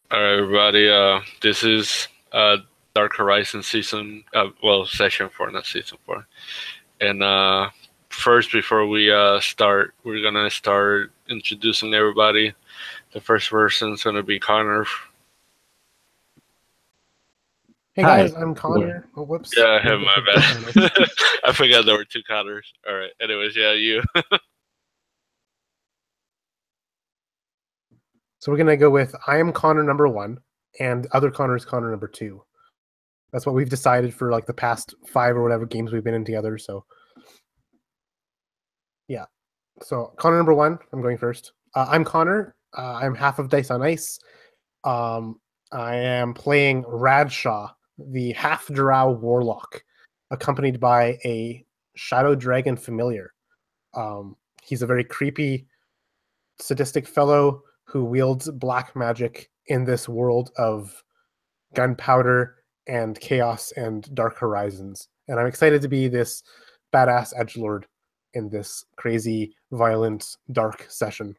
All right, everybody. This is Dark Horizon session 4, not season 4. And first, before we start, we're gonna start introducing everybody. The first person is gonna be Connor. Hey Hi. guys, I'm Connor. Oh, whoops. Yeah, Need him, to my put that down. bad. I forgot there were two Connors. All right. Anyways, yeah, you. So we're gonna go with I am Connor number 1, and other Connor is Connor number 2. That's what we've decided for like the past 5 or whatever games we've been in together. So yeah. So Connor number 1, I'm going first. I'm Connor. I'm half of Dice on Ice. Um, I am playing Radshaw, the half Drow warlock, accompanied by a Shadow Dragon familiar. He's a very creepy, sadistic fellow who wields black magic in this world of gunpowder and chaos and dark horizons. And I'm excited to be this badass edgelord in this crazy, violent, dark session.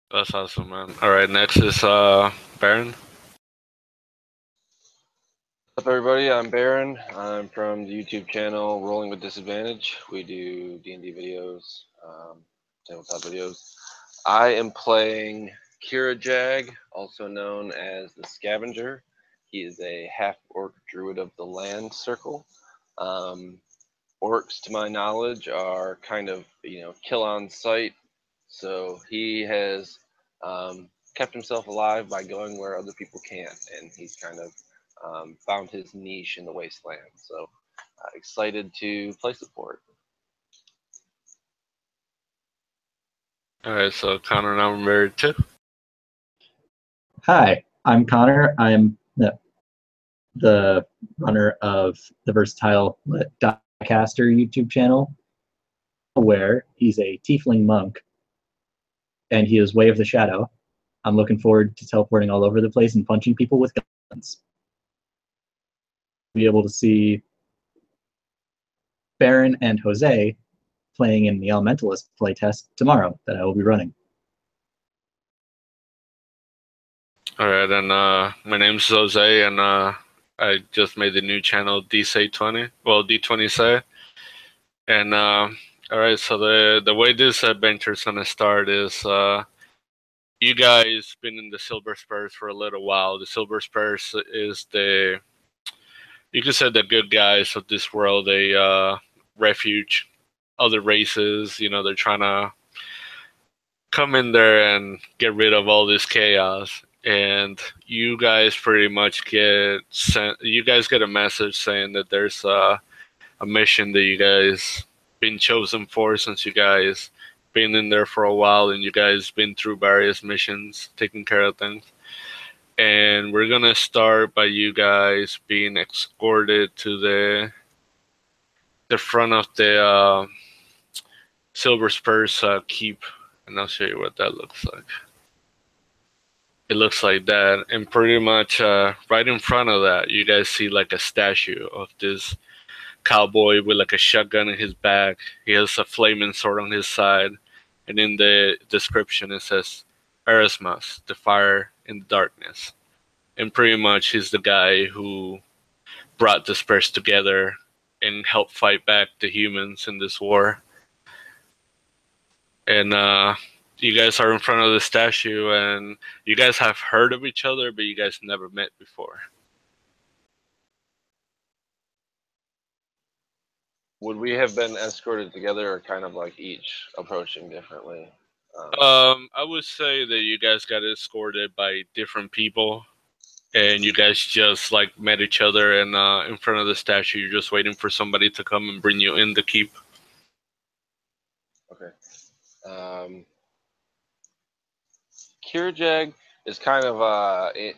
That's awesome, man. All right, next is Baron. What's up, everybody? I'm Baron. I'm from the YouTube channel Rolling with Disadvantage. We do D&D videos, tabletop videos. I am playing Kira Jag, also known as the Scavenger. He is a half-orc druid of the Land Circle. Orcs, to my knowledge, are kind of, kill on sight. So he has kept himself alive by going where other people can't, and he's kind of found his niche in the wasteland. So excited to play support. All right, so Connor number 2. Hi, I'm Connor. I'm the runner of the Versatile Diecaster YouTube channel, where he's a tiefling monk, and he is Way of the Shadow. I'm looking forward to teleporting all over the place and punching people with guns. Be able to see Baron and Jose playing in the Elementalist playtest tomorrow that I will be running. All right, and my name's Jose, and I just made the new channel D20. Well, D20 say. And all right, so the way this adventure is gonna start is you guys been in the Silver Spurs for a little while. The Silver Spurs is you could say the good guys of this world. They refuge other races. You know, they're trying to come in there and get rid of all this chaos. And you guys pretty much get sent. You guys get a message saying that there's a mission that you guys been chosen for, since you guys been in there for a while and you guys been through various missions, taking care of things. And we're gonna start by you guys being escorted to the front of the Silver Spurs keep, and I'll show you what that looks like. It looks like that, and pretty much right in front of that, you guys see like a statue of this cowboy with like a shotgun in his back. He has a flaming sword on his side, and in the description it says Erasmus, the fire in the darkness. And pretty much he's the guy who brought the Spurs together and helped fight back the humans in this war. And you guys are in front of the statue, and you guys have heard of each other, but you guys never met before. Would we have been escorted together, or kind of like each approaching differently? I would say that you guys got escorted by different people, and you guys just like met each other, and in front of the statue, you're just waiting for somebody to come and bring you in the keep. Okay. Kirjag is kind of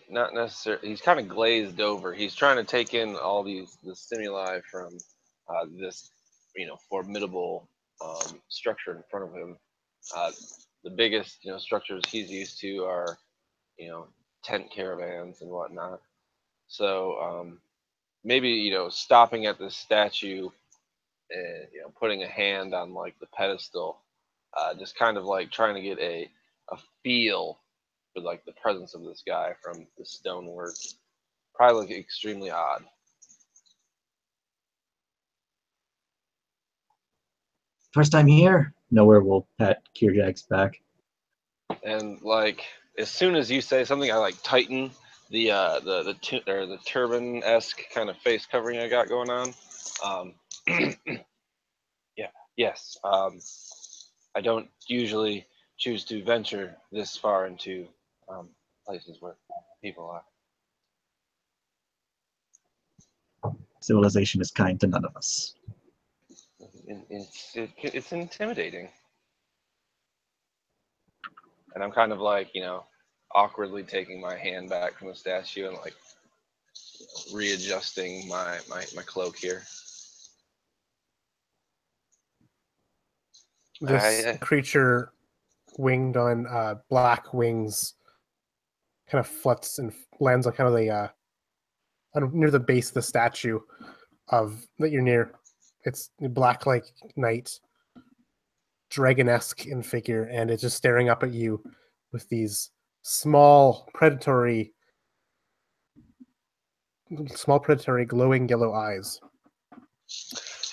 not necessarily. He's kind of glazed over. He's trying to take in all the stimuli from this, formidable structure in front of him. The biggest, structures he's used to are, tent caravans and whatnot. So maybe stopping at this statue and putting a hand on like the pedestal, just kind of like trying to get a a feel for like the presence of this guy from the stonework. Probably look extremely odd. First time here. Nowhere will pat Kirjag's back. And like as soon as you say something, I like tighten the turban-esque kind of face covering I got going on. Yeah. Yes. I don't usually choose to venture this far into places where people are. Civilization is kind to none of us. It's intimidating. And I'm kind of like, awkwardly taking my hand back from the statue and like readjusting my cloak here. This creature, winged on black wings, kind of fluts and lands on kind of the near the base of the statue that you're near. It's black like night, dragon-esque in figure, and it's just staring up at you with these small predatory glowing yellow eyes.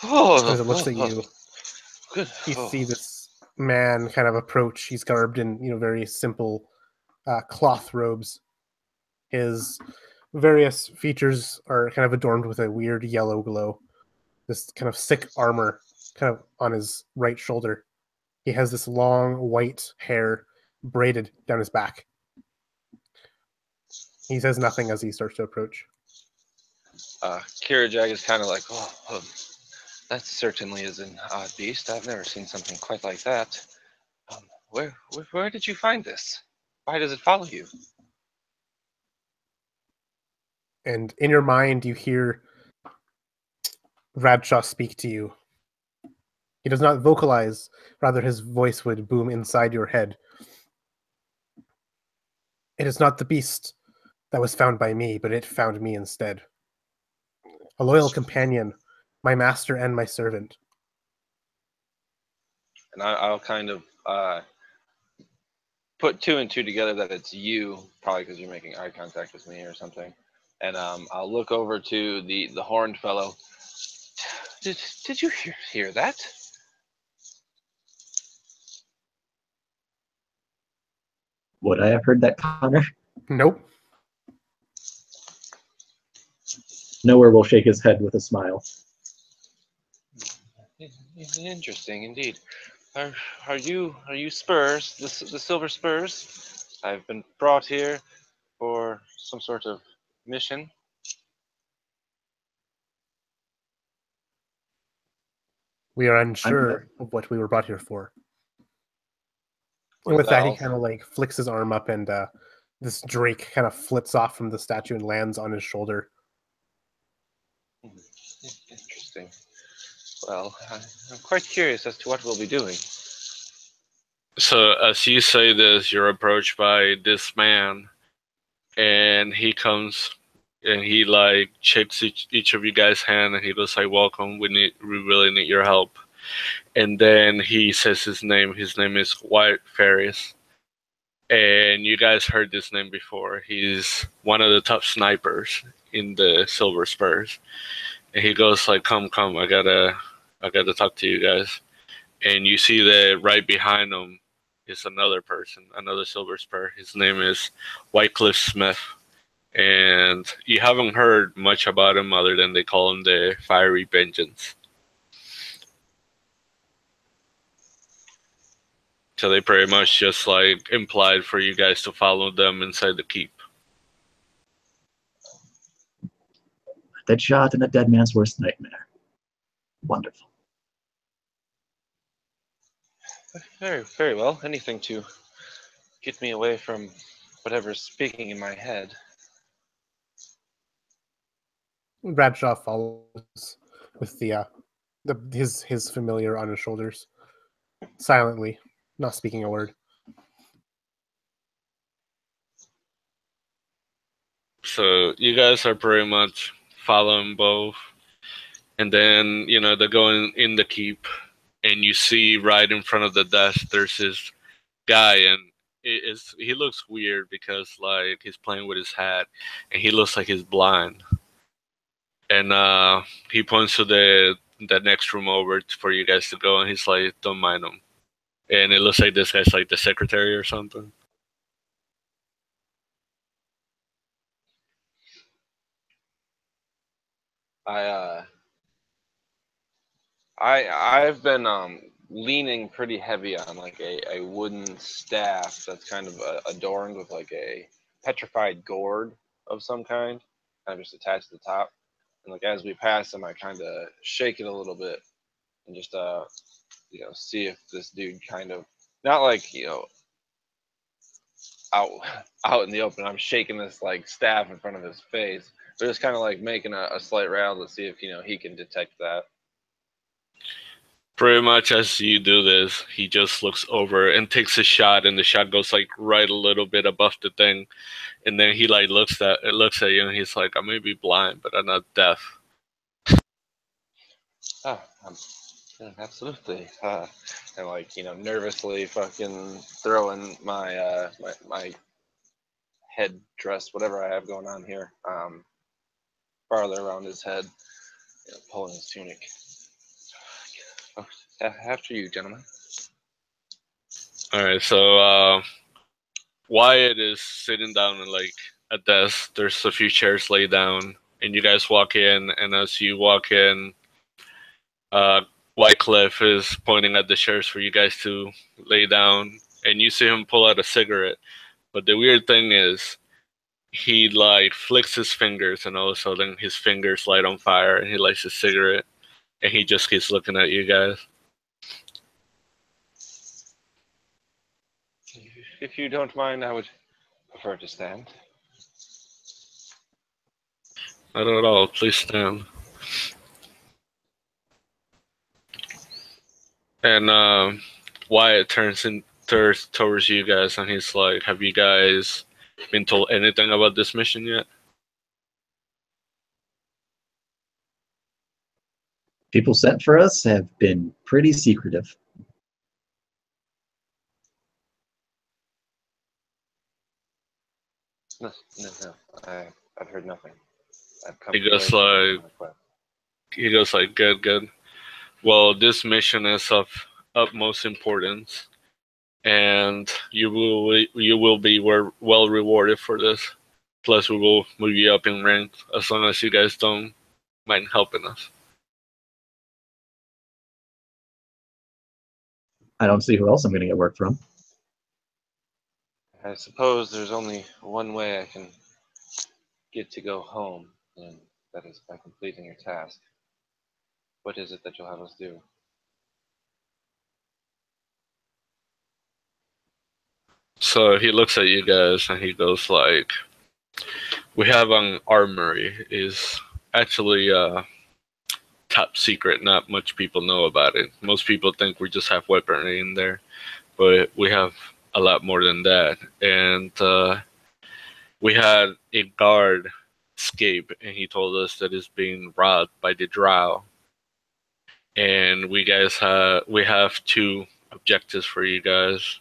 As it looks at you, Good. you see this man kind of approach. He's garbed in very simple cloth robes. His various features are kind of adorned with a weird yellow glow. This kind of sick armor kind of on his right shoulder. He has this long white hair braided down his back. He says nothing as he starts to approach. Kirajag is kind of like, that certainly is an odd beast. I've never seen something quite like that. Where did you find this? Why does it follow you? And in your mind, you hear Bradshaw speak to you. He does not vocalize, rather his voice would boom inside your head. It is not the beast that was found by me, but it found me instead. A loyal companion, my master and my servant. And I'll kind of put two and two together that it's you, probably because you're making eye contact with me or something. And I'll look over to the horned fellow. Did you hear that? Would I have heard that, Connor? Nope. Nowhere will shake his head with a smile. Interesting indeed. Are you Spurs? The Silver Spurs? I've been brought here for some sort of mission. We are unsure of what we were brought here for. And with that, he kind of like flicks his arm up, and this drake kind of flits off from the statue and lands on his shoulder. Interesting. Well, I'm quite curious as to what we'll be doing. So as you say this, you're approached by this man, and he comes and he like shakes each of you guys' hand, and he goes like, "Welcome. We really need your help." And then he says his name. His name is White Ferris, and you guys heard this name before. He's one of the top snipers in the Silver Spurs, and he goes like, "Come, I gotta talk to you guys." And you see that right behind him is another person, another Silver Spur. His name is Wycliffe Smith. And you haven't heard much about him other than they call him the Fiery Vengeance. So they pretty much just like implied for you guys to follow them inside the keep. A dead shot and a dead man's worst nightmare. Wonderful. Very, very well. Anything to get me away from whatever's speaking in my head. Bradshaw follows with his familiar on his shoulders, silently, not speaking a word. So you guys are pretty much following both, and then they're going in the keep, and you see right in front of the desk there's this guy, and he looks weird because like he's playing with his hat, and he looks like he's blind. And he points to the next room over for you guys to go, and he's like, "Don't mind him." And it looks like this guy's like the secretary or something. I I've been leaning pretty heavy on like a wooden staff that's kind of adorned with like a petrified gourd of some kind just attached to the top. And like as we pass him, I kind of shake it a little bit and just see if this dude kind of not like out out in the open. I'm shaking this like staff in front of his face, but just kind of like making a slight rattle to see if he can detect that. Pretty much as you do this, he just looks over and takes a shot, and the shot goes like right a little bit above the thing, and then he like looks at you, and he's like, "I may be blind, but I'm not deaf." Oh, yeah, absolutely. And like nervously fucking throwing my head dress, whatever I have going on here, farther around his head, pulling his tunic. Oh, after you, gentlemen. All right, so Wyatt is sitting down in like a desk. There's a few chairs laid down, and you guys walk in. And as you walk in, uh, Wycliffe is pointing at the chairs for you guys to lay down, and you see him pull out a cigarette. But the weird thing is, he like flicks his fingers, and all of a sudden his fingers light on fire, and he lights his cigarette, and he just keeps looking at you guys. If you don't mind, I would prefer to stand. Not at all. Please stand. And Wyatt turns towards you guys, and he's like, "Have you guys been told anything about this mission yet?" People sent for us have been pretty secretive. No, I've heard nothing. I've come He goes away like, from "Good, good. Well, this mission is of utmost importance, and you will be well rewarded for this. Plus, we will move you up in rank as long as you guys don't mind helping us." I don't see who else I'm going to get work from. I suppose there's only one way I can get to go home, and that is by completing your task. What is it that you'll have us do? So he looks at you guys and he goes like, "We have an armory. Is actually top secret. Not much people know about it. Most people think we just have weaponry in there, but we have a lot more than that. And we had a guard escape, and he told us that it's being robbed by the Drow. And we have two objectives for you guys.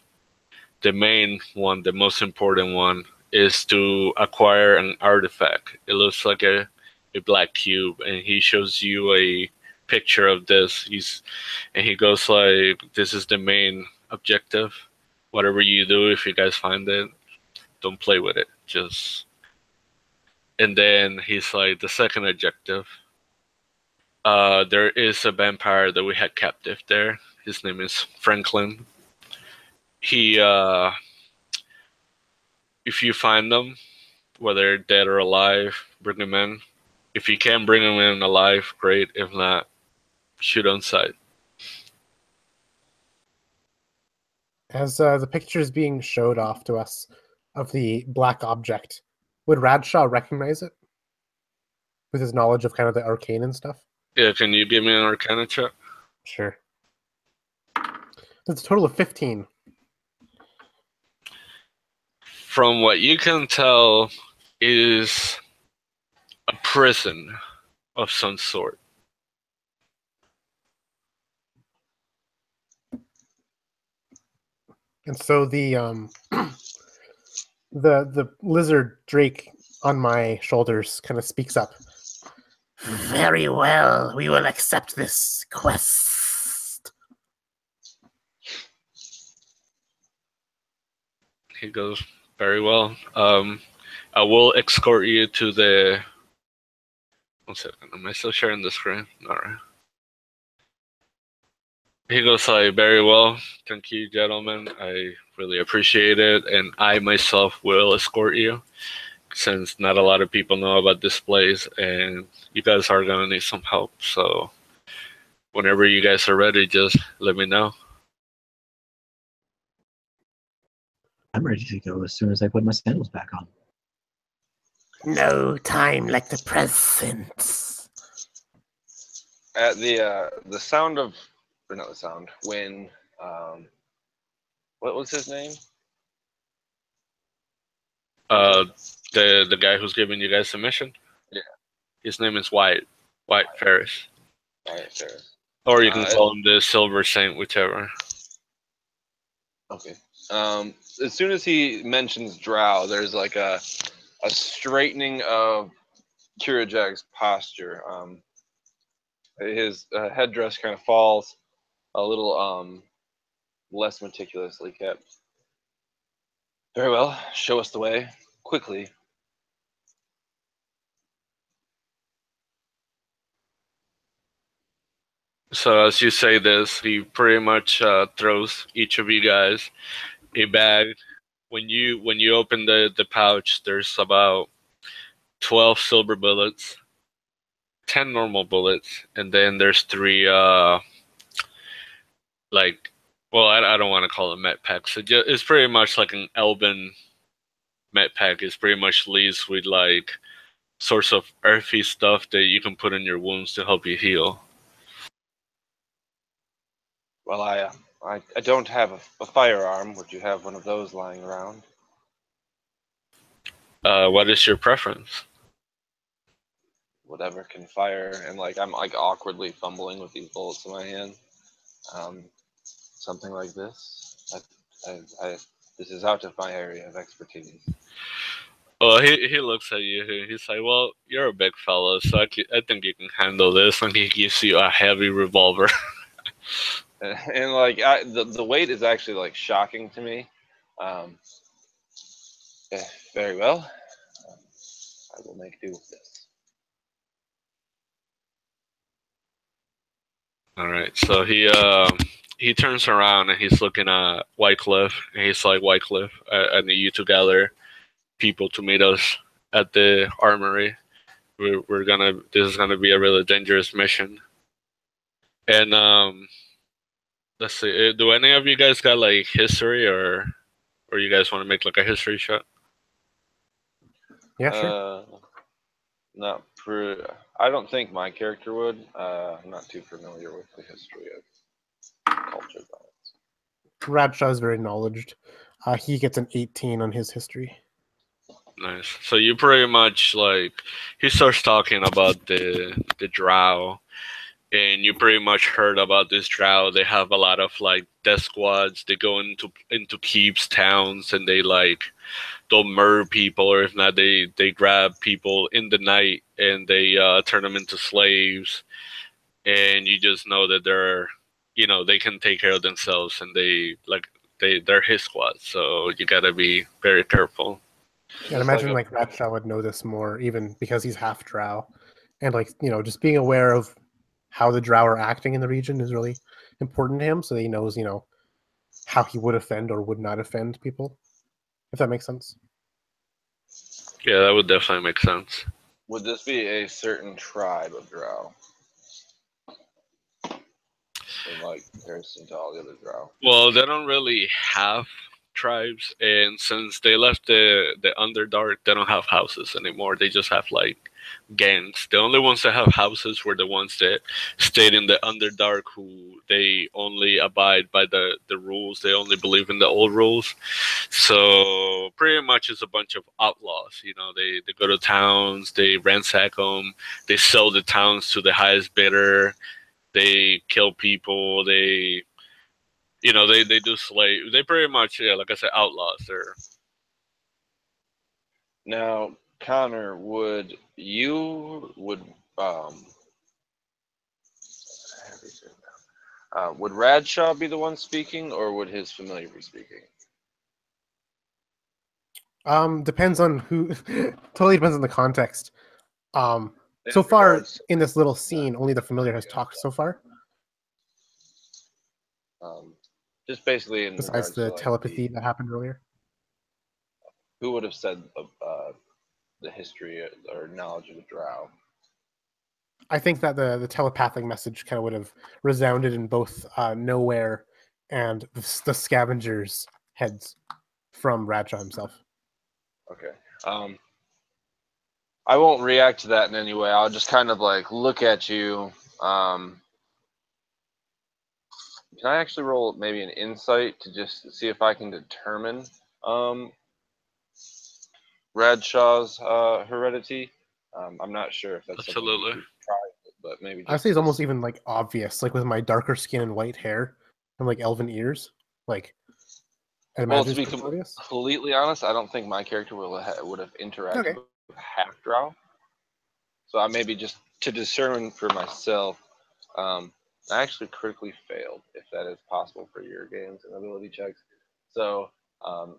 The main one, the most important one, is to acquire an artifact. It looks like a black cube, and he shows you a picture of this. And he goes like, "This is the main objective. Whatever you do, if you guys find it, don't play with it. Just." And then he's like, "The second objective. There is a vampire that we had captive there. His name is Franklin. He, if you find them, whether dead or alive, bring him in. If you can bring him in alive, great. If not, shoot on sight." As the picture is being showed off to us of the black object, would Radshaw recognize it with his knowledge of kind of the arcane and stuff? Yeah, can you give me an Arcana check? Sure. That's a total of 15. From what you can tell, it is a prison of some sort. And so the lizard Drake on my shoulders kind of speaks up. Very well, we will accept this quest. He goes, very well. I will escort you to the. 1 second. Am I still sharing the screen? All right. He goes, like, very well. Thank you, gentlemen. I really appreciate it. And I myself will escort you, since not a lot of people know about this place, and you guys are going to need some help. So whenever you guys are ready, just let me know. I'm ready to go as soon as I put my sandals back on. No time like the present. At the sound of, or not the sound, when what was his name? The guy who's giving you guys the mission? Yeah. His name is Wyatt Ferris. Wyatt Ferris. Or you can call him the Silver Saint, whichever. Okay. As soon as he mentions Drow, there's like a straightening of Kirajag's posture. His headdress kind of falls a little less meticulously kept. Very well. Show us the way quickly. So as you say this, he pretty much throws each of you guys a bag. When you open the pouch, there's about 12 silver bullets, 10 normal bullets, and then there's 3 like, well, I don't want to call it med packs. It's pretty much like an Elven med pack. It's pretty much leads with like sorts of earthy stuff that you can put in your wounds to help you heal. Well, I don't have a firearm. Would you have one of those lying around? What is your preference? Whatever can fire, and like I'm like awkwardly fumbling with these bullets in my hand. Something like this. This is out of my area of expertise. Well, he looks at you. He's like, "Well, you're a big fella, so I think you can handle this." And he gives you a heavy revolver. And like the weight is actually like shocking to me. Very well. I will make do with this. All right, so he turns around and he's looking at Wycliffe, and he's like, "Wycliffe, I need you to gather people to meet us at the armory. This is gonna be a really dangerous mission." And let's see, do any of you guys got like history, or you guys want to make like a history shot? Yeah, sure. Not I don't think my character would. I'm not too familiar with the history of culture violence. Radshaw is very knowledged. He gets an 18 on his history. Nice. So you pretty much like, he starts talking about the drow, and you pretty much heard about this drow. They have a lot of like death squads. They go into keeps, towns, and they'll murder people, or if not, they grab people in the night and they turn them into slaves. And you just know that they can take care of themselves, and they're his squad. So you gotta be very careful. Yeah, I'd imagine like Radshaw would know this more, even because he's half drow, and like just being aware of how the drow are acting in the region is really important to him, so that he knows how he would offend or would not offend people, if that makes sense. Yeah, that would definitely make sense. Would this be a certain tribe of drow? In like comparison to all the other drow? Well, they don't really have tribes, and since they left the Underdark, they don't have houses anymore. They just have like gangs. The only ones that have houses were the ones that stayed in the Underdark, who they only abide by the rules. They only believe in the old rules. So pretty much it's a bunch of outlaws. They go to towns, they ransack them, they sell the towns to the highest bidder, they kill people, they do slay. They pretty much, yeah, like I said, outlaws. They're Now, Connor, would would Radshaw be the one speaking, or would his familiar be speaking? Depends on who. Totally depends on the context. So In far regards- in this little scene, only the familiar has talked so far. Just basically in Besides regards the to like telepathy that happened earlier. who would have said the history or knowledge of the Drow. I think that the telepathic message kind of would have resounded in both Nowhere and the Scavengers' heads from Radshaw himself. Okay. I won't react to that in any way. I'll just kind of like look at you. Can I actually roll maybe an insight to just see if I can determine Radshaw's heredity? I'm not sure if that's something absolutely. we could try, but maybe just I'd say it's almost even like obvious, like with my darker skin and white hair and like elven ears. Like, I Well, imagine to be it's pretty obvious. completely honest, I don't think my character would have interacted Okay. with half Drow. So I maybe just to discern for myself. I actually critically failed, if that is possible for your games and ability checks. So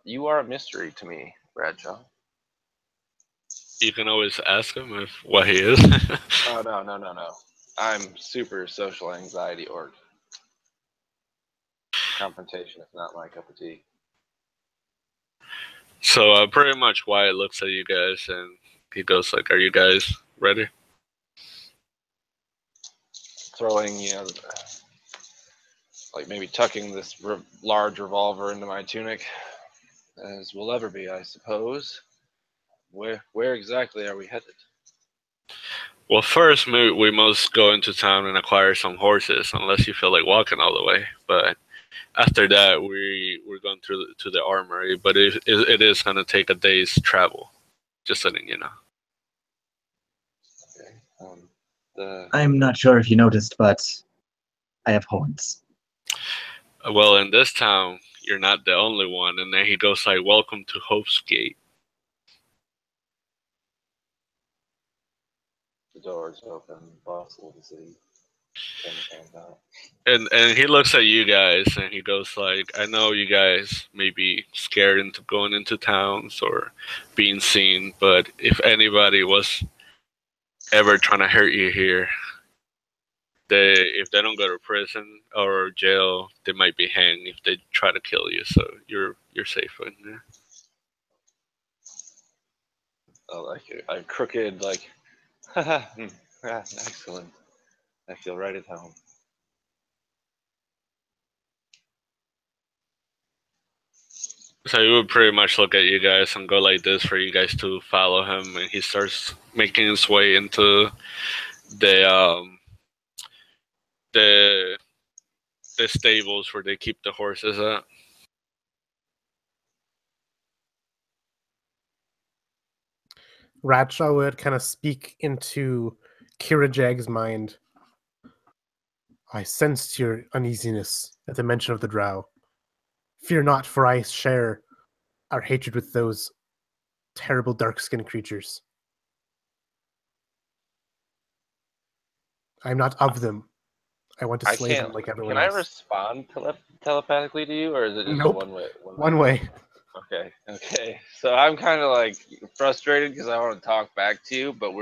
you are a mystery to me, Bradshaw. You can always ask him if what he is. Oh no. I'm super social anxiety org. Confrontation is not my cup of tea. So pretty much Wyatt looks at you guys and he goes like, "Are you guys ready?" Throwing, like maybe tucking this large revolver into my tunic, as will ever be, I suppose. Where exactly are we headed? Well, first we must go into town and acquire some horses, unless you feel like walking all the way. But after that, we're going to the armory. But it is going to take a day's travel. Just letting you know. Okay. I'm not sure if you noticed, but I have horns. Well, in this town, you're not the only one. And then he goes like, "Welcome to Hope's Gate." The doors open, bustle of the city. And he looks at you guys and he goes like, "I know you guys may be scared into going into towns or being seen, but if anybody was ever trying to hurt you here, if they don't go to prison or jail, they might be hanged if they try to kill you. So you're safe in there." Oh, like a crooked, like, haha, excellent. I feel right at home. So he would pretty much look at you guys and go like this for you guys to follow him, and he starts making his way into the the the stables where they keep the horses at. Radshaw would kind of speak into Kira Jag's mind. I sensed your uneasiness at the mention of the Drow. Fear not, for I share our hatred with those terrible dark-skinned creatures. I am not of them. I want to I slay them can't. like everyone Can I else. respond telepathically to you, or is it just Nope. one way? One way. Okay. So I'm kind of like frustrated because I want to talk back to you, but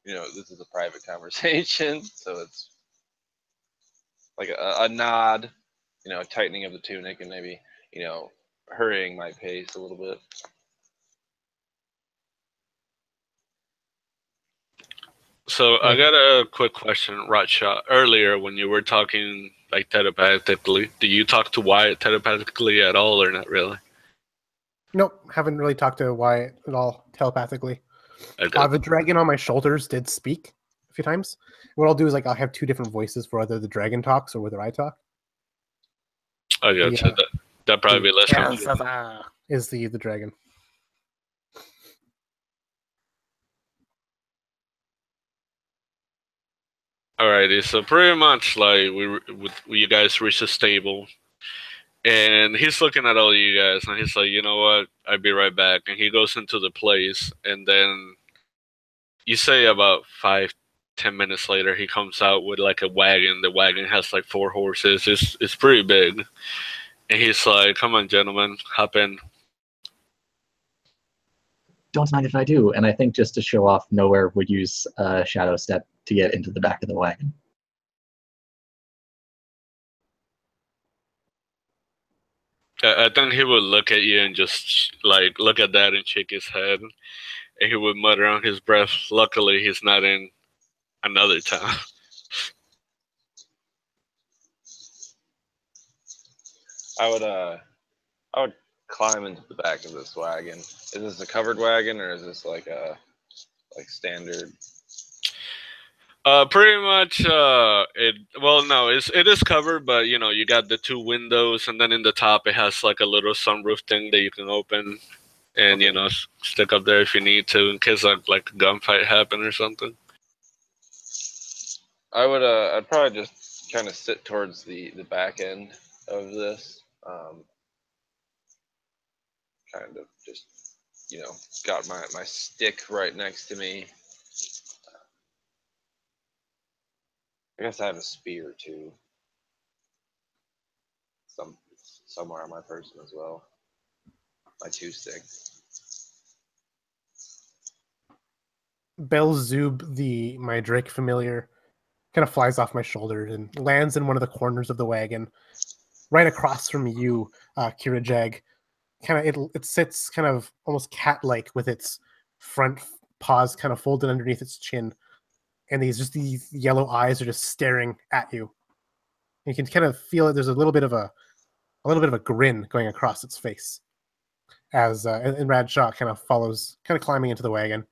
this is a private conversation, so it's like a nod, a tightening of the tunic, and maybe hurrying my pace a little bit. So I got a quick question, Ratshot. Earlier, when you were talking like telepathically, do you talk to Wyatt telepathically at all, or not really? Nope, haven't really talked to Wyatt at all telepathically. Okay. The dragon on my shoulders did speak a few times. What I'll do is I'll have two different voices for whether the dragon talks or whether I talk. I gotcha. That probably be less confusing. Is the dragon. Alrighty, so pretty much like you guys reach the stable, And he's looking at all you guys, and he's like, you know what? I'll be right back. And he goes into the place, and then you say about 5, 10 minutes later, he comes out with like a wagon. The wagon has like 4 horses. It's pretty big. And he's like, come on, gentlemen, hop in. Don't mind if I do. And I think just to show off, Nowhere would use Shadow Step to get into the back of the wagon. I think he would look at you and just like look at that and shake his head. And he would mutter on his breath, luckily he's not in another town. I would climb into the back of this wagon. Is this a covered wagon or is this like a standard? Pretty much. No, it is covered, but you know, you got the 2 windows, and then in the top it has like a little sunroof thing that you can open, and Okay. you know, stick up there if you need to, in case like a gunfight happen or something. I'd probably just kind of sit towards the back end of this. Kind of just, got my stick right next to me. I guess I have a spear too. Somewhere on my person as well. My 2 stick. Belzoob, my Drake familiar, kind of flies off my shoulder and lands in one of the corners of the wagon, right across from you, Kirajag. Kind of, it sits kind of almost cat-like with its front paws kind of folded underneath its chin, and these yellow eyes are just staring at you. And you can kind of feel it. There's a little bit of a grin going across its face as and Radshaw kind of follows, kind of climbing into the wagon.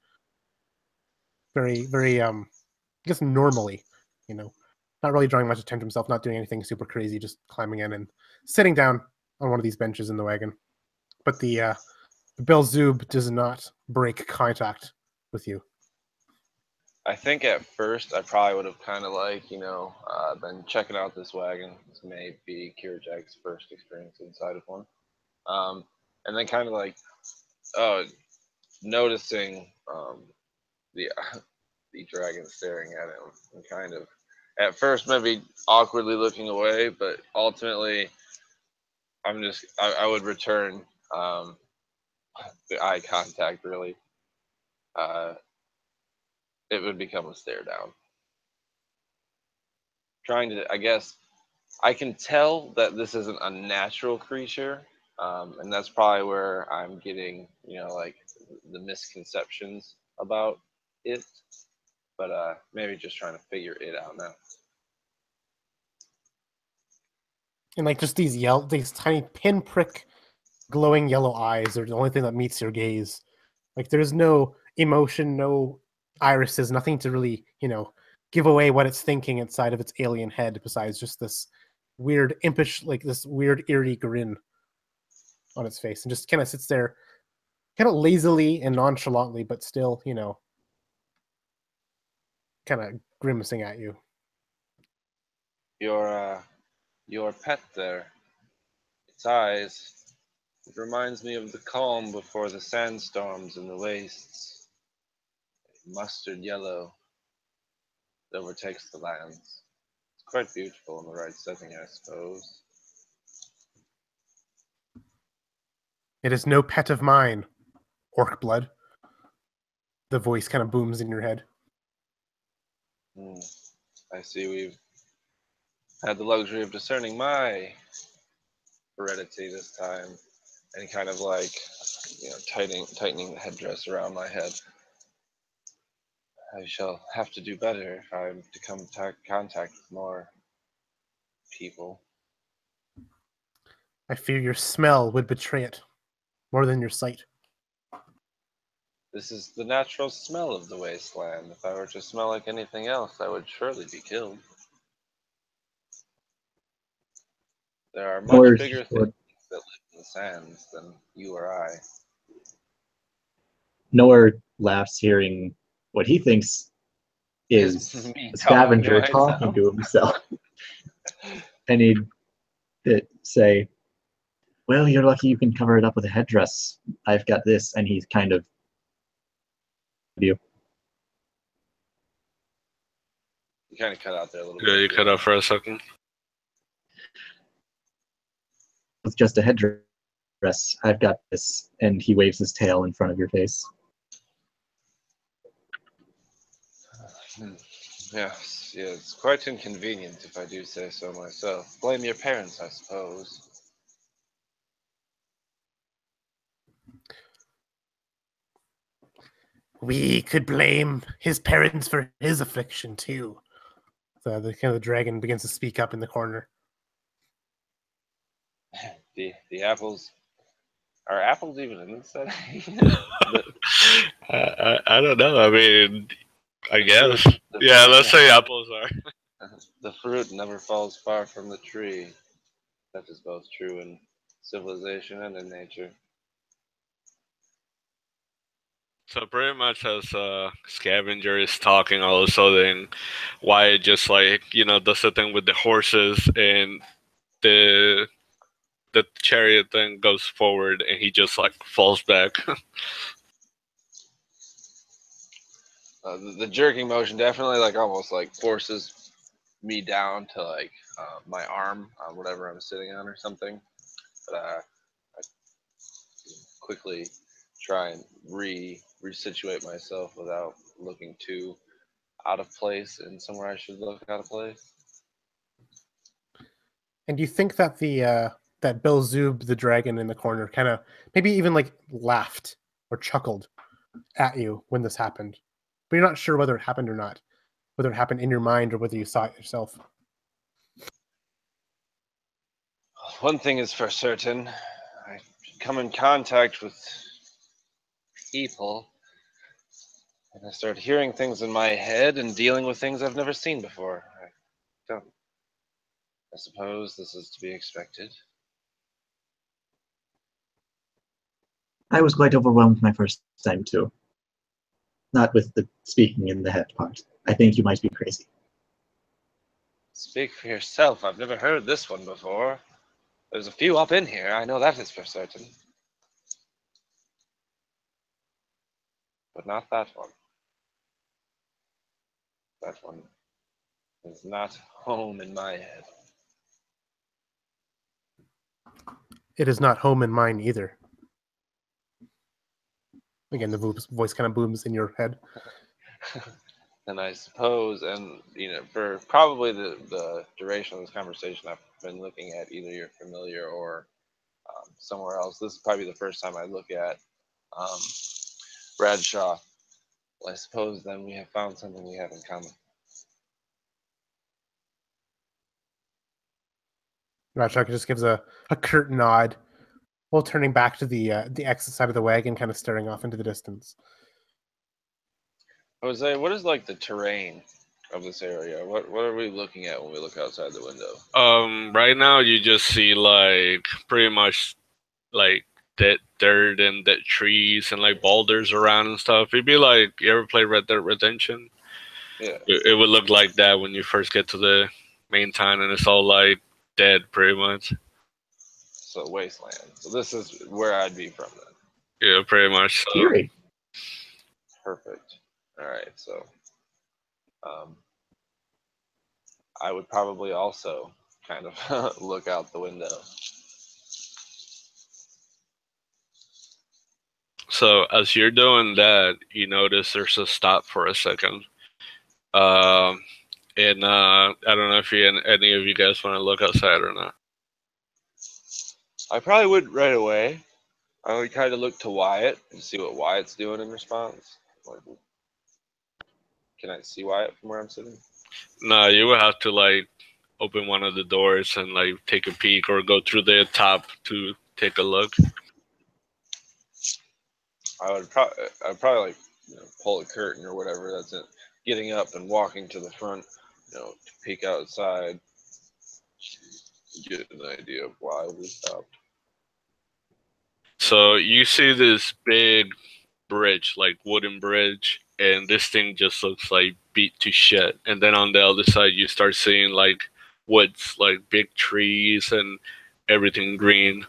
Very, very, I guess normally, you know, not really drawing much attention to himself, not doing anything super crazy, just climbing in and sitting down on one of these benches in the wagon. But the Belzoob does not break contact with you. I think at first I probably would have kind of been checking out this wagon. This may be Kirajag's first experience inside of one. And then kind of noticing the the dragon staring at him, and kind of at first maybe awkwardly looking away, but ultimately I would return the eye contact. Really, it would become a stare down. Trying to, I guess, I can tell that this is an unnatural creature, and that's probably where I'm getting, the misconceptions about it. But maybe just trying to figure it out now. And like just these tiny pinprick glowing yellow eyes are the only thing that meets your gaze. Like there's no emotion, no irises, nothing to really, give away what it's thinking inside of its alien head besides just this weird impish, like this weird eerie grin on its face, and just kind of sits there kind of lazily and nonchalantly, but still, kind of grimacing at you. Your pet there, its eyes, it reminds me of the calm before the sandstorms in the wastes. Mustard yellow that overtakes the lands. It's quite beautiful in the right setting, I suppose. It is no pet of mine, orc blood. The voice kind of booms in your head. I see we've had the luxury of discerning my heredity this time, and kind of tightening the headdress around my head. I shall have to do better if I'm to come to contact with more people. I fear your smell would betray it more than your sight. This is the natural smell of the wasteland. If I were to smell like anything else, I would surely be killed. There are much bigger things that live in the sands than you or I. Nowhere laughs hearing what he thinks is Me a scavenger talking talking to himself. And he'd say, Well, you're lucky you can cover it up with a headdress. I've got this, and he's kind of you. You kind of cut out there a little Yeah, bit. you cut out for a second. With just a headdress, I've got this, and he waves his tail in front of your face. Yes, yeah, it's quite inconvenient if I do say so myself. Blame your parents, I suppose. We could blame his parents for his affliction too. So the dragon begins to speak up in the corner. The apples. Are apples even in this setting? I don't know. I mean, I guess. The Yeah, fruit, let's say apples are. the fruit never falls far from the tree. That is both true in civilization and in nature. So pretty much as Scavenger is talking, all of a sudden, Wyatt just does the thing with the horses, and the the chariot then goes forward, and he just falls back. The jerking motion definitely almost forces me down to my arm on whatever I'm sitting on or something. But I quickly try and resituate myself without looking too out of place and somewhere I should look out of place. And you think that that Belzoob the dragon in the corner kind of maybe even laughed or chuckled at you when this happened, but you're not sure whether it happened or not, whether it happened in your mind or whether you saw it yourself. One thing is for certain, I come in contact with people and I start hearing things in my head and dealing with things I've never seen before. I suppose this is to be expected. I was quite overwhelmed my first time too. Not with the speaking in the head part. I think you might be crazy. Speak for yourself. I've never heard this one before. There's a few up in here. I know that is for certain. But not that one. That one is not home in my head. It is not home in mine either. Again, the voice kind of booms in your head. And I suppose, and for probably the duration of this conversation, I've been looking at either your familiar or somewhere else. This is probably the first time I look at Bradshaw. Well, I suppose then we have found something we have in common. Ratchak just gives a curt nod while turning back to the exit side of the wagon, kind of staring off into the distance. Jose, what is the terrain of this area? What are we looking at when we look outside the window? Right now you just see pretty much dead dirt and dead trees and boulders around and stuff. It'd be like, you ever play Red Dead Redemption? Yeah. It would look like that when you first get to the main town, and it's all dead pretty much. So wasteland. So this is where I'd be from then. Yeah, pretty much. So. Eerie. Perfect. All right. So I would probably also kind of look out the window. So as you're doing that, you notice there's a stop for a second. And I don't know if any of you guys want to look outside or not. I probably would right away. I would kind of look to Wyatt and see what Wyatt's doing in response. Can I see Wyatt from where I'm sitting? No, you would have to open one of the doors and take a peek, or go through the top to take a look. I'd probably pull a curtain or whatever. That's it. Getting up and walking to the front, to peek outside, get an idea of why we stopped. So you see this big bridge, wooden bridge, and this thing just looks beat to shit. And then on the other side, you start seeing woods, big trees and everything green.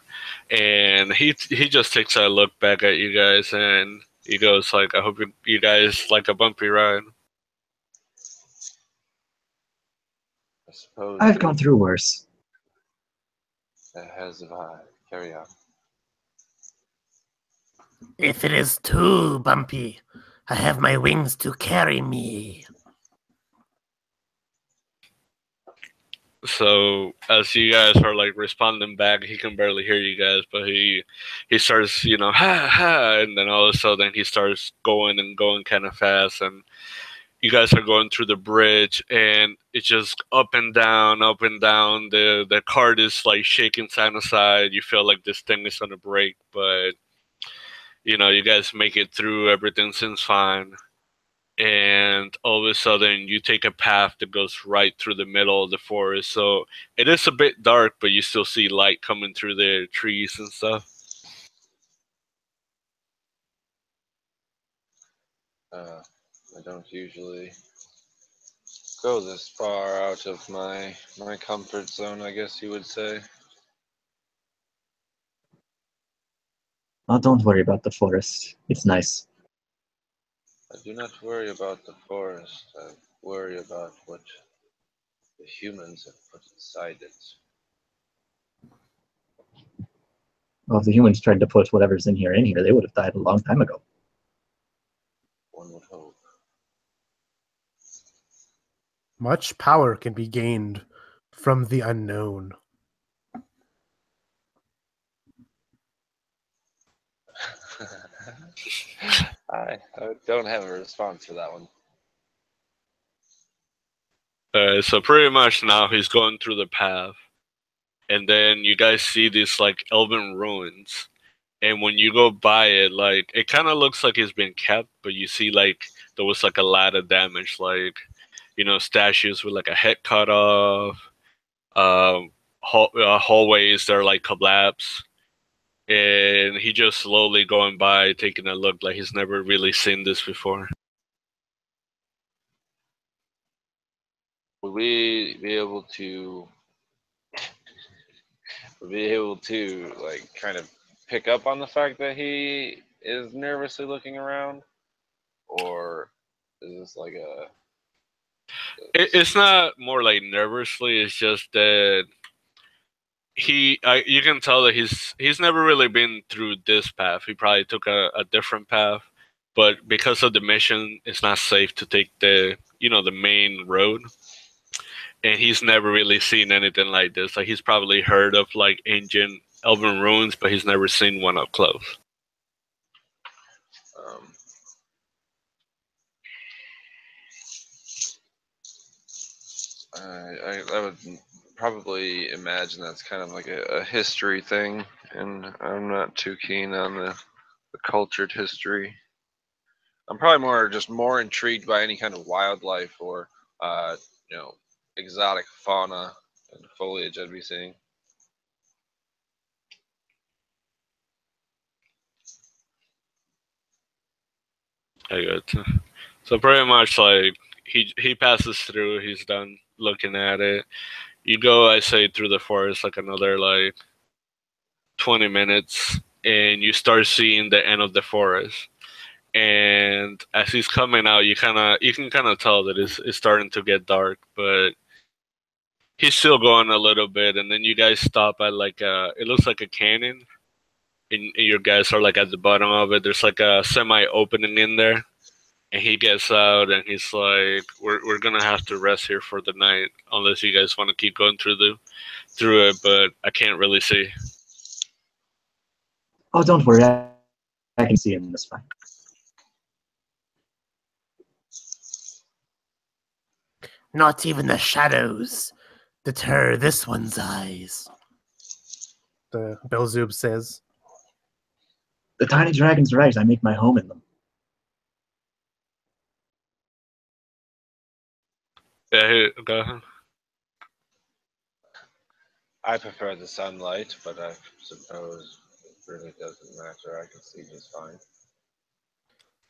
And he just takes a look back at you guys, and he goes like, "I hope you guys like a bumpy ride." I suppose I've gone through worse. As have I. Carry on. If it is too bumpy, I have my wings to carry me. So as you guys are like responding back, he can barely hear you guys, but he starts, ha ha, and then all of a sudden he starts going and going kind of fast, and you guys are going through the bridge, and it's just up and down, up and down. The cart is like shaking side to side. You feel like this thing is gonna break, but you guys make it through. Everything seems fine. And all of a sudden you take a path that goes right through the middle of the forest. So it is a bit dark, but you still see light coming through the trees and stuff. I don't usually go this far out of my comfort zone, I guess you would say. Oh, don't worry about the forest. It's nice. I do not worry about the forest. I worry about what the humans have put inside it. Well, if the humans tried to put whatever's in here, they would have died a long time ago. One would hope. Much power can be gained from the unknown. I don't have a response for that one. So pretty much now he's going through the path, and then you guys see these like elven ruins. And when you go by it, like it kind of looks like it's been kept, but you see like there was like a lot of damage, like statues with like a head cut off, hallways that are like collapsed, and he just slowly going by, taking a look like he's never really seen this before. Would we be able to like kind of pick up on the fact that he is nervously looking around, or is this like a? It's not more like nervously. It's just that you can tell that he's never really been through this path. He probably took a different path, but because of the mission, it's not safe to take the main road. And he's never really seen anything like this. Like he's probably heard of like ancient elven ruins, but he's never seen one up close. I would probably imagine that's kind of like a history thing, and I'm not too keen on the cultured history. I'm probably more intrigued by any kind of wildlife or uh, exotic fauna and foliage I'd be seeing. I got so pretty much like he passes through. He's done looking at it. You go, I say, through the forest like another like 20 minutes, and you start seeing the end of the forest. And as he's coming out, you can kind of tell that it's starting to get dark, but he's still going a little bit. And then you guys stop at like it looks like a canyon, and your guys are like at the bottom of it. There's like a semi opening in there, and he gets out and he's like, "We're gonna have to rest here for the night, unless you guys want to keep going through it, but I can't really see." Oh, don't worry. I can see him this fine. Not even the shadows deter this one's eyes. The Belzoob says. The tiny dragon's right. I make my home in them. Yeah, go ahead. I prefer the sunlight, but I suppose it really doesn't matter. I can see just fine.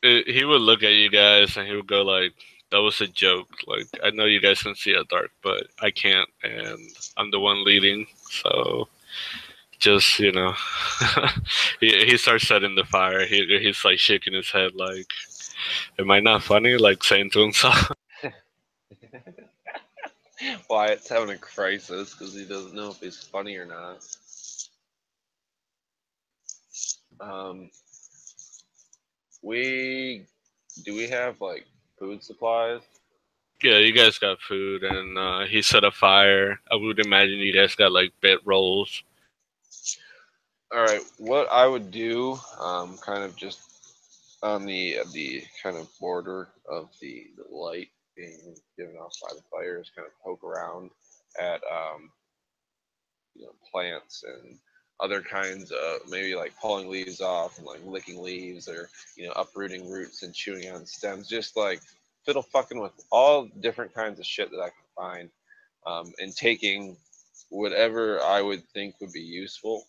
He would look at you guys and he would go like, "That was a joke. Like, I know you guys can see it dark, but I can't, and I'm the one leading, so just he starts setting the fire. He's like shaking his head like, am I not funny? Like saying to himself. Wyatt's having a crisis because he doesn't know if he's funny or not. We have like food supplies? Yeah, you guys got food, and he set a fire. I would imagine you guys got like bed rolls. All right, what I would do, kind of just on the kind of border of the light being given off by the fire, is kind of poke around at plants and other kinds of, maybe like pulling leaves off and like licking leaves, or uprooting roots and chewing on stems, just like fiddle fucking with all different kinds of shit that I can find, and taking whatever I would think would be useful,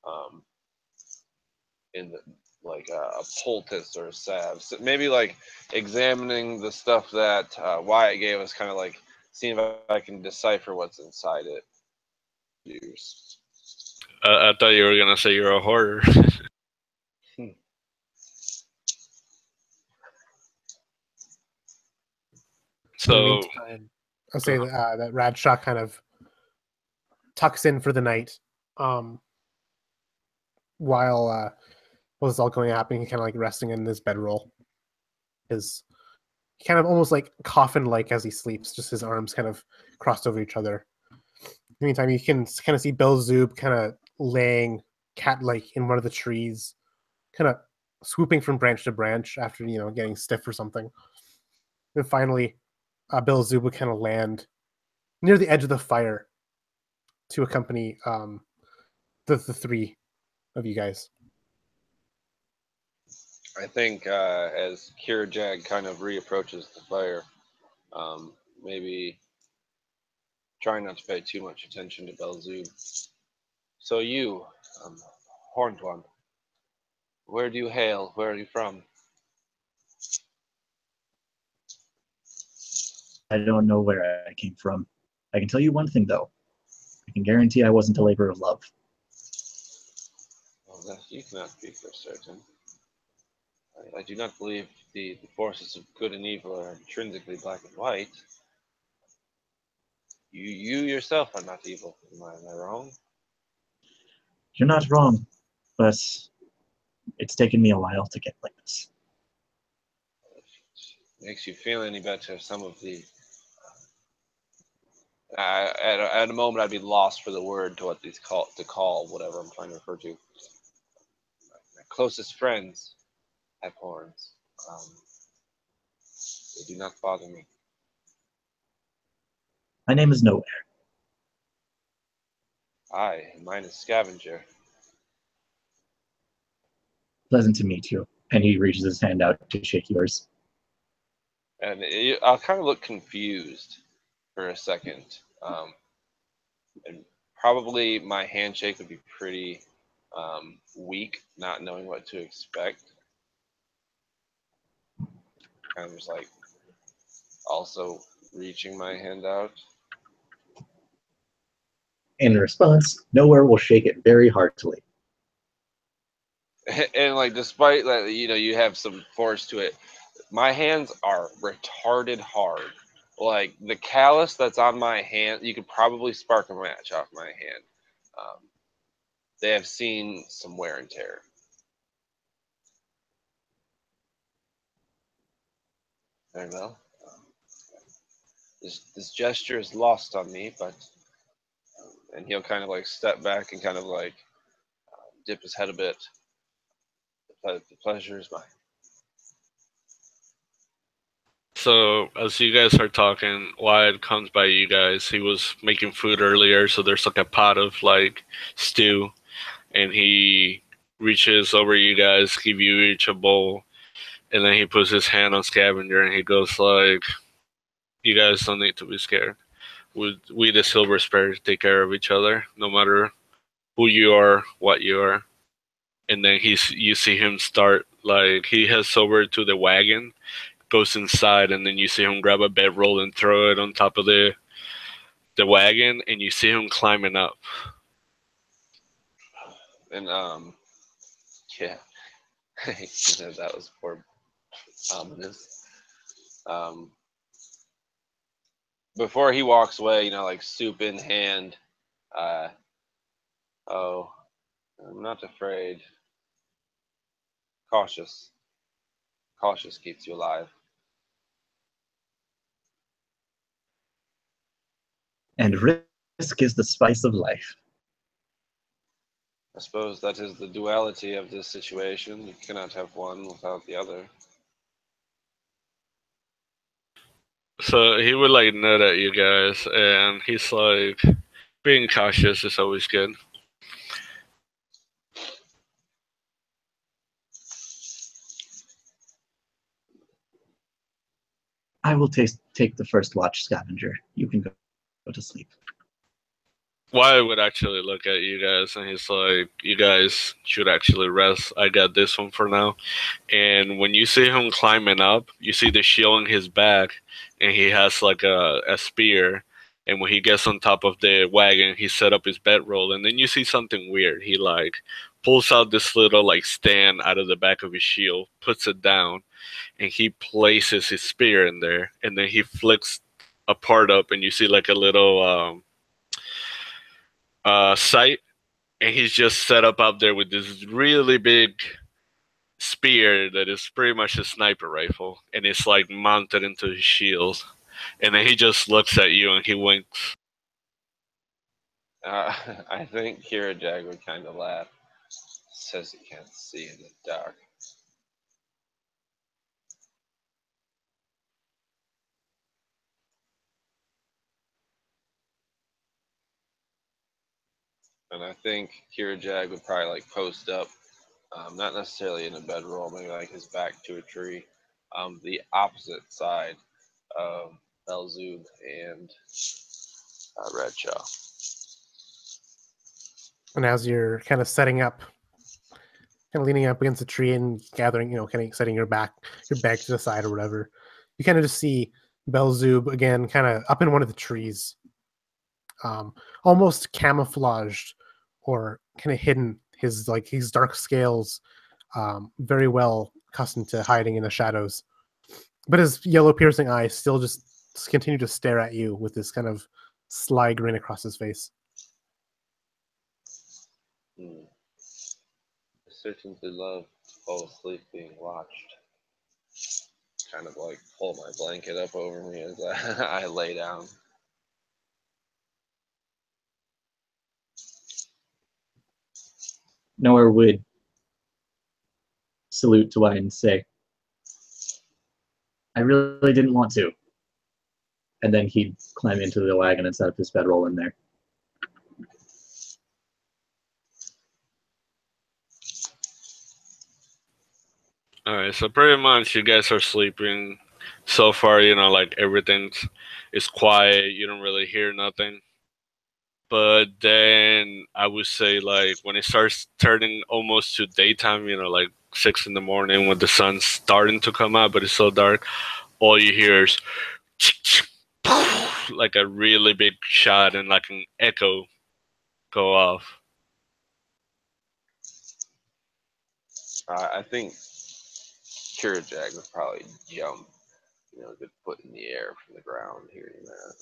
um, in the, like a poultice or a salve. So maybe like examining the stuff that Wyatt gave us, kind of like seeing if I can decipher what's inside it. Use. I thought you were gonna say you're a hoarder. In the So meantime, I'll say that Radshaw kind of tucks in for the night, while this is all going happening. He kind of like resting in his bedroll. His kind of almost like coffin-like as he sleeps, just his arms kind of crossed over each other. In the meantime, you can kind of see Belzoob kind of laying cat-like in one of the trees, kind of swooping from branch to branch after getting stiff or something. Then finally, Belzoob would kind of land near the edge of the fire to accompany the three of you guys. I think as Kirajag kind of reapproaches the fire, maybe trying not to pay too much attention to Belzoob. So you, Horned One, where do you hail? Where are you from? I don't know where I came from. I can tell you one thing, though. I can guarantee I wasn't a labor of love. Well, that you cannot be for certain. I do not believe the forces of good and evil are intrinsically black and white. You yourself are not evil. Am I wrong? You're not wrong, but it's taken me a while to get like this. Makes you feel any better? Some of the at a moment I'd be lost for the word to what these call whatever I'm trying to refer to. My closest friends have horns. They do not bother me. My name is Nowhere. Mine is Scavenger. Pleasant to meet you. And he reaches his hand out to shake yours. And I'll kind of look confused for a second. And probably my handshake would be pretty weak, not knowing what to expect. Kind of just like also reaching my hand out. In response, Nowhere will shake it very heartily. And like, despite that, you have some force to it, my hands are retarded hard. Like the callus that's on my hand, you could probably spark a match off my hand. They have seen some wear and tear. Very well. This gesture is lost on me, but and he'll kind of like step back and kind of like dip his head a bit. The pleasure is mine. So as you guys are talking, Wyatt comes by you guys. He was making food earlier, so there's like a pot of like stew, and he reaches over you guys, give you each a bowl, and then he puts his hand on Scavenger and he goes like, "You guys don't need to be scared. We the Silver Spirits take care of each other, no matter who you are, what you are." And then you see him start like he heads over to the wagon, goes inside, and then you see him grab a bedroll and throw it on top of the wagon, and you see him climbing up. And yeah, that was poor ominous. Before he walks away, like soup in hand. Oh, I'm not afraid. Cautious. Cautious keeps you alive. And risk is the spice of life. I suppose that is the duality of this situation. You cannot have one without the other. So he would like nod at you guys, and he's like, being cautious is always good. I will take the first watch, scavenger. You can go to sleep. Wyatt would actually look at you guys, and he's like, you guys should actually rest. I got this one for now. And when you see him climbing up, you see the shield on his back, and he has like a spear. And when he gets on top of the wagon, he set up his bedroll, and then you see something weird. He like pulls out this little like stand out of the back of his shield, puts it down, and he places his spear in there, and then he flicks a part up, and you see like a little sight, and he's just set up there with this really big spear that is pretty much a sniper rifle, and it's like mounted into his shield. And then he just looks at you and he winks. I think Kira Jag would kind of laugh. Says he can't see in the dark. And I think Kira Jag would probably like post up, not necessarily in a bedroll, maybe like his back to a tree, the opposite side of Belzoob and Redshaw. And as you're kind of setting up, kind of leaning up against a tree and gathering, kind of setting your bag to the side or whatever, you kind of just see Belzoob again, kind of up in one of the trees, almost camouflaged or kind of hidden. His dark scales, very well accustomed to hiding in the shadows, but his yellow piercing eyes still just continue to stare at you with this kind of sly grin across his face. I certainly love to fall asleep being watched. Kind of like pull my blanket up over me as I lay down. Noah would salute to Wyatt and say, I really didn't want to. And then he'd climb into the wagon and set up his bedroll in there. Alright, so pretty much you guys are sleeping. So far, like everything is quiet. You don't really hear nothing. But then I would say, like, when it starts turning almost to daytime, like 6 in the morning when the sun's starting to come out, but it's so dark, all you hear is like a really big shot and like an echo go off. I think Kira Jag would probably jump, a good foot in the air from the ground hearing that.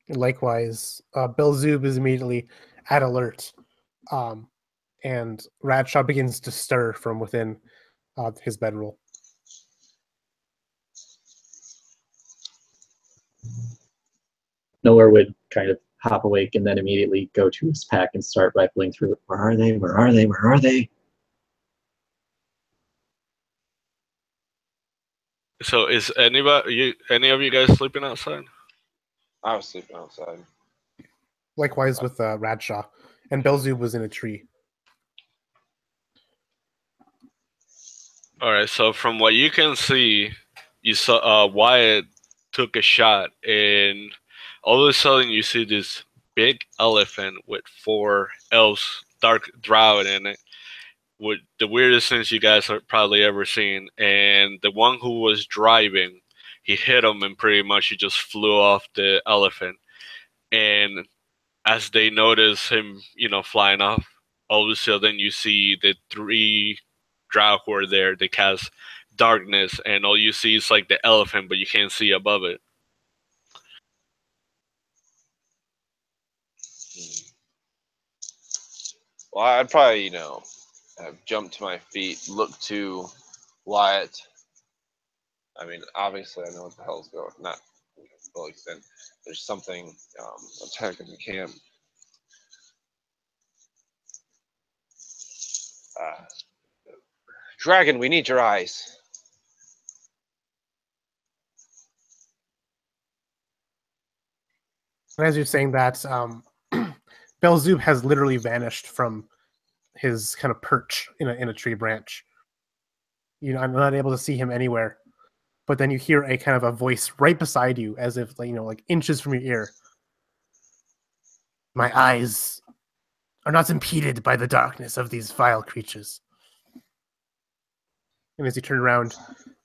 Likewise, Belzoob is immediately at alert, and Radshaw begins to stir from within his bedroll. Noah would kind of hop awake and then immediately go to his pack and start rifling through it. Where are they? Where are they? Where are they? So is any of you guys sleeping outside? I was sleeping outside. Likewise with Radshaw, and Belzoob was in a tree. All right. So from what you can see, you saw Wyatt took a shot, and all of a sudden you see this big elephant with 4 elves, dark drow in it, with the weirdest things you guys have probably ever seen. And the one who was driving, he hit him, and pretty much he just flew off the elephant. And as they notice him, flying off, all of a sudden you see the three drow who are there. They cast darkness, and all you see is like the elephant, but you can't see above it. Well, I'd probably, jump to my feet, look to Wyatt. I mean, obviously, I know what the hell's going. Not to the full extent. There's something attacking the camp. Dragon, we need your eyes. And as you're saying that, Belzoob has literally vanished from his kind of perch in a tree branch. I'm not able to see him anywhere. But then you hear a kind of a voice right beside you, as if like inches from your ear. My eyes are not impeded by the darkness of these vile creatures. And as you turn around,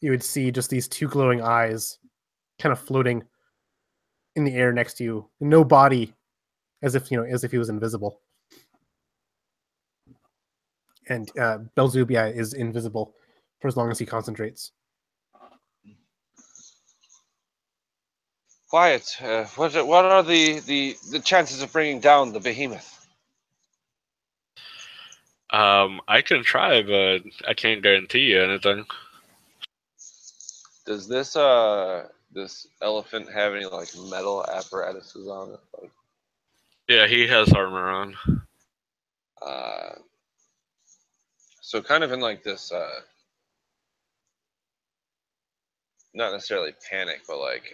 you would see just these two glowing eyes kind of floating in the air next to you. No body, as if he was invisible. And Belzoob is invisible for as long as he concentrates. Wyatt, what are the chances of bringing down the behemoth? I can try, but I can't guarantee you anything. Does this elephant have any like metal apparatuses on it? Like, Yeah, he has armor on. So kind of in like this, not necessarily panic, but like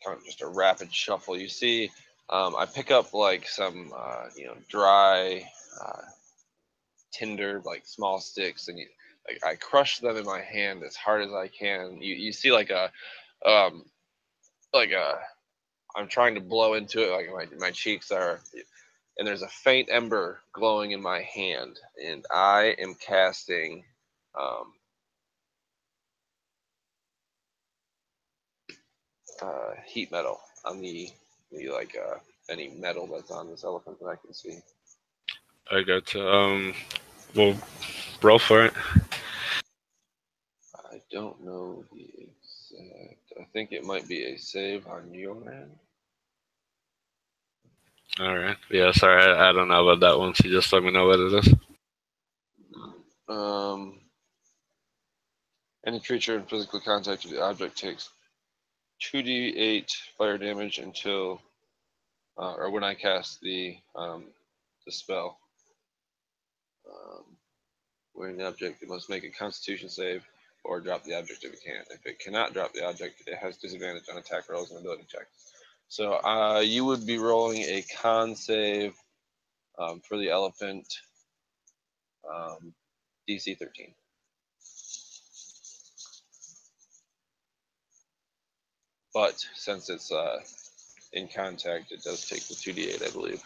kind of just a rapid shuffle. You see, I pick up like some dry tinder, like small sticks, and like I crush them in my hand as hard as I can. You see like a like a I'm trying to blow into it, like my cheeks are, and there's a faint ember glowing in my hand, and I am casting heat metal on the like any metal that's on this elephant that I can see. I got to, well, roll for it. I don't know the exact. I think it might be a save on your end. All right. Yeah, sorry, I don't know about that one, so just let me know what it is. Any creature in physical contact with the object takes 2d8 fire damage until, or when I cast the spell. When the object, it must make a Constitution save or drop the object if it can. If it cannot drop the object, it has disadvantage on attack rolls and ability checks. So you would be rolling a con save for the elephant, DC 13. But since it's in contact, it does take the 2d8, I believe.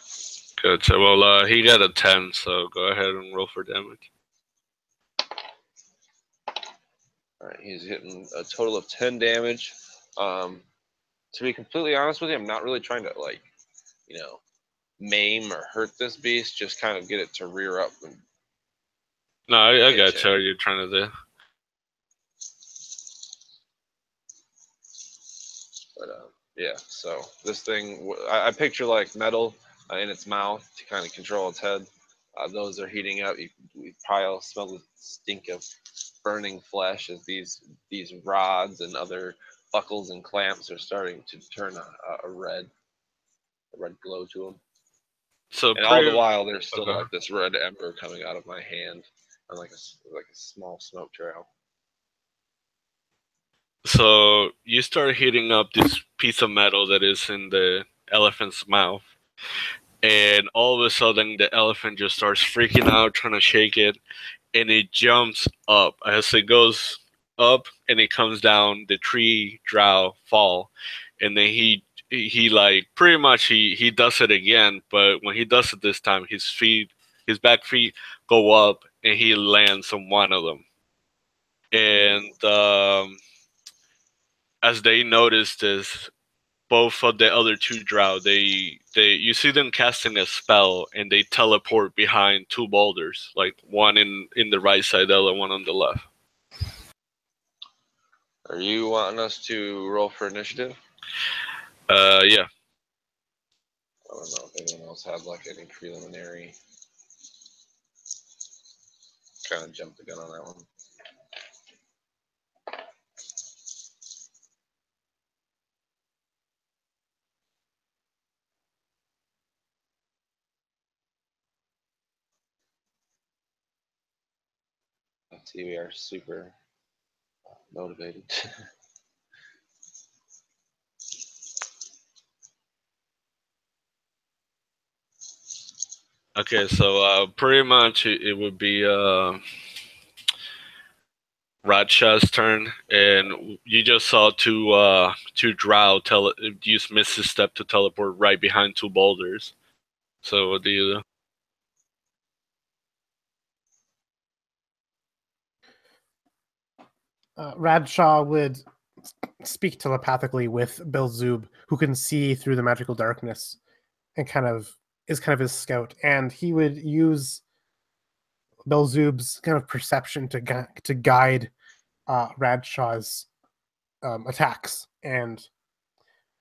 Good. So, well, he got a 10, so go ahead and roll for damage. All right, he's hitting a total of 10 damage. To be completely honest with you, I'm not really trying to maim or hurt this beast. Just kind of get it to rear up. And no, I got you. What you're trying to do. But yeah, so this thing, I picture like metal in its mouth to kind of control its head. Those are heating up. You probably smell the stink of burning flesh as these rods and other buckles and clamps are starting to turn a red glow to them. So and all the while, there's still like this red ember coming out of my hand, on like a small smoke trail. So you start heating up this piece of metal that is in the elephant's mouth, and all of a sudden the elephant just starts freaking out, trying to shake it, and it jumps up. As it goes up and it comes down, the tree drow fall, and then he like pretty much he does it again, but when he does it this time, his back feet go up and he lands on one of them. And as they notice this, both of the other two drow, they you see them casting a spell and they teleport behind two boulders, like one in the right side, the other one on the left. Are you wanting us to roll for initiative? Yeah. I don't know if anyone else had like any preliminary. Kind of jumped the gun on that one. Let's see, we are super motivated. Okay, so pretty much it would be Radshaw's turn, and you just saw two drow use Mrs. Step to teleport right behind two boulders. So what do you do? Radshaw would speak telepathically with Belzoob, who can see through the magical darkness, and is kind of his scout. And he would use Belzoob's kind of perception to guide Radshaw's attacks. And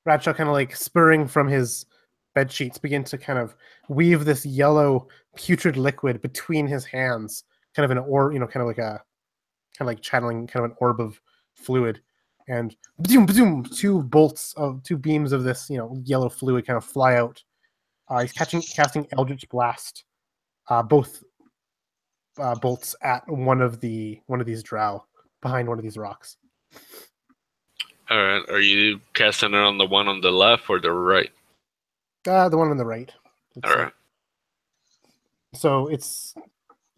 Radshaw, kind of like spurring from his bed sheets, begin to kind of weave this yellow putrid liquid between his hands, kind of an kind of like channeling kind of an orb of fluid, and boom, boom, two beams of this yellow fluid kind of fly out. He's casting Eldritch Blast, both bolts at one of these drow behind one of these rocks. All right, are you casting it on the one on the left or the right? The one on the right. All right. So it's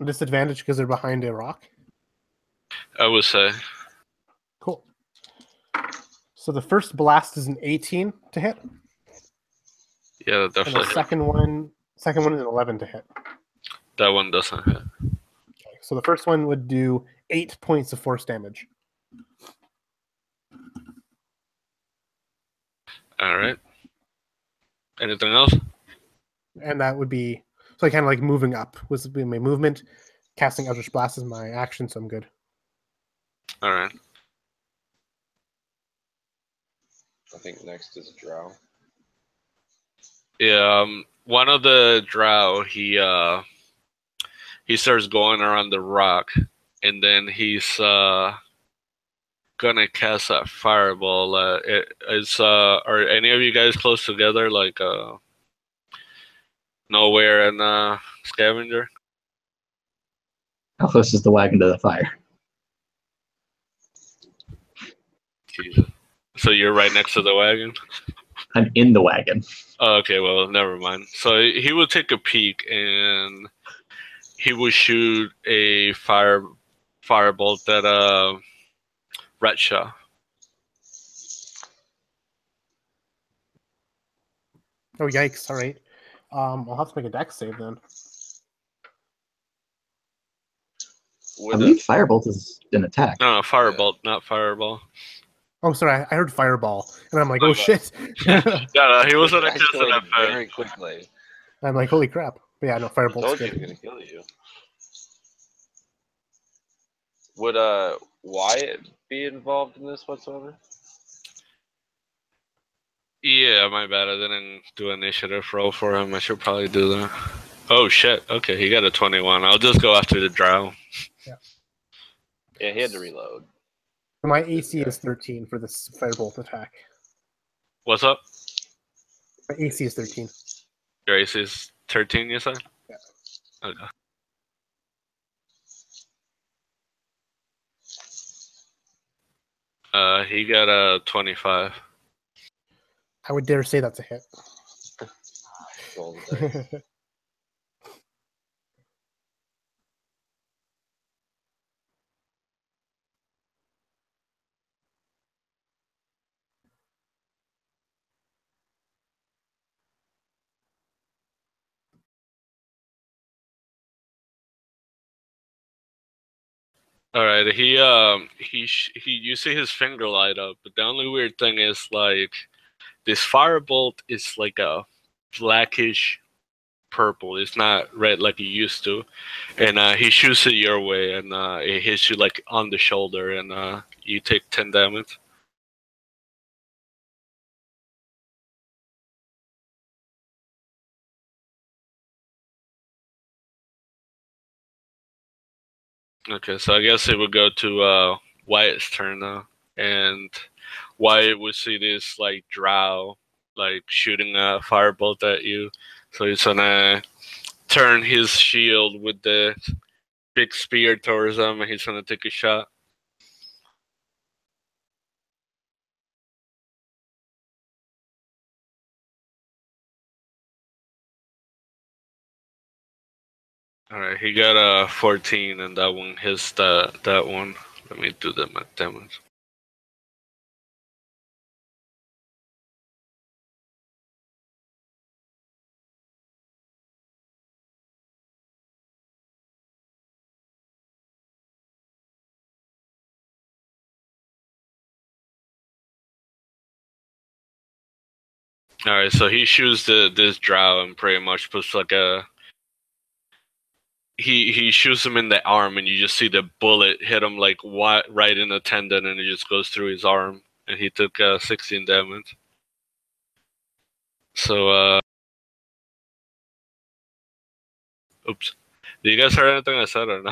a disadvantage because they're behind a rock. I would say. Cool. So the first blast is an 18 to hit. Yeah, that definitely. And the second one is an 11 to hit. That one doesn't hit. Okay, so the first one would do 8 points of force damage. All right. Anything else? And that would be so kind of like moving up was my movement. Casting Eldritch Blast is my action, so I'm good. All right. I think next is Drow. Yeah, one of the drow, he starts going around the rock, and then he's gonna cast that fireball. Are any of you guys close together, like Nowhere and Scavenger? How close is the wagon to the fire? Jesus. So you're right next to the wagon? I'm in the wagon. Oh, okay, well, never mind. So he will take a peek, and he will shoot a firebolt at Ratshaw. Oh yikes! All right, I'll have to make a dex save then. I believe firebolt is an attack. No, firebolt, not fireball. Oh, sorry, I heard fireball, and I'm like, oh shit! No, he wasn't I casting like that very quickly. I'm like, holy crap! But yeah, no, I firebolt's told you good. it was gonna kill you. Would Wyatt be involved in this whatsoever? Yeah, my bad. I didn't do initiative roll for him. I should probably do that. Oh shit! Okay, he got a 21. I'll just go after the drow. Yeah, he had to reload. My AC is 13 for this firebolt attack. What's up? My AC is 13. Your AC is 13, you said? Yeah. Okay. He got a 25. I would dare say that's a hit. Roll the dice. All right, you see his finger light up, but the only weird thing is like this firebolt is like a blackish purple. It's not red like it used to, and he shoots it your way, and it hits you like on the shoulder, and you take 10 damage. Okay, so I guess it would go to Wyatt's turn now, and Wyatt would see this like drow like shooting a firebolt at you, so he's gonna turn his shield with the big spear towards him, and he's gonna take a shot. All right, he got a 14, and that one hits that one. Let me do the math damage. All right, so he shoots this drow and pretty much puts like a he shoots him in the arm, and you just see the bullet hit him like right in the tendon, and it just goes through his arm, and he took 16 damage. So oops, did you guys hear anything I said or no?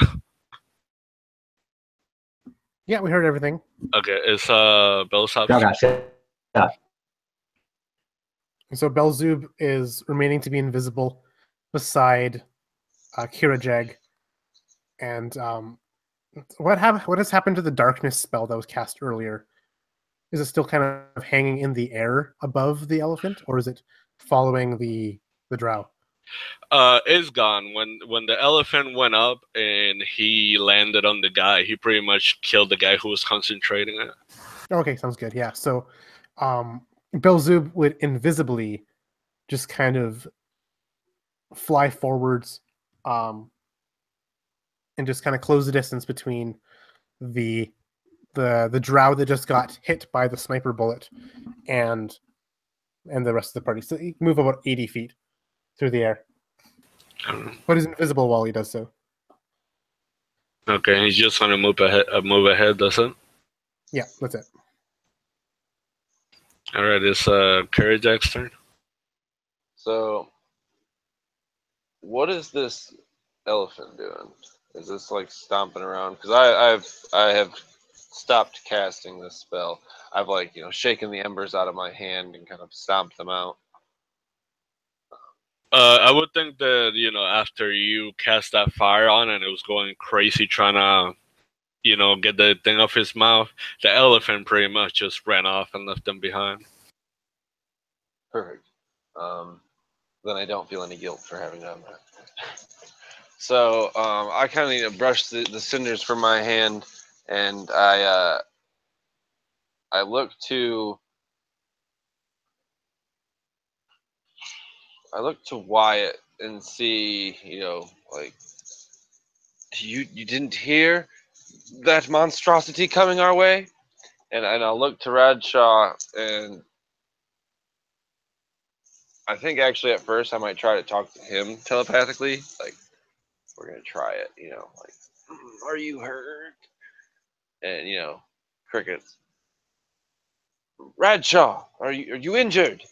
Yeah, we heard everything. Okay, it's Bellsop's. Drow got shot. And so Belzub is remaining to be invisible beside Kirajeg. And what has happened to the darkness spell that was cast earlier? Is it still kind of hanging in the air above the elephant, or is it following the drow? It's gone. When the elephant went up and he landed on the guy, he pretty much killed the guy who was concentrating it. Okay, sounds good. Yeah, so Belzub would invisibly just kind of fly forwards and just kind of close the distance between the drow that just got hit by the sniper bullet and the rest of the party. So he can move about 80 feet through the air. But he's invisible while he does so. Okay, he's just gonna move ahead, does it? Yeah, that's it. Alright, it's Karajak's turn. So, what is this elephant doing? Is this like stomping around? Because I have stopped casting this spell. I've like shaken the embers out of my hand and kind of stomped them out. I would think that after you cast that fire on and it was going crazy trying to get the thing off his mouth, the elephant pretty much just ran off and left them behind. Perfect. Then I don't feel any guilt for having done that. So I kind of need to brush the cinders from my hand, and I look to Wyatt and see, like you didn't hear that monstrosity coming our way, and I'll look to Radshaw, and I think actually at first I might try to talk to him telepathically, like we're gonna try it, like are you hurt? And crickets. Radshaw, are you injured?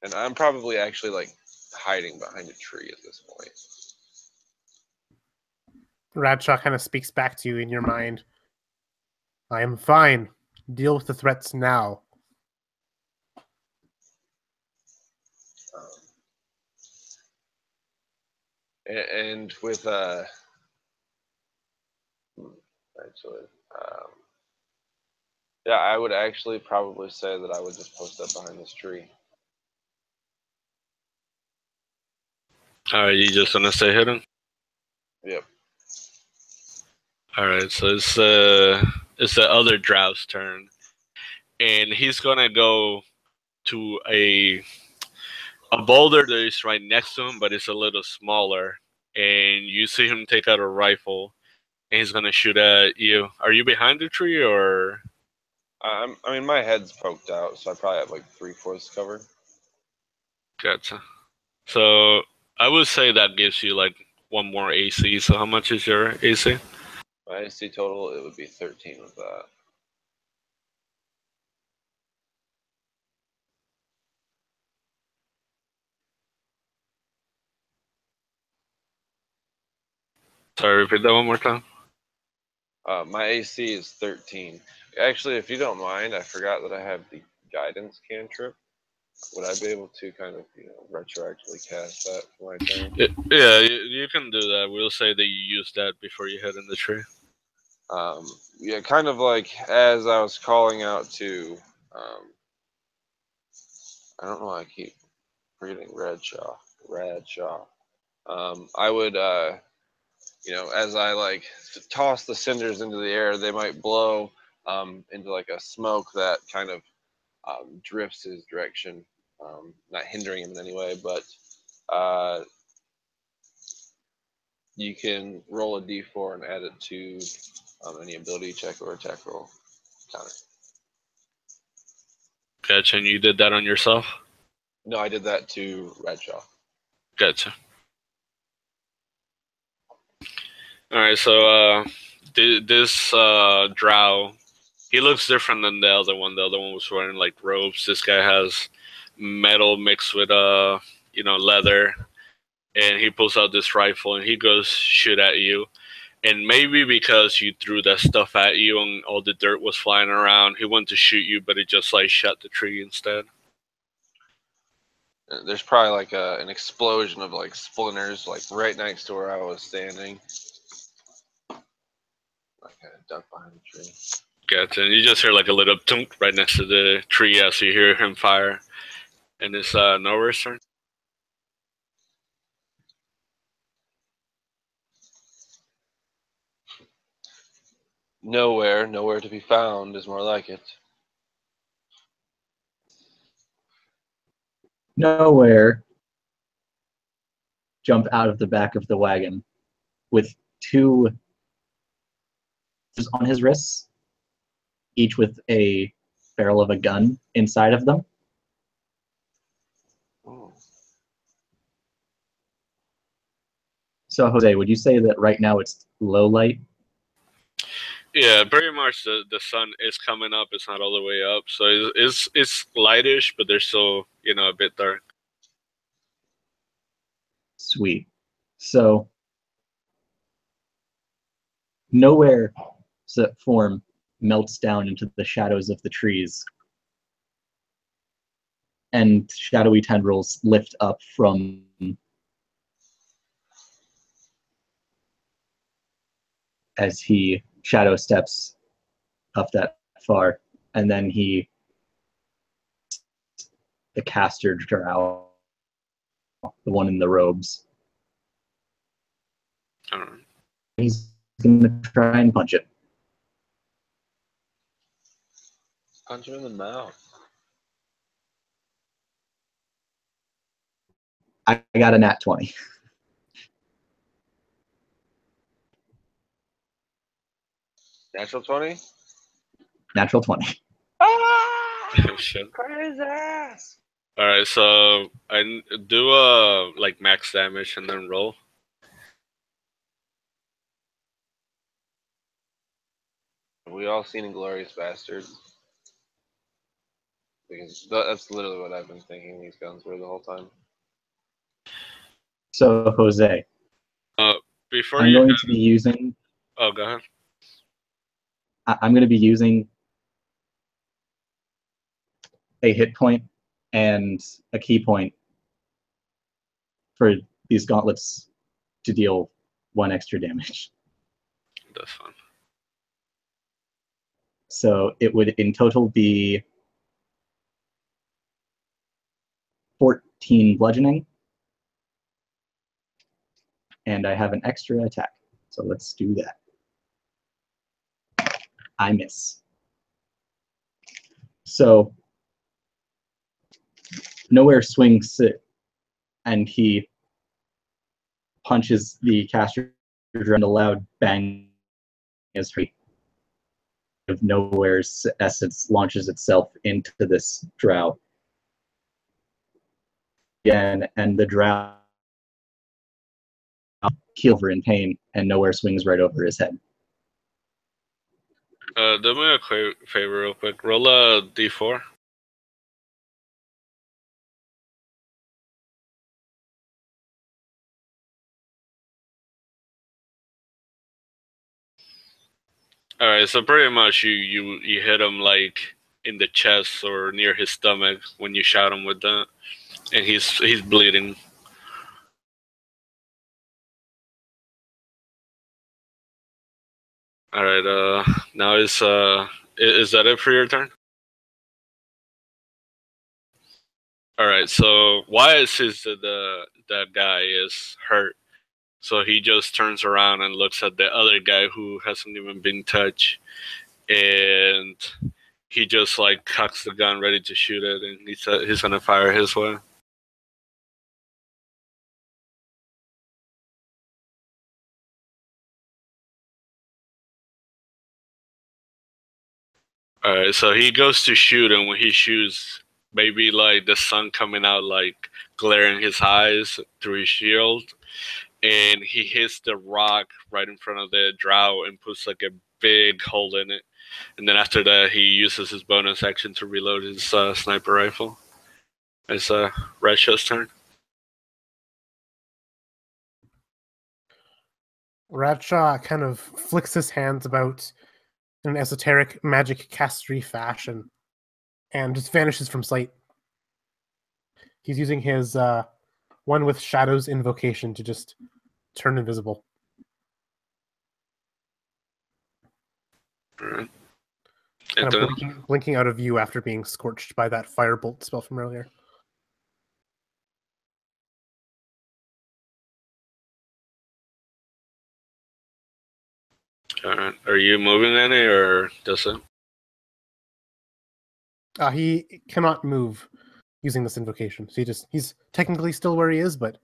And I'm probably actually like hiding behind a tree at this point. Radshaw kind of speaks back to you in your mind. I am fine. Deal with the threats now. And with actually, yeah, I would actually probably say that I would just post up behind this tree. Alright, you just gonna stay hidden? Yep. Alright, so it's the other drow's turn. And he's gonna go to a boulder that is right next to him, but it's a little smaller. And you see him take out a rifle, and he's gonna shoot at you. Are you behind the tree or? I mean, my head's poked out, so I probably have like 3/4 cover. Gotcha. So I would say that gives you like one more AC. So how much is your AC? My AC total, it would be 13 with that. Sorry, repeat that one more time. My AC is 13. Actually, if you don't mind, I forgot that I have the guidance cantrip. Would I be able to kind of, retroactively cast that for my turn? Yeah, you can do that. We'll say that you use that before you hit in the tree. Yeah, kind of like as I was calling out to, I don't know why I keep forgetting Radshaw. I would, as I like toss the cinders into the air, they might blow into like a smoke that kind of drifts his direction, not hindering him in any way, but you can roll a d4 and add it to any ability check or attack roll counter. Gotcha. And you did that on yourself? No, I did that to Radshaw. Gotcha. All right. So this drow, he looks different than the other one. The other one was wearing like robes. This guy has metal mixed with leather, and he pulls out this rifle and he goes shoot at you. And maybe because you threw that stuff at you and all the dirt was flying around, he wanted to shoot you, but he just like shot the tree instead. There's probably like an explosion of like splinters, like right next to where I was standing. I kind of ducked behind the tree. Gotcha. And you just hear like a little thunk right next to the tree as you hear him fire. And it's Nowhere's turn. Nowhere to be found is more like it. Nowhere jump out of the back of the wagon with two on his wrists, each with a barrel of a gun inside of them. Oh. So, Jose, would you say that right now it's low light? Yeah, pretty much the sun is coming up. It's not all the way up. So it's lightish, but there's still, a bit dark. Sweet. So, Nowhere's form melts down into the shadows of the trees, and shadowy tendrils lift up from as he shadow steps up that far, and then the caster drow, the one in the robes. He's gonna try and punch it. Punch him in the mouth. I got a nat 20. Natural 20? Natural 20. Oh, shit. Crazy ass! All right, so I do like max damage and then roll. Have we all seen Inglourious Bastards? Because that's literally what I've been thinking these guns were the whole time. So, Jose, Before I'm you going to be using. Oh, go ahead. I'm going to be using a hit point and a key point for these gauntlets to deal 1 extra damage. That's fine. So it would in total be 14 bludgeoning, and I have an extra attack. So let's do that. I miss. So Nowhere swings it, and he punches the caster, and a loud bang is free. of Nowhere's essence launches itself into this drow again, and the drow keel over in pain, and Nowhere swings right over his head. Do me a favor real quick. Roll a d4. All right, so pretty much you hit him like in the chest or near his stomach when you shot him with that, and he's bleeding. All right, now is that it for your turn? All right, so Wyatt sees that guy is hurt, so he just turns around and looks at the other guy who hasn't even been touched, and he just like cocks the gun ready to shoot it, and he's gonna fire his way. All right, so he goes to shoot, and when he shoots, maybe like the sun coming out, like glaring his eyes through his shield, and he hits the rock right in front of the drow and puts like a big hole in it. And then after that, he uses his bonus action to reload his sniper rifle. It's Radshaw's turn. Radshaw kind of flicks his hands about in an esoteric magic castery fashion and just vanishes from sight. He's using his one with shadows invocation to just turn invisible. All right. Kind of blinking out of view after being scorched by that firebolt spell from earlier. All right. Are you moving any, or does it? He cannot move using this invocation. So he's technically still where he is, but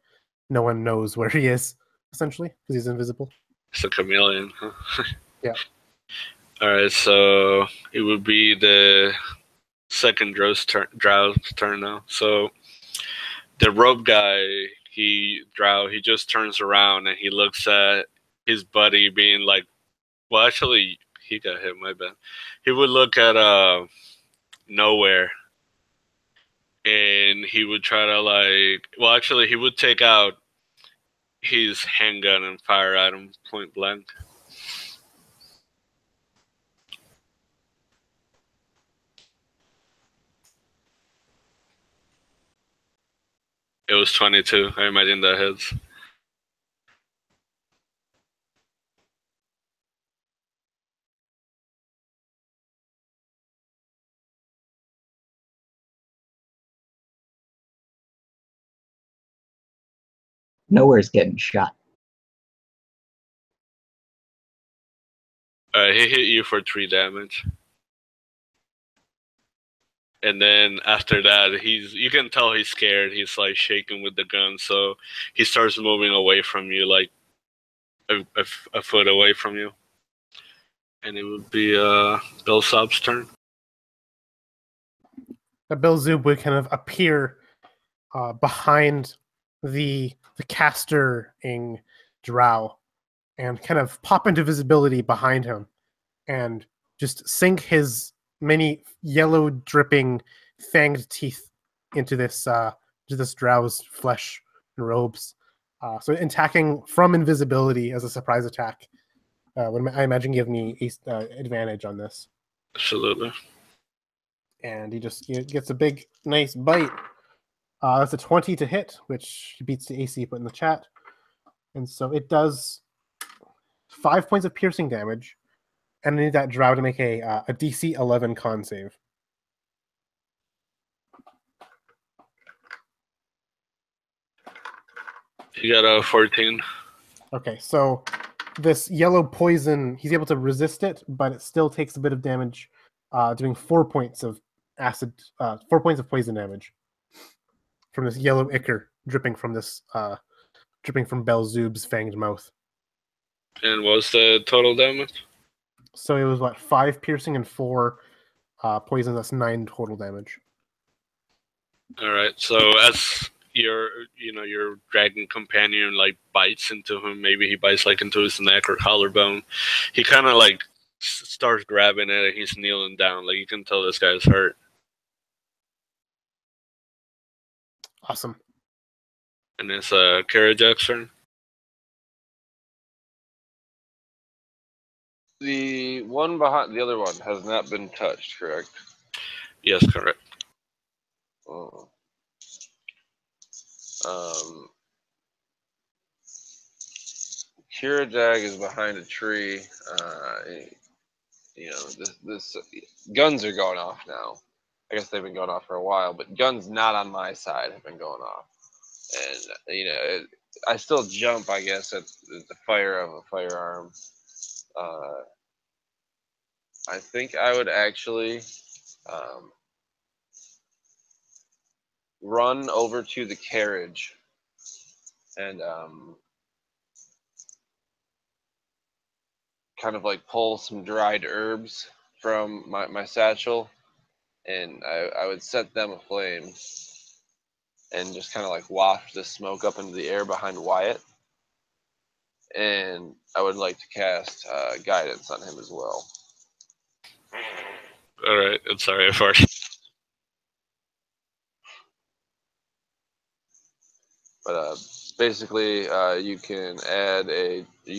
no one knows where he is, essentially, because he's invisible. It's a chameleon, huh? Yeah. All right, so it would be the second drow's turn now. So the rope guy, he just turns around and he looks at his buddy being like, well, actually, he got hit, my bad. He would look at Nowhere, and he would try to he would take out his handgun and fire at him point blank. It was 22. I imagine that hits. Nowhere's getting shot. He hit you for 3 damage. And then after that, you can tell he's scared. He's like shaking with the gun, so he starts moving away from you, like a foot away from you. And it would be Belsob's turn. Belzoob would kind of appear behind the casting drow and kind of pop into visibility behind him and just sink his many yellow dripping fanged teeth into this drow's flesh and robes. So attacking from invisibility as a surprise attack. I imagine give me advantage on this. Absolutely. And he gets a big, nice bite. That's a 20 to hit, which beats the AC put in the chat. And so it does 5 points of piercing damage. And I need that drow to make a DC 11 con save. You got a 14. Okay, so this yellow poison, he's able to resist it, but it still takes a bit of damage, doing 4 points of 4 points of poison damage from this yellow ichor dripping from Belzoob's fanged mouth. And what's the total damage? So it was what, 5 piercing and 4 poison. That's 9 total damage. All right. So as your dragon companion like bites into him, maybe he bites like into his neck or collarbone. He kind of like starts grabbing it, and he's kneeling down. Like you can tell this guy's hurt. Awesome. And it's Karajak's turn. The one behind the other one has not been touched, correct? Yes, correct. Oh. Kirajag is behind a tree. This guns are going off now. I guess they've been going off for a while, but guns not on my side have been going off. And I still jump, I guess, at the fire of a firearm. I think I would actually run over to the carriage and kind of like pull some dried herbs from my satchel, and I would set them aflame and just kind of like waft the smoke up into the air behind Wyatt. And I would like to cast guidance on him as well. All right. I'm sorry, for But basically, you can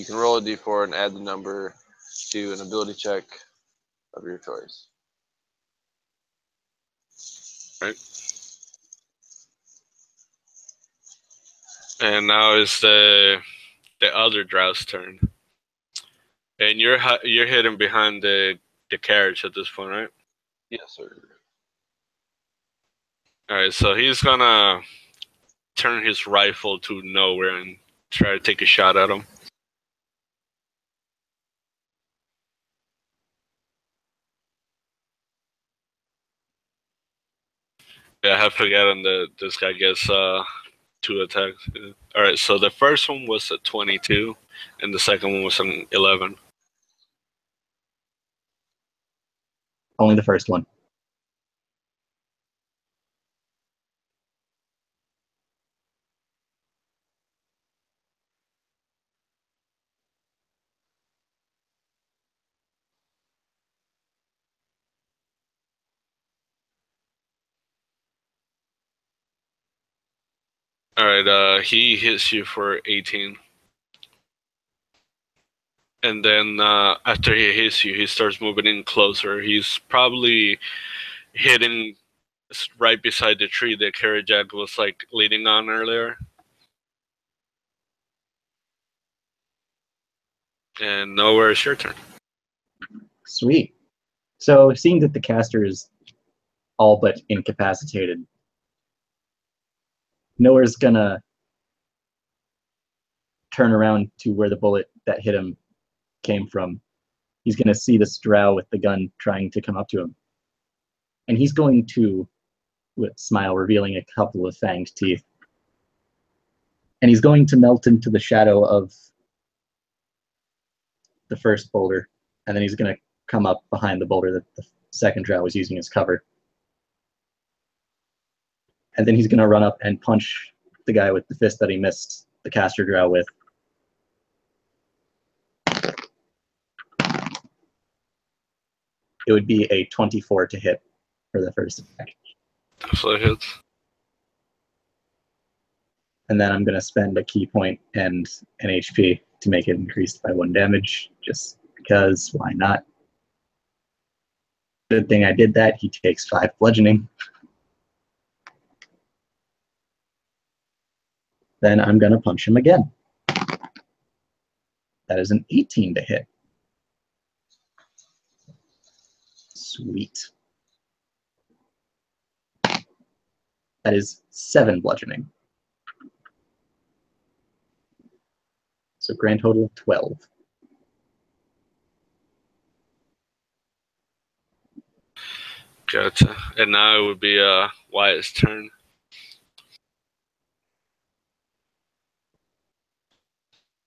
roll a d4 and add the number to an ability check of your choice. Right. And now is the other Drow's turn. And you're hidden behind the carriage at this point, right? Yes, sir. All right. So he's gonna turn his rifle to nowhere and try to take a shot at him. Yeah, I have forgotten that this guy gets 2 attacks. All right, so the first one was a 22, and the second one was an 11. Only the first one. All right, he hits you for 18. And then after he hits you, he starts moving in closer. He's probably hitting right beside the tree that Karajak was like leaning on earlier. And nowhere, it's your turn. Sweet. So seeing that the caster is all but incapacitated, Nowhere's gonna turn around to where the bullet that hit him came from. He's gonna see this drow with the gun trying to come up to him. And he's going to smile, revealing a couple of fanged teeth. And he's going to melt into the shadow of the first boulder, and then he's going to come up behind the boulder that the second drow was using as cover. And then he's going to run up and punch the guy with the fist that he missed the caster drow with. It would be a 24 to hit for the first attack. So it hits. And then I'm going to spend a key point and an HP to make it increased by 1 damage, just because, why not? Good thing I did that. He takes 5 bludgeoning. Then I'm going to punch him again. That is an 18 to hit. Sweet. That is 7 bludgeoning. So grand total 12. Gotcha. And now it would be Wyatt's turn.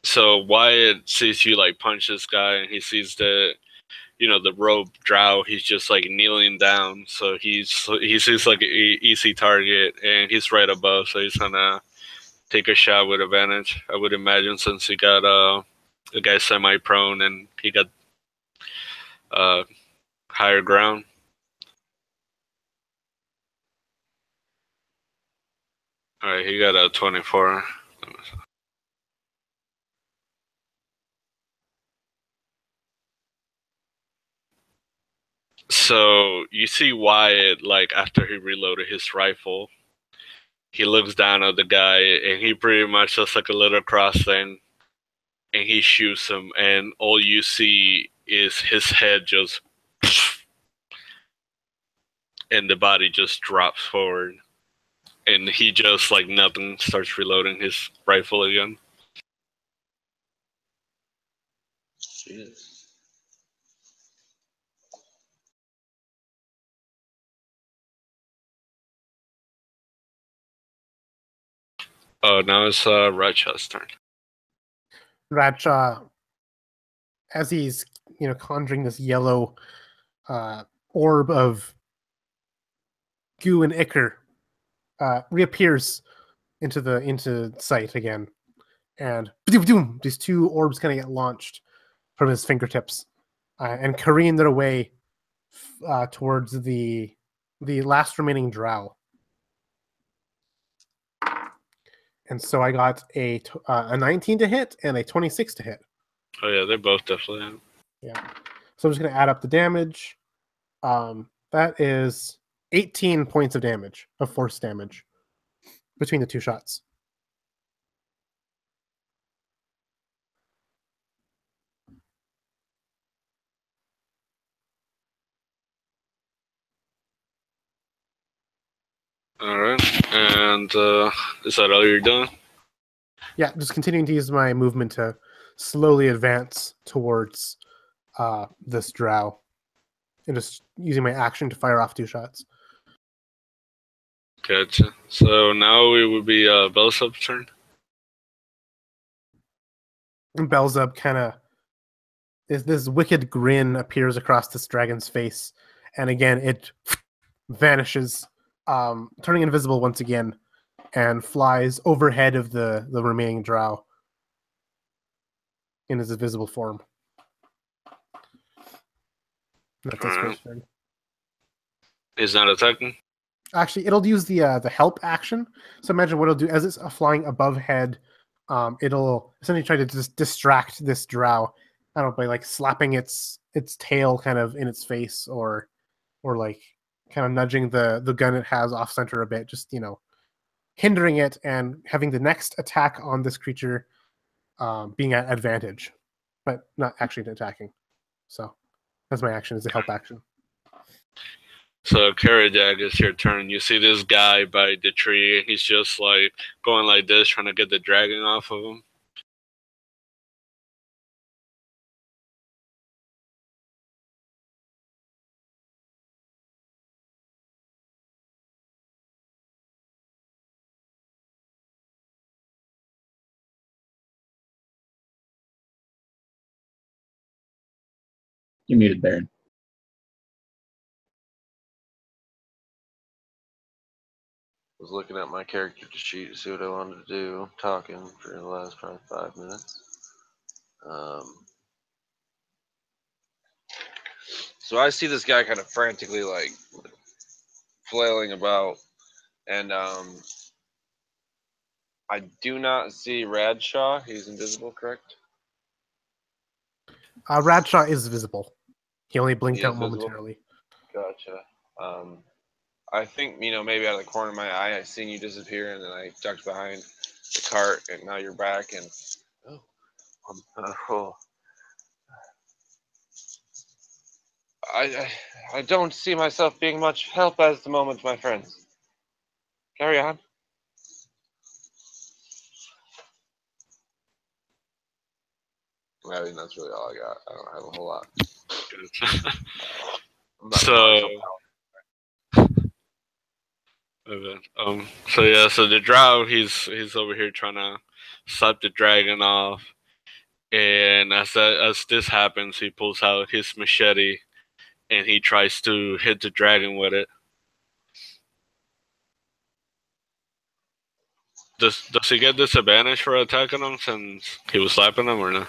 So Wyatt sees you like punch this guy, and he sees that the rope drow, he's just like kneeling down, so he sees like an easy target, and he's right above, so he's gonna take a shot with advantage. I would imagine, since he got the guy semi-prone and he got higher ground. All right, he got a 24. So you see Wyatt, like after he reloaded his rifle, he looks down at the guy and he pretty much does like a little cross thing, and he shoots him, and all you see is his head just, and the body just drops forward, and he just like nothing starts reloading his rifle again. Jesus. Oh, now it's Ratchat's turn. Ratcha, as he's conjuring this yellow orb of goo and ichor, reappears into sight again, and these two orbs kind of get launched from his fingertips and careen their way towards the last remaining drow. And so I got a 19 to hit and a 26 to hit. Oh yeah, they're both definitely hit. Yeah. So I'm just going to add up the damage. That is 18 points of damage, of force damage, between the two shots. All right, and is that all you're doing? Yeah, just continuing to use my movement to slowly advance towards this drow, and just using my action to fire off two shots. Gotcha. So now it would be Belsub's turn. And Belzeb kind of, this wicked grin appears across this dragon's face, and again it vanishes, turning invisible once again, and flies overhead of the remaining drow in his invisible form. That's his first turn. He's not attacking? Actually, it'll use the help action. So imagine what it'll do as it's flying above head. It'll essentially try to just distract this drow. I don't know, by like slapping its tail kind of in its face, or like kind of nudging the gun it has off center a bit, just hindering it and having the next attack on this creature being at advantage, but not actually attacking. So that's my action, is a help action. So, Karajak, it's your turn. You see this guy by the tree, and he's just like going like this, trying to get the dragon off of him. You're muted, Baron. Was looking at my character sheet to see what I wanted to do. Talking for the last probably 5 minutes. So I see this guy kind of frantically like flailing about, and I do not see Radshaw. He's invisible, correct? Radshaw is visible. He only blinked He is out visible? momentarily. Gotcha. I think, maybe out of the corner of my eye, I seen you disappear, and then I ducked behind the cart, and now you're back, and I don't see myself being much help at the moment, my friends. Carry on. I mean, that's really all I got. I don't have a whole lot. So yeah, so the drow, he's over here trying to slap the dragon off, And as this happens, he pulls out his machete and he tries to hit the dragon with it. Does he get disadvantage for attacking him since he was slapping him or no?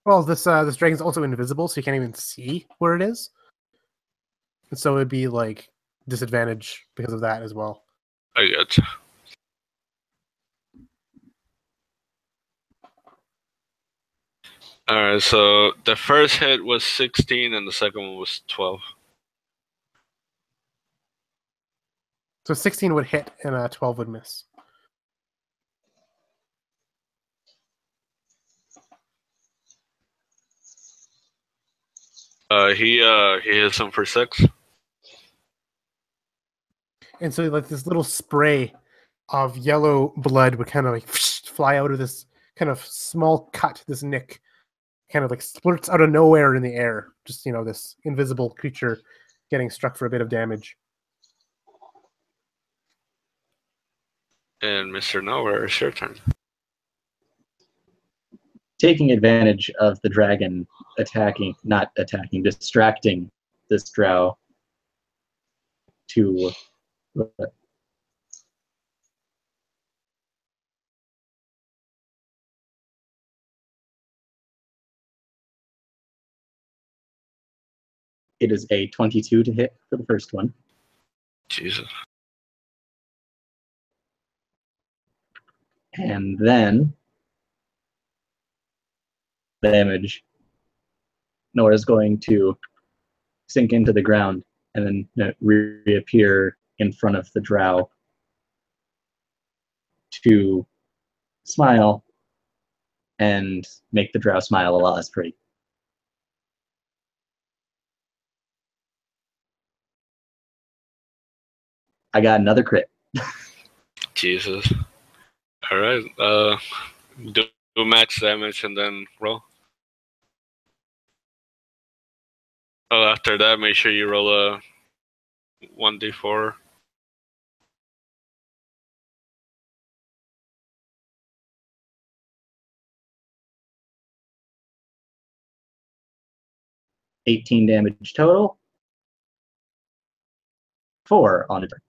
Well, this dragon's also invisible, so you can't even see where it is. And so it'd be like disadvantage because of that as well. I gotcha. Alright, so the first hit was 16 and the second one was 12. So 16 would hit and 12 would miss. He hits him for 6. And so like this little spray of yellow blood would kind of like fly out of this kind of small cut, this nick, kind of like splurts out of nowhere in the air. Just, you know, this invisible creature getting struck for a bit of damage. And Mr. Nowhere, it's your turn. Taking advantage of the dragon distracting this drow to it is a 22 to hit for the first one. Jesus. And then damage. Nora's going to sink into the ground and then reappear in front of the drow to smile and make the drow smile a lot less pretty. I got another crit. Jesus. Alright, do max damage and then roll. Oh, after that, make sure you roll a 1d4. $18 damage total. 4 on the turn.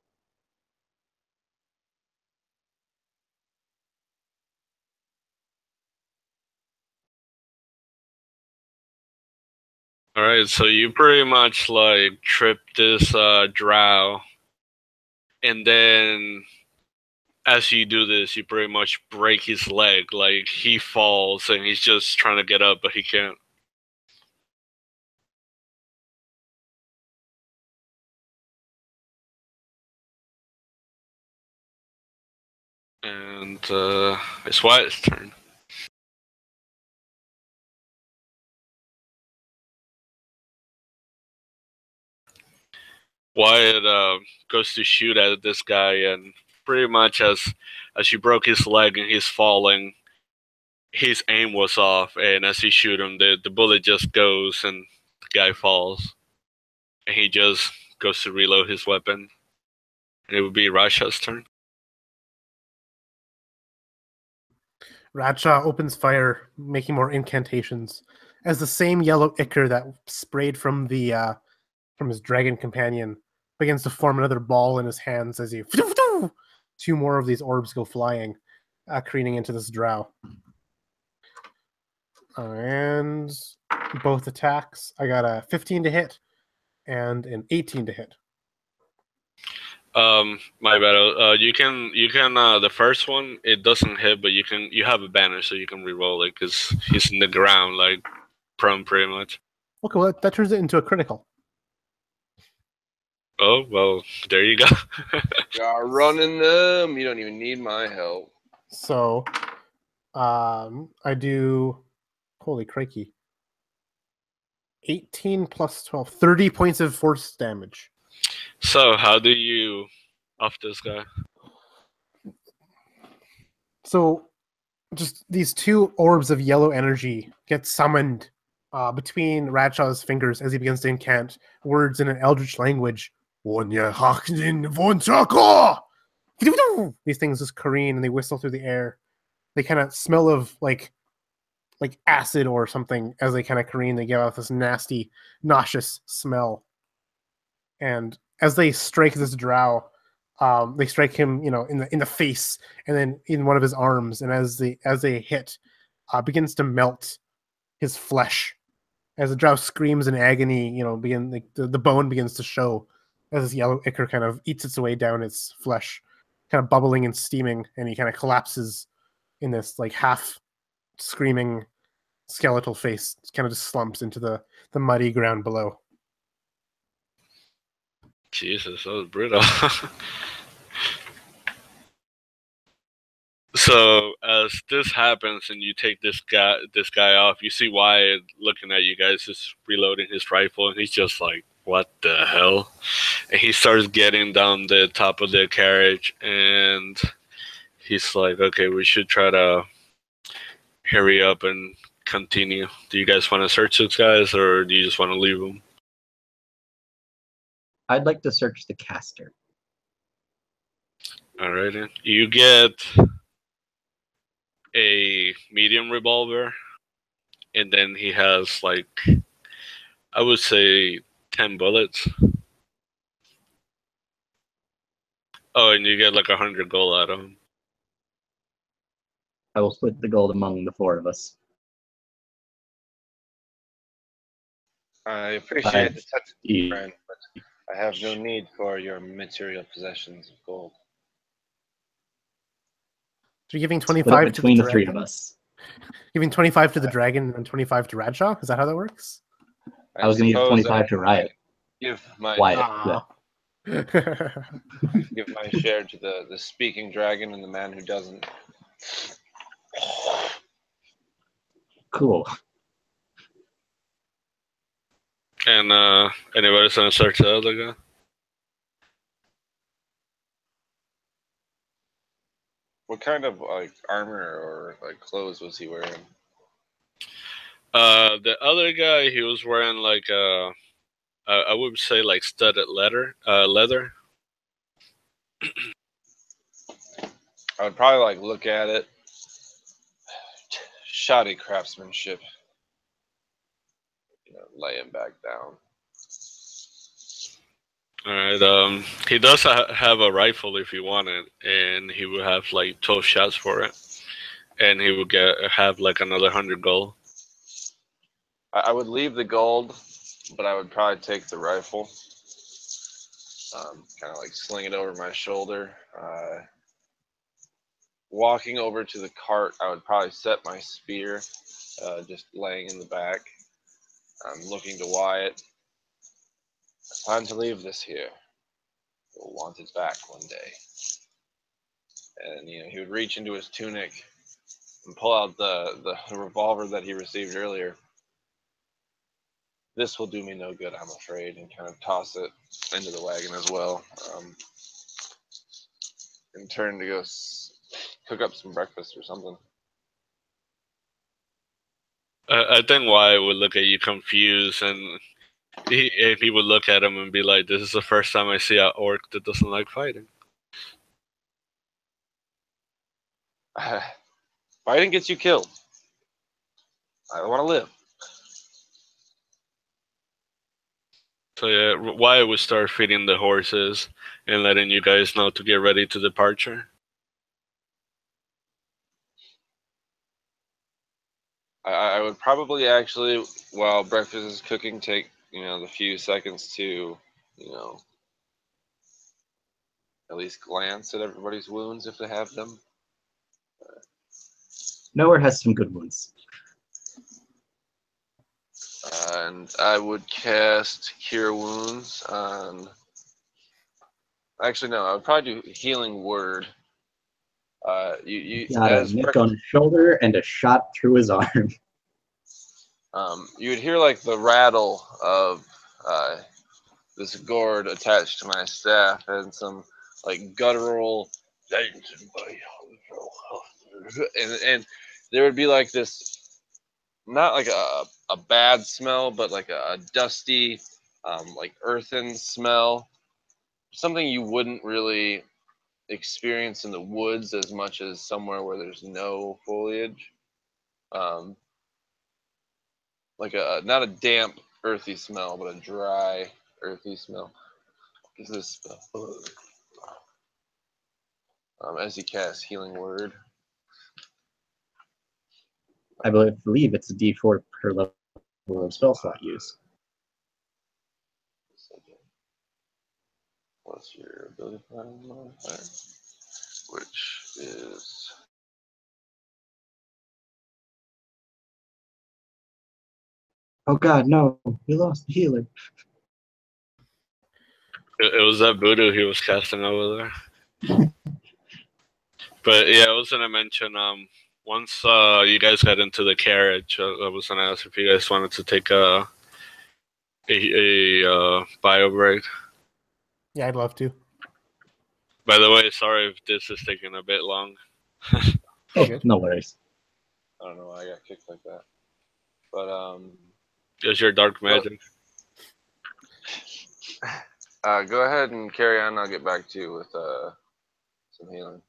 Alright, so you pretty much like trip this drow, and then as you do this, you pretty much break his leg. Like he falls and he's just trying to get up, but he can't. And it's Wyatt's turn. Wyatt goes to shoot at this guy, and pretty much as you broke his leg and he's falling, his aim was off, and as he shoot him, the bullet just goes and the guy falls, and he just goes to reload his weapon, and it would be Rasha's turn. Radshaw opens fire, making more incantations, as the same yellow ichor that sprayed from the from his dragon companion begins to form another ball in his hands as he 2 more of these orbs go flying, careening into this drow. And both attacks, I got a 15 to hit and an 18 to hit. My bad. You can the first one it doesn't hit, but you have advantage, so you can reroll it because he's in the ground, like prone, pretty much. Okay, well that turns it into a critical. Oh well, there you go. You're running them. You don't even need my help. So, I do. Holy crikey! 18 plus 12, 30 points of force damage. So how do you off this guy? So, just these 2 orbs of yellow energy get summoned between Radshaw's fingers as he begins to incant words in an eldritch language. These things just careen and they whistle through the air. they kind of smell of like acid or something as they kind of careen. They give out this nasty, nauseous smell. And as they strike this drow, they strike him, in the face and then in one of his arms. And as they hit, begins to melt his flesh. As the drow screams in agony, the bone begins to show as this yellow ichor kind of eats its way down its flesh, kind of bubbling and steaming, and he kind of collapses in this like half screaming skeletal face, kind of just slumps into the muddy ground below. Jesus, that was brutal. So as this happens and you take this guy off, you see Wyatt looking at you guys, just reloading his rifle, and he's just like, "What the hell?" And he starts getting down the top of the carriage, and he's like, "Okay, we should try to hurry up and continue. Do you guys want to search those guys, or do you just want to leave them?" I'd like to search the caster. Alrighty. You get a medium revolver, and then he has like, I would say 10 bullets. Oh, and you get like 100 gold out of him. I will split the gold among the four of us. I appreciate the touch, friend, but I have no need for your material possessions of gold. So you're giving Split it 25 between to the the three dragon? of us. Giving 25 to the dragon and 25 to Radshaw? Is that how that works? I was going to give 25 to Riot. Give my Wyatt. give my share to the speaking dragon and the man who doesn't. Cool. And anybody's gonna search the other guy? What kind of like armor or like clothes was he wearing? The other guy, he was wearing like I would say like studded leather. I would probably like look at it. Shoddy craftsmanship. Lay him back down. All right. He does have a rifle if he wanted, and he would have like 12 shots for it, and he would have like another 100 gold. I would leave the gold, but I would probably take the rifle. Kind of like sling it over my shoulder. Walking over to the cart, I would probably set my spear, just laying in the back. I'm looking to Wyatt. Time to leave this here. We'll want it back one day. And he would reach into his tunic and pull out the revolver that he received earlier. This will do me no good, I'm afraid, and kind of toss it into the wagon as well. And turn to go cook up some breakfast or something. I think Wyatt would look at you confused, and he would look at him and be like, "This is the first time I see an orc that doesn't like fighting." Fighting gets you killed. I want to live. So yeah, Wyatt would start feeding the horses and letting you guys know to get ready to departure. I would probably actually, while breakfast is cooking, take the few seconds to at least glance at everybody's wounds if they have them. Nowhere has some good ones. And I would cast Cure Wounds on. Actually, no, I would probably do Healing Word. You Got a nick on his shoulder and a shot through his arm. You would hear like the rattle of this gourd attached to my staff and some like guttural, and there would be like this, not like a bad smell, but like a dusty, like earthen smell. Something you wouldn't really experience in the woods as much as somewhere where there's no foliage. Like not a damp, earthy smell, but a dry, earthy smell. Is this as you cast Healing Word? I believe it's a D4 per level of spell slot use. What's your ability modifier? Which is Oh God, no! We lost the healer. It was that voodoo he was casting over there. But yeah, I was gonna mention once you guys got into the carriage, I was gonna ask if you guys wanted to take a bio break. Yeah, I'd love to. By the way, sorry if this is taking a bit long. Oh, good. No worries. I don't know why I got kicked like that. But It's your dark magic. go ahead and carry on. I'll get back to you with some healing.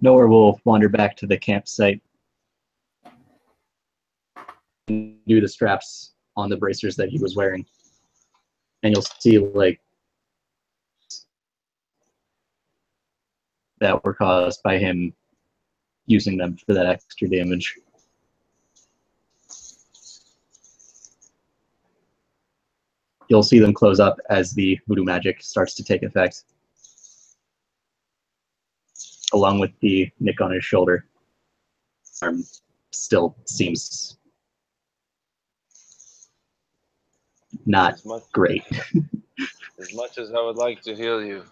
Nowhere will wander back to the campsite and do the straps on the bracers that he was wearing. And you'll see like that were caused by him using them for that extra damage. You'll see them close up as the voodoo magic starts to take effect, along with the nick on his shoulder. Arm still seems not great. As much as I would like to heal you,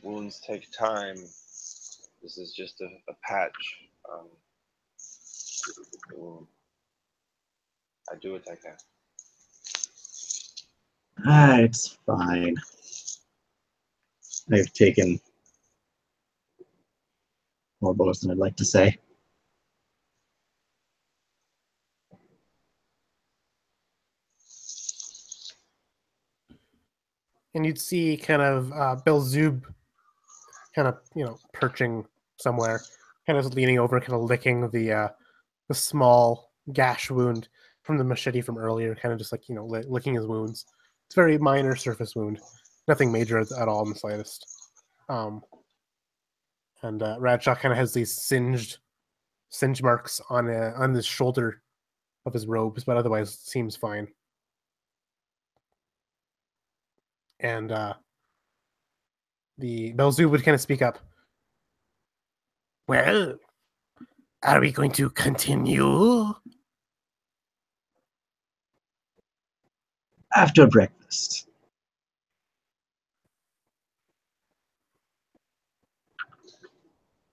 wounds take time. This is just a patch. I do what I can. It's fine. I've taken more blows than I'd like to say. And you'd see kind of Belzub kind of, perching somewhere, kind of leaning over, kind of licking the small gash wound from the machete from earlier, kind of just like, licking his wounds. It's a very minor surface wound, nothing major at all in the slightest. And Radshaw kind of has these singe marks on the shoulder of his robes, but otherwise seems fine. And the Belzub would kind of speak up. Well, are we going to continue? After breakfast.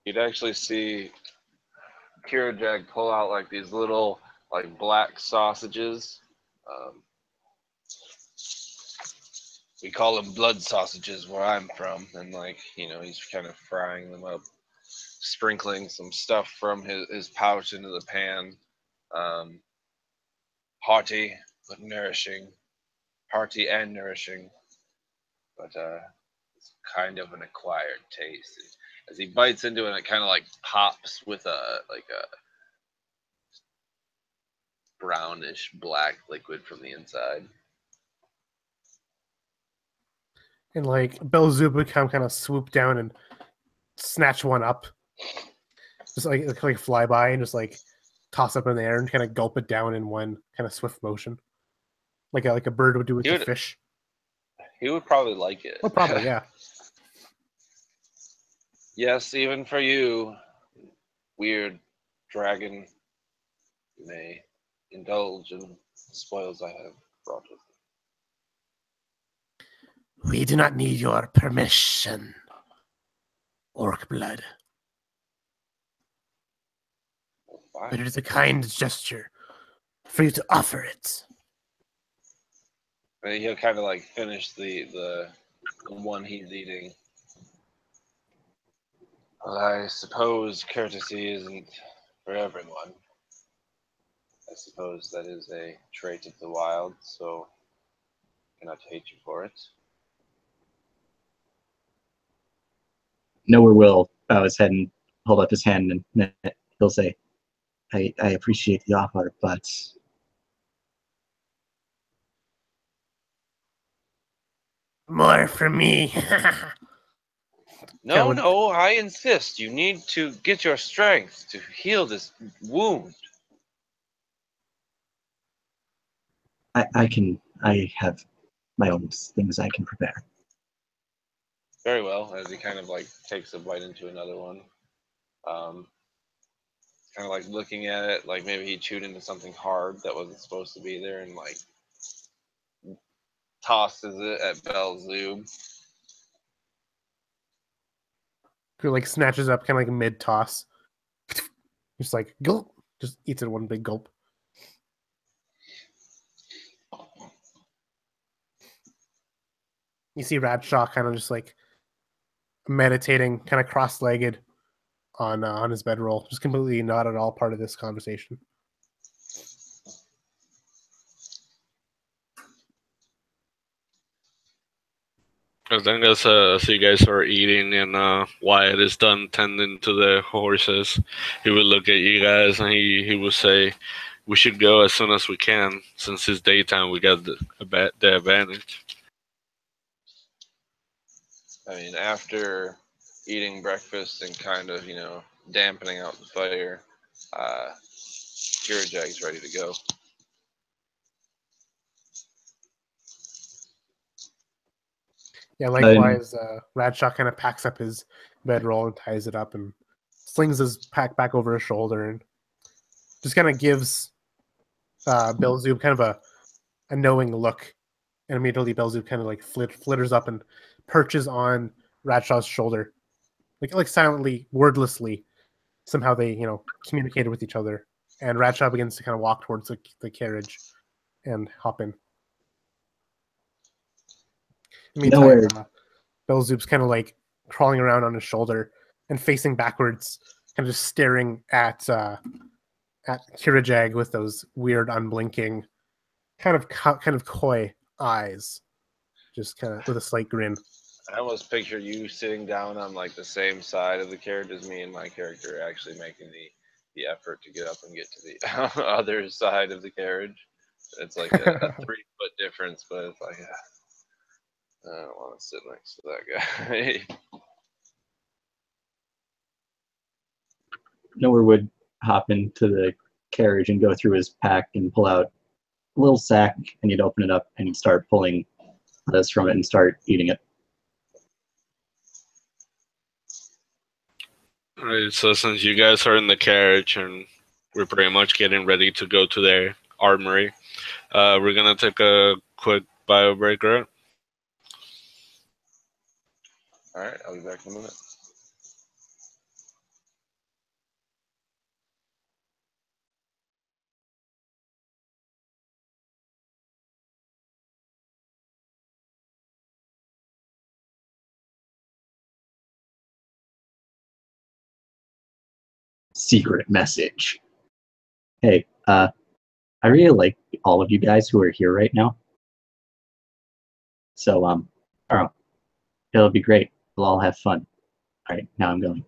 You'd actually see Kirajag pull out like these little like black sausages. We call them blood sausages where I'm from, and like he's kind of frying them up, sprinkling some stuff from his pouch into the pan. Hearty but nourishing, hearty and nourishing, but it's kind of an acquired taste. As he bites into it, it kind of like pops with a brownish black liquid from the inside. And like Belzub would kind of swoop down and snatch one up, just like fly by and just like toss up in the air and kind of gulp it down in one kind of swift motion, like a bird would do with a fish. He would probably like it. Oh, probably, yeah. Yes, even for you, weird dragon, you may indulge in the spoils I have brought with me. We do not need your permission, Orc blood. Fine. But it is a kind gesture for you to offer it. And he'll kind of like finish the one he's eating. Well, I suppose courtesy isn't for everyone. I suppose that is a trait of the wild, so I cannot hate you for it. Nowhere will bow his head and hold up his hand, and then he'll say, I appreciate the offer, but More for me. No, would- no, I insist. You need to get your strength to heal this wound. I have my own things I can prepare. Very well, as he kind of like takes a bite into another one. Kind of like looking at it, like maybe he chewed into something hard that wasn't supposed to be there, and like tosses it at Belzoob. Who like snatches up kind of like mid toss, just like gulp, just eats it one big gulp. You see Radshaw kind of just like meditating, kind of cross-legged on his bedroll, just completely not at all part of this conversation. I think as you guys are eating and Wyatt is done tending to the horses, he will look at you guys and he will say, "We should go as soon as we can, since it's daytime. We got the advantage." I mean, after eating breakfast and kind of, dampening out the fire, Kirajag's ready to go. Yeah, likewise, Radshaw kind of packs up his bedroll and ties it up and slings his pack back over his shoulder and just kind of gives Belzoob kind of a knowing look. And immediately Belzoob kind of like flitters up and perches on Radshaw's shoulder. Like silently, wordlessly, somehow they, communicated with each other. And Radshaw begins to kind of walk towards the carriage and hop in. In the meantime, Nowhere. Belzoob's kind of like crawling around on his shoulder and facing backwards, kind of just staring at Kirajag with those weird, unblinking, kind of coy eyes, just kind of with a slight grin. I almost picture you sitting down on like the same side of the carriage as me and my character, actually making the effort to get up and get to the other side of the carriage. It's like a 3-foot difference, but it's like I don't want to sit next to that guy. Nowhere would hop into the carriage and go through his pack and pull out a little sack, and he'd open it up and he'd start pulling this from it and start eating it. Alright, so since you guys are in the carriage and we're pretty much getting ready to go to their armory, we're gonna take a quick bio break, right? All right, I'll be back in a minute. Secret message. Hey, I really like all of you guys who are here right now. So, I don't know. It'll be great. We'll all have fun. All right, now I'm going.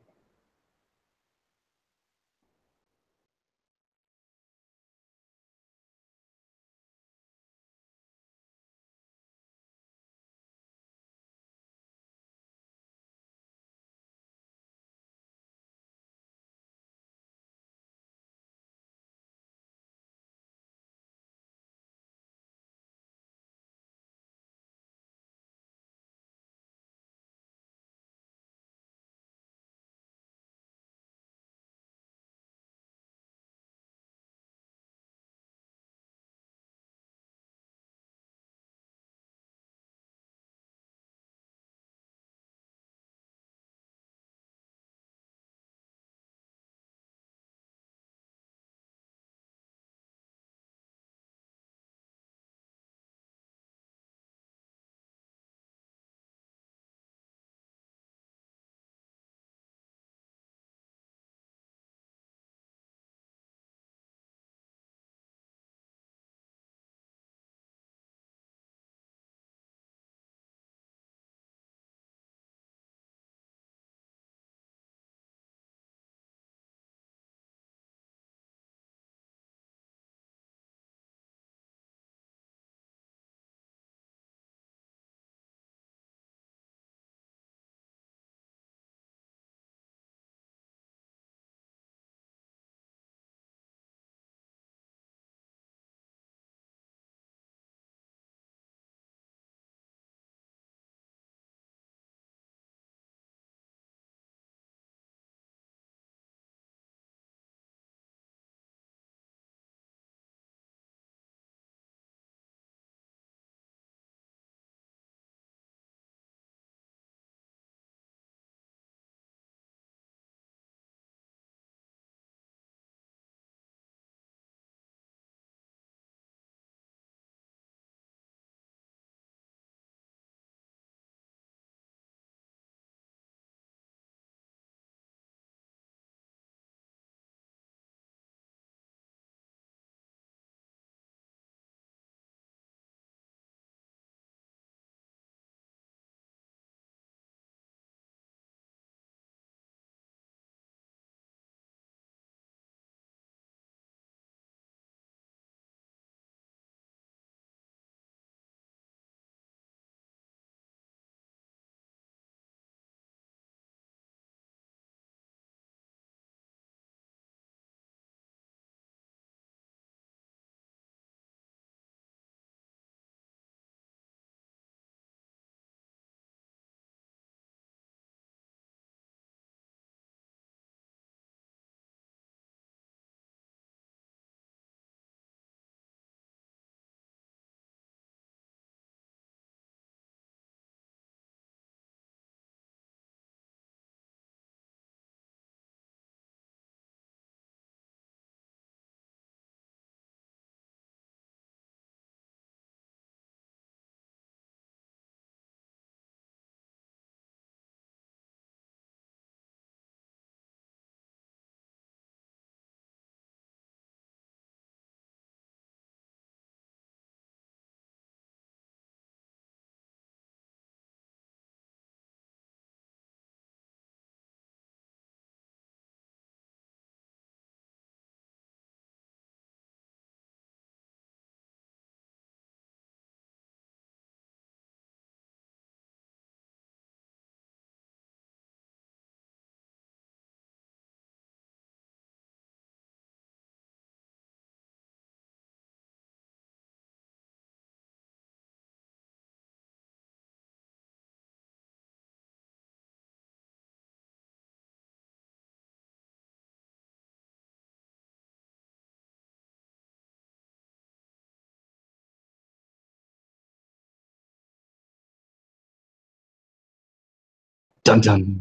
Dun dun.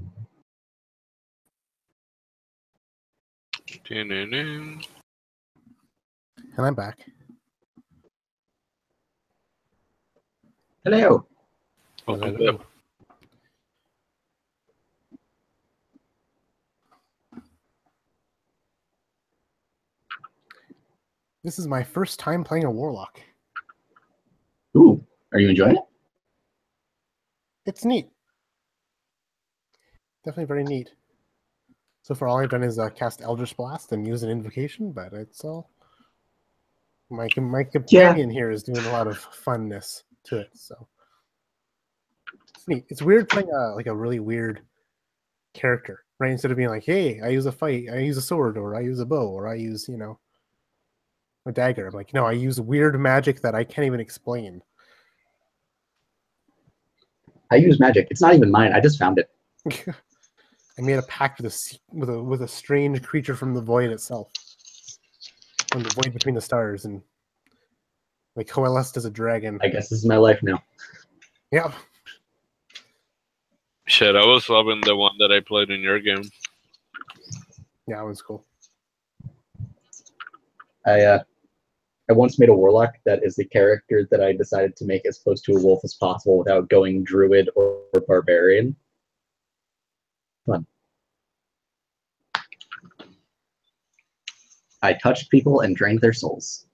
Dun-dun-dun. And I'm back. Hello. Welcome Hello. back. This is my first time playing a warlock. Ooh, are you enjoying it? It's neat. Definitely very neat. So far, all I've done is cast Eldritch Blast and use an invocation, but it's all... My companion here is doing a lot of funness to it, so... It's neat. It's weird playing like a really weird character, right? Instead of being like, hey, I use a sword, or I use a bow, or I use, a dagger. I'm like, no, I use weird magic that I can't even explain. I use magic. It's not even mine. I just found it. I made a pact with a strange creature from the void itself, from the void between the stars, and like coalesced as a dragon. I guess this is my life now. Yep. Shit, I was loving the one that I played in your game. Yeah, that was cool. I once made a warlock that is the character that I decided to make as close to a wolf as possible without going druid or barbarian. Fun. I touched people and drained their souls.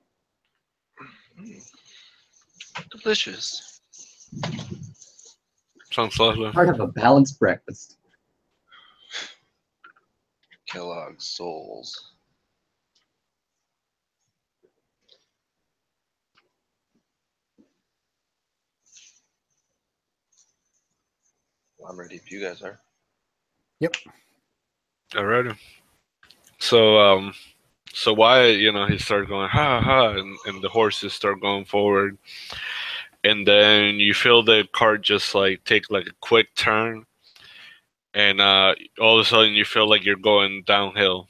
Delicious. Sounds lovely. Part of a balanced breakfast. Kellogg's souls. Well, I'm ready if you guys are. Yep. Alrighty. So why, he started going ha ha, and the horses start going forward, and then you feel the cart just like take like a quick turn, and all of a sudden you feel like you're going downhill.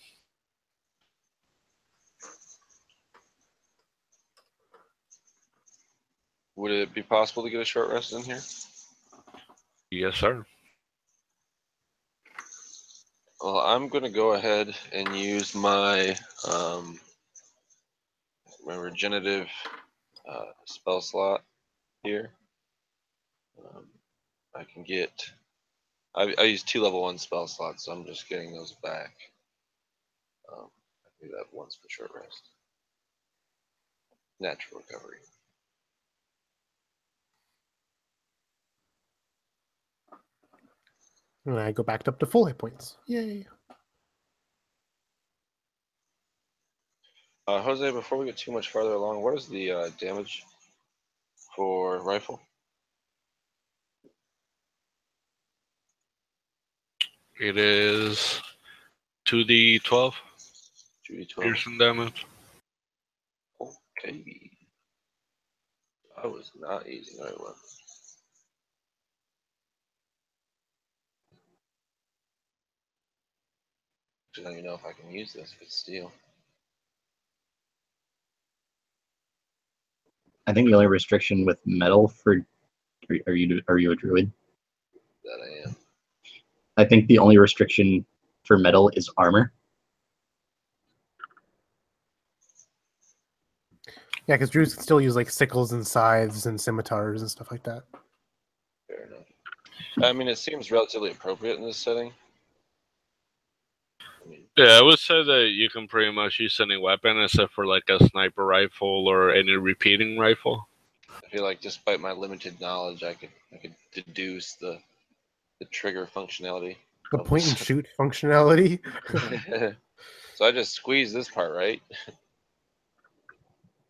Would it be possible to get a short rest in here? Yes, sir. Well, I'm going to go ahead and use my regenerative spell slot here. I can get... I use 2 level 1 spell slots, so I'm just getting those back. I can do that once for short rest. Natural recovery. And I go back up to full hit points. Yay. Jose, before we get too much farther along, what is the damage for rifle? It is 2d12 2d12. piercing damage. Okay. I was not using the right one. I don't even know if I can use this if it's steel. I think the only restriction with metal for are you a druid? That I am. I think the only restriction for metal is armor. Yeah, because druids can still use like sickles and scythes and scimitars and stuff like that. Fair enough. I mean, it seems relatively appropriate in this setting. I mean, Yeah, I would say that you can pretty much use any weapon except for like a sniper rifle or any repeating rifle. I feel like despite my limited knowledge, I could deduce the trigger functionality. The of point and this. shoot functionality. So I just squeeze this part, right?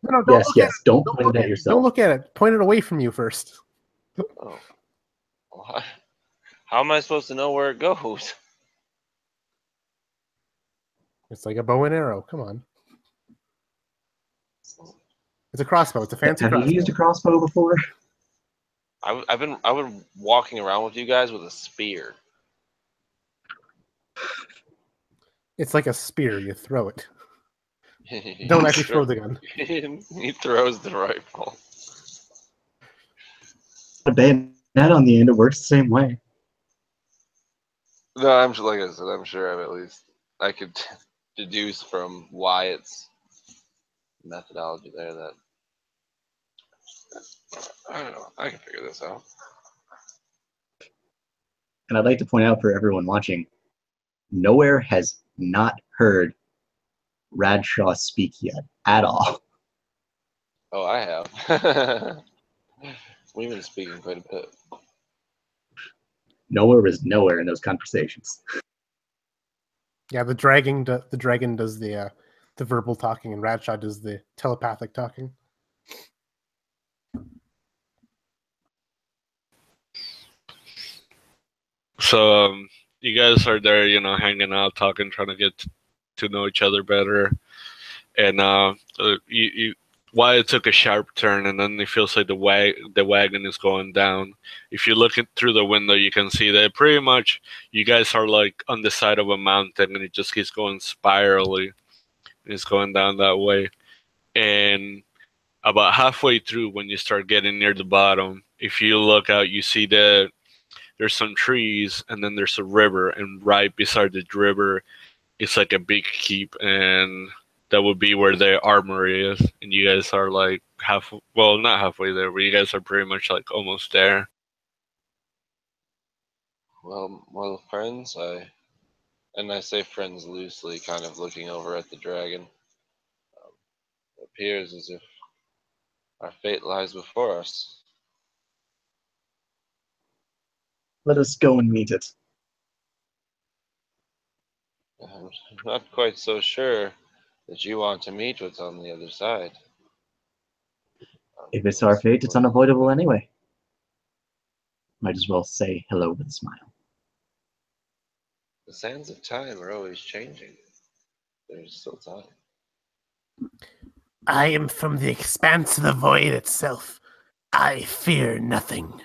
No, don't look at Yes. Don't point it at it. yourself. Don't look at it. Point it away from you first. Oh. Well, how am I supposed to know where it goes? It's like a bow and arrow. Come on. It's a crossbow. It's a fancy Have crossbow. you used a crossbow before? I've been walking around with you guys with a spear. It's like a spear. You throw it. Don't actually throw the gun. He throws the rifle. A bayonet on the end, it works the same way. No, I'm like I said, I'm sure at least I could deduce from Wyatt's methodology there that I don't know. I can figure this out. And I'd like to point out for everyone watching, Nowhere has not heard Radshaw speak yet at all. Oh, I have. We've been speaking quite a bit. Nowhere was nowhere in those conversations. Yeah, the dragon does the verbal talking, and Radshaw does the telepathic talking. So you guys are there, hanging out, talking, trying to get to know each other better, and Wyatt took a sharp turn, and then it feels like the wagon is going down. If you look through the window, you can see that pretty much you guys are like on the side of a mountain, and it just keeps going spirally. It's going down that way, and about halfway through, when you start getting near the bottom, if you look out, you see that there's some trees, and then there's a river, and right beside the river, it's like a big keep, and that would be where the armory is. And you guys are like well, not halfway there, but you guys are pretty much like almost there. Well, friends, I say friends loosely, kind of looking over at the dragon. It appears as if our fate lies before us. Let us go and meet it. I'm not quite so sure that you want to meet what's on the other side. If it's our fate, it's unavoidable anyway. Might as well say hello with a smile. The sands of time are always changing. There's still time. I am from the expanse of the void itself. I fear nothing.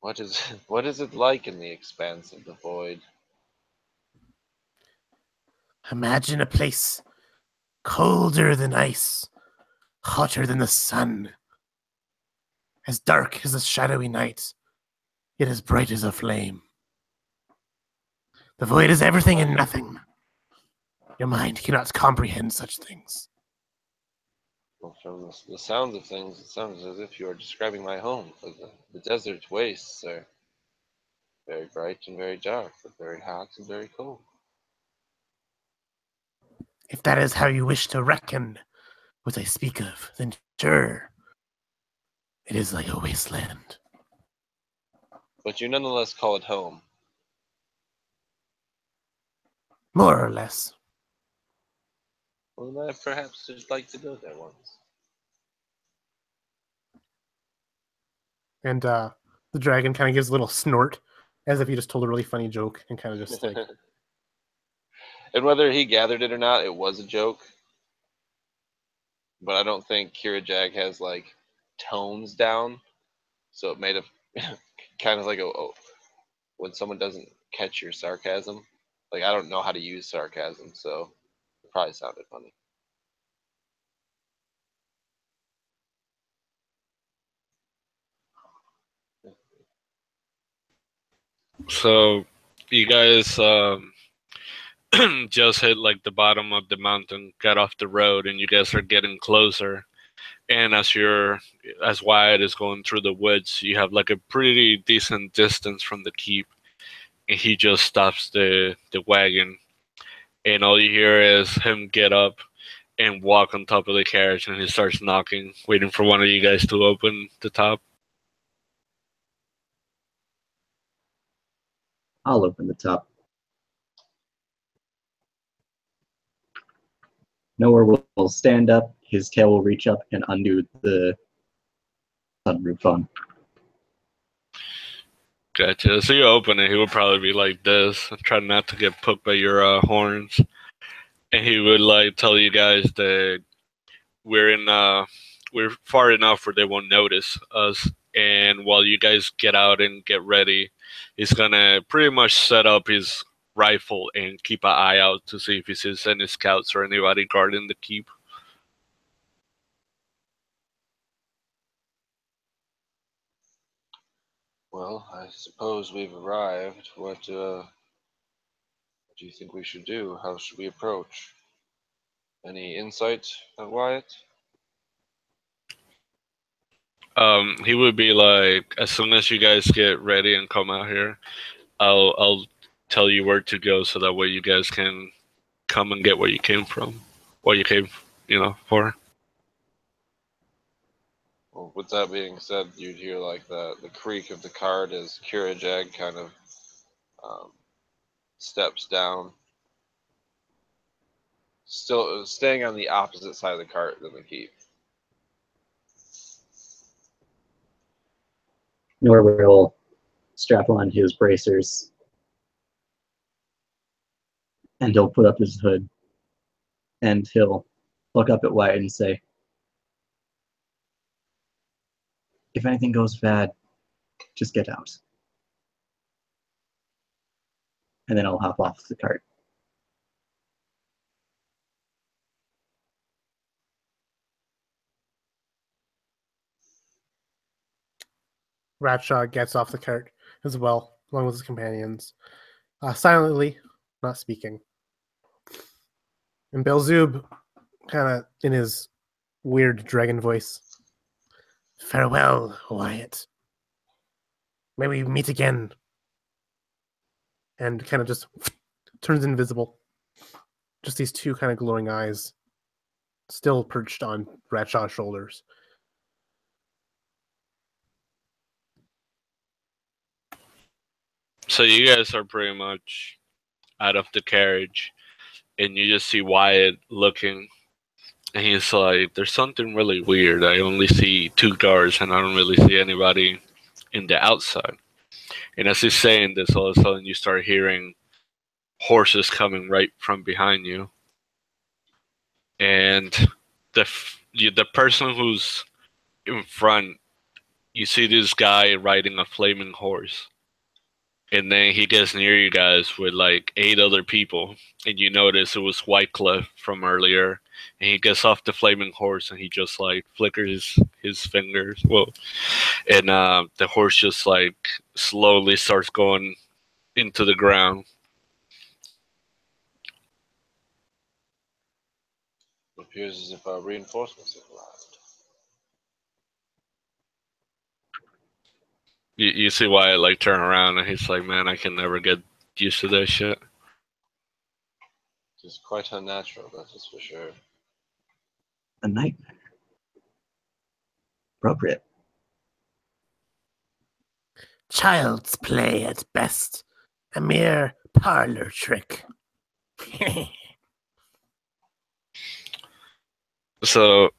What is it like in the expanse of the void? Imagine a place colder than ice, hotter than the sun, as dark as a shadowy night, yet as bright as a flame. The void is everything and nothing. Your mind cannot comprehend such things. Well, from the sounds of things, it sounds as if you are describing my home. For the desert wastes are very bright and very dark, but very hot and very cold. If that is how you wish to reckon what I speak of, then sure, it is like a wasteland. But you nonetheless call it home. More or less. Well, then I perhaps should like to go there once. And the dragon kind of gives a little snort, as if he just told a really funny joke, and kind of just like, And whether he gathered it or not, it was a joke. But I don't think Kirajag has like tones down, so it made a kind of like when someone doesn't catch your sarcasm. Like I don't know how to use sarcasm, so it probably sounded funny. So you guys just hit like the bottom of the mountain, got off the road, and you guys are getting closer. And as Wyatt is going through the woods, you have like a pretty decent distance from the keep, and he just stops the wagon, and all you hear is him get up and walk on top of the carriage, and he starts knocking, waiting for one of you guys to open the top. I'll open the top. Nowhere will stand up, his tail will reach up and undo the sunroof on. Gotcha. So you open it, he would probably be like this, try not to get poked by your horns. And he would like tell you guys that we're far enough where they won't notice us. And while you guys get out and get ready, he's gonna pretty much set up his rifle and keep an eye out to see if he sees any scouts or anybody guarding the keep. Well, I suppose we've arrived. What do you think we should do? How should we approach? Any insight, Wyatt? He would be like, as soon as you guys get ready and come out here, I'll tell you where to go, so that way you guys can come and get where you came from, what you came, for. Well, with that being said, you'd hear like the creak of the cart as Kirajag kind of steps down, still staying on the opposite side of the cart than the keep. Norway will strap on his bracers, and he'll put up his hood, and he'll look up at Wyatt and say, "If anything goes bad, just get out." And then I'll hop off the cart. Ratshaw gets off the cart as well, along with his companions, silently, not speaking. And Belzub, kind of in his weird dragon voice, Farewell, Wyatt. May we meet again. and kind of just turns invisible. Just these two kind of glowing eyes, still perched on Ratshaw's shoulders. So you guys are pretty much out of the carriage, and you just see Wyatt looking, and he's like, "There's something really weird. I only see two guards, and I don't really see anybody in the outside." And as he's saying this, all of a sudden you start hearing horses coming right from behind you, and the person who's in front, you see this guy riding a flaming horse. And then he gets near you guys with like 8 other people, and you notice it was Whitecliff from earlier. And he gets off the flaming horse, and he just like flickers his fingers. Whoa! And the horse just like slowly starts going into the ground. It appears as if our reinforcements have arrived. You see Wyatt like turn around, and he's like, "Man, I can never get used to this shit." It is quite unnatural, that is for sure. A nightmare. Appropriate. Child's play at best. A mere parlor trick. So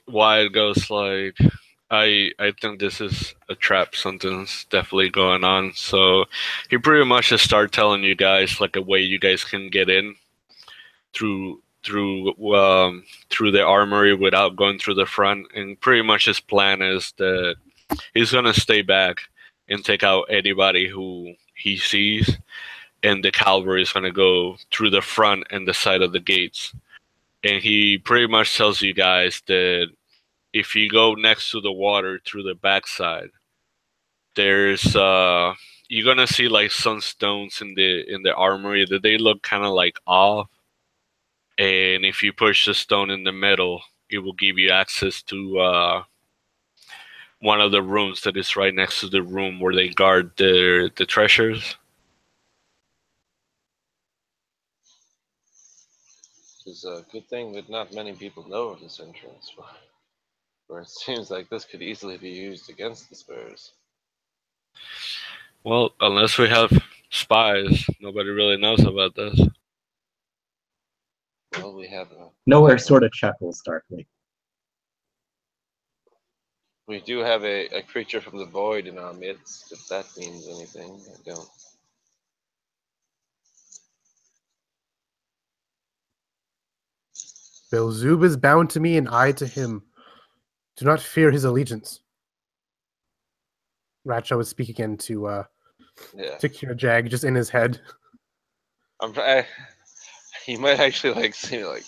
Wyatt goes like, I think this is a trap. Something's definitely going on. So he pretty much just start telling you guys like a way you guys can get in through the armory without going through the front. And pretty much his plan is that he's gonna stay back and take out anybody who he sees, and the cavalry is gonna go through the front and the side of the gates. And he pretty much tells you guys that if you go next to the water through the backside, there's you're gonna see like some stones in the armory that they look kind of like off. And if you push the stone in the middle, it will give you access to one of the rooms that is right next to the room where they guard the treasures. It is a good thing that not many people know of this entrance, for it seems like this could easily be used against the Spurs. Well, unless we have spies, nobody really knows about this. Well, we have Nowhere sort of chuckles darkly. we do have a creature from the void in our midst, if that means anything. I don't. Belzub is bound to me and I to him. Do not fear his allegiance. Ratshaw would speak again to Kirajag, just in his head. You might actually like see me like.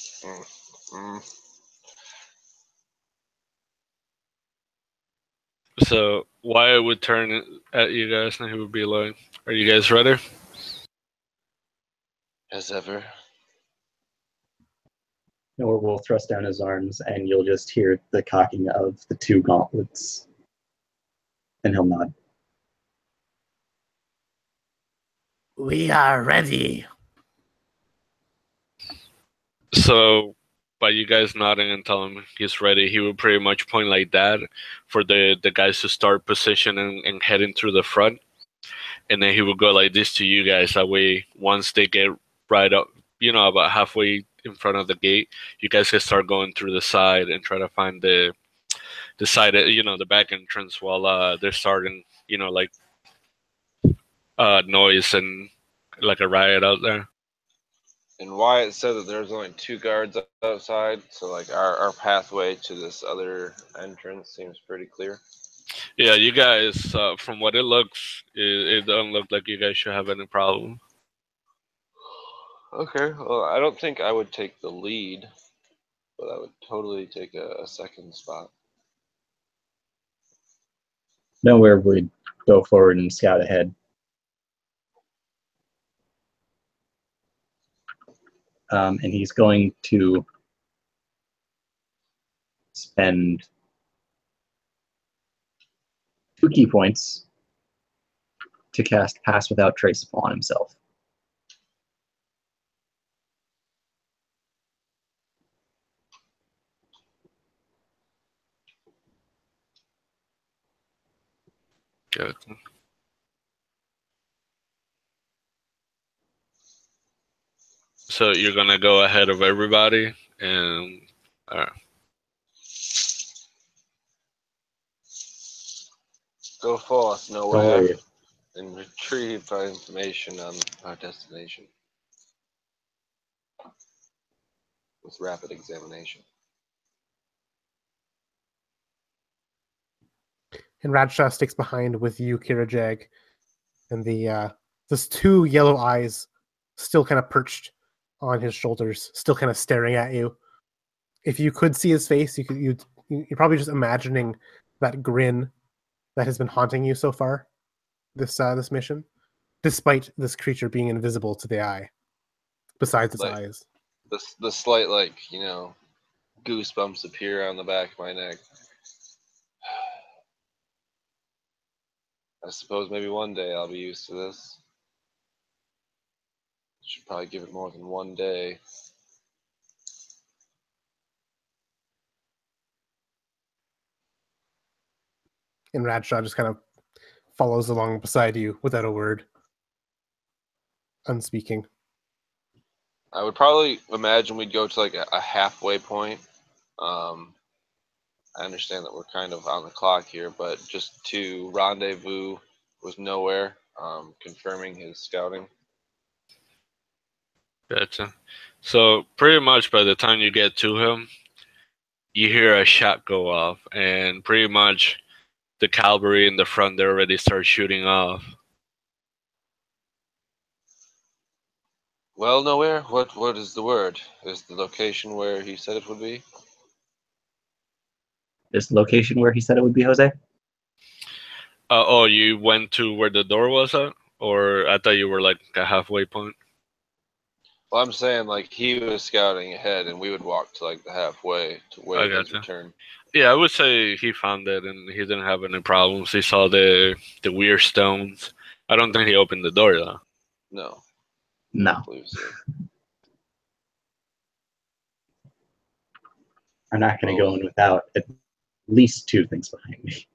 So Wyatt would turn at you guys and he would be like, "Are you guys ready?" As ever. Nor will thrust down his arms, and you'll just hear the cocking of the two gauntlets, and he'll nod. We are ready. So by you guys nodding and telling him he's ready, he would pretty much point like that for the guys to start positioning and heading through the front. And then he would go like this to you guys. That way, once they get right up, about halfway in front of the gate, you guys can start going through the side and try to find the side, the back entrance while they're starting, like noise and like a riot out there. And Wyatt said that there's only 2 guards outside, so like our pathway to this other entrance seems pretty clear. Yeah, you guys, from what it looks, it doesn't look like you guys should have any problem. Okay, well, I don't think I would take the lead, but I would totally take a second spot. Nowhere would go forward and scout ahead. And he's going to spend 2 key points to cast Pass Without Trace upon himself. Good. So you're gonna go ahead of everybody, and Go forth, Don't nowhere, worry. and retrieve our information on our destination with rapid examination. And Radshaw sticks behind with you, Kirajag, and those 2 yellow eyes still kind of perched on his shoulders, still kind of staring at you. If you could see his face, you're probably just imagining that grin that has been haunting you so far this mission, despite this creature being invisible to the eye, besides its Like eyes. the slight goosebumps appear on the back of my neck. I suppose maybe one day I'll be used to this. Should probably give it more than one day. And Radshaw just kind of follows along beside you without a word, unspeaking. I would probably imagine we'd go to like a halfway point. I understand that we're kind of on the clock here, but just to rendezvous with nowhere, confirming his scouting. gotcha. So pretty much by the time you get to him, you hear a shot go off, and pretty much the cavalry in the front they already start shooting off. Well, nowhere. What is the word? Is the location where he said it would be? Is the location where he said it would be, Jose? Oh, you went to where the door was at, or I thought you were like a halfway point. Well, I'm saying like he was scouting ahead, and we would walk to like the halfway to I wait his gotcha. return. Yeah, I would say he found it and he didn't have any problems. He saw the weird stones. I don't think he opened the door though. No, No. I believe so. I'm not going to go in without at least 2 things behind me.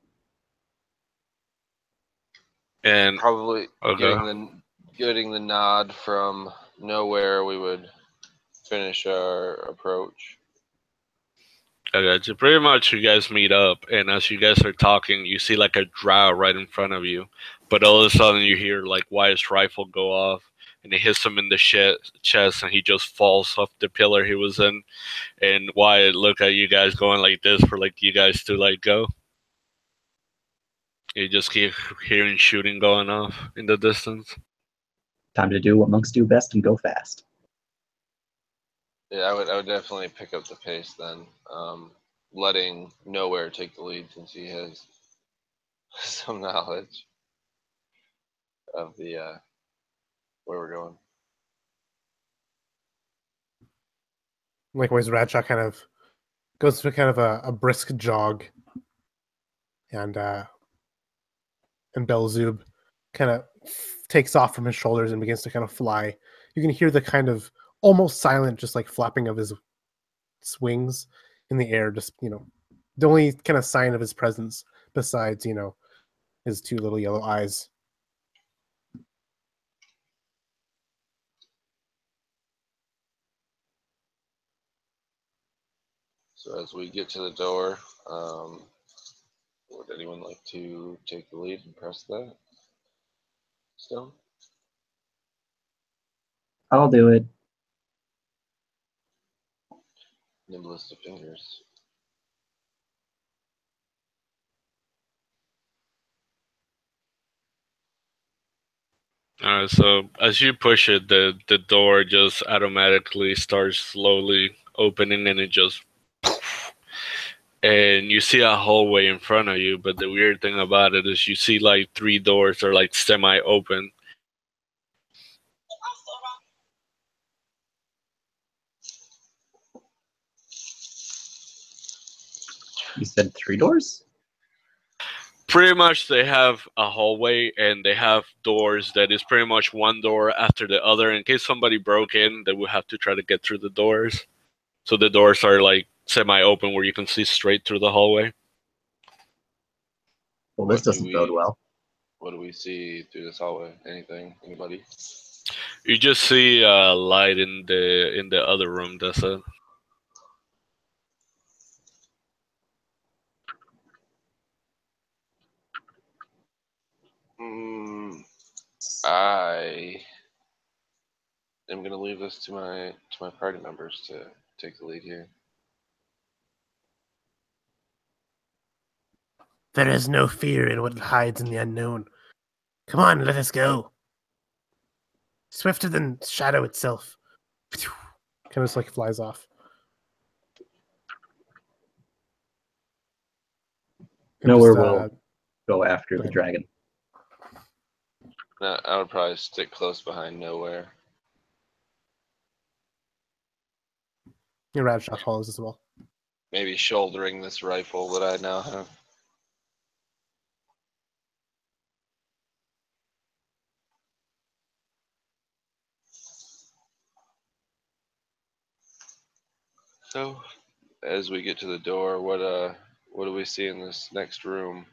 And Probably okay. getting the nod from nowhere, we would finish our approach. I got you. Pretty much, you guys meet up, and as you guys are talking, you see like a drow right in front of you. But all of a sudden, you hear like Wyatt's rifle go off, and it hits him in the chest, and he just falls off the pillar he was in. And Wyatt look at you guys going like this for like you guys to like go. You just keep hearing shooting going off in the distance. Time to do what monks do best and go fast. Yeah, I would definitely pick up the pace then, letting nowhere take the lead since he has some knowledge of the where we're going. Likewise, Radshaw kind of goes through kind of a brisk jog, and Belzoob kind of takes off from his shoulders and begins to kind of fly. You can hear the kind of almost silent, just like flapping of his wings in the air. Just the only kind of sign of his presence besides his two little yellow eyes. So as we get to the door, would anyone like to take the lead and press that stone? I'll do it. Nimblest of fingers. So as you push it, the door just automatically starts slowly opening, and it just and you see a hallway in front of you. But the weird thing about it is you see like 3 doors are like semi-open. You said 3 doors? Pretty much they have a hallway and they have doors that is pretty much one door after the other. In case somebody broke in, they would have to try to get through the doors. So the doors are like semi-open where you can see straight through the hallway. Well, this What do doesn't bode well. What do we see through this hallway? Anything? Anybody? You just see light in the other room. That's it. I am going to leave this to my party members to take the lead here. There is no fear in what hides in the unknown. Come on, let us go. Swifter than shadow itself. Kind of just like flies off. And Nowhere just, will go after go the ahead. dragon. No, I would probably stick close behind Nowhere. Your Radshaw follows as well. Maybe shouldering this rifle that I now have. So, as we get to the door, what do we see in this next room?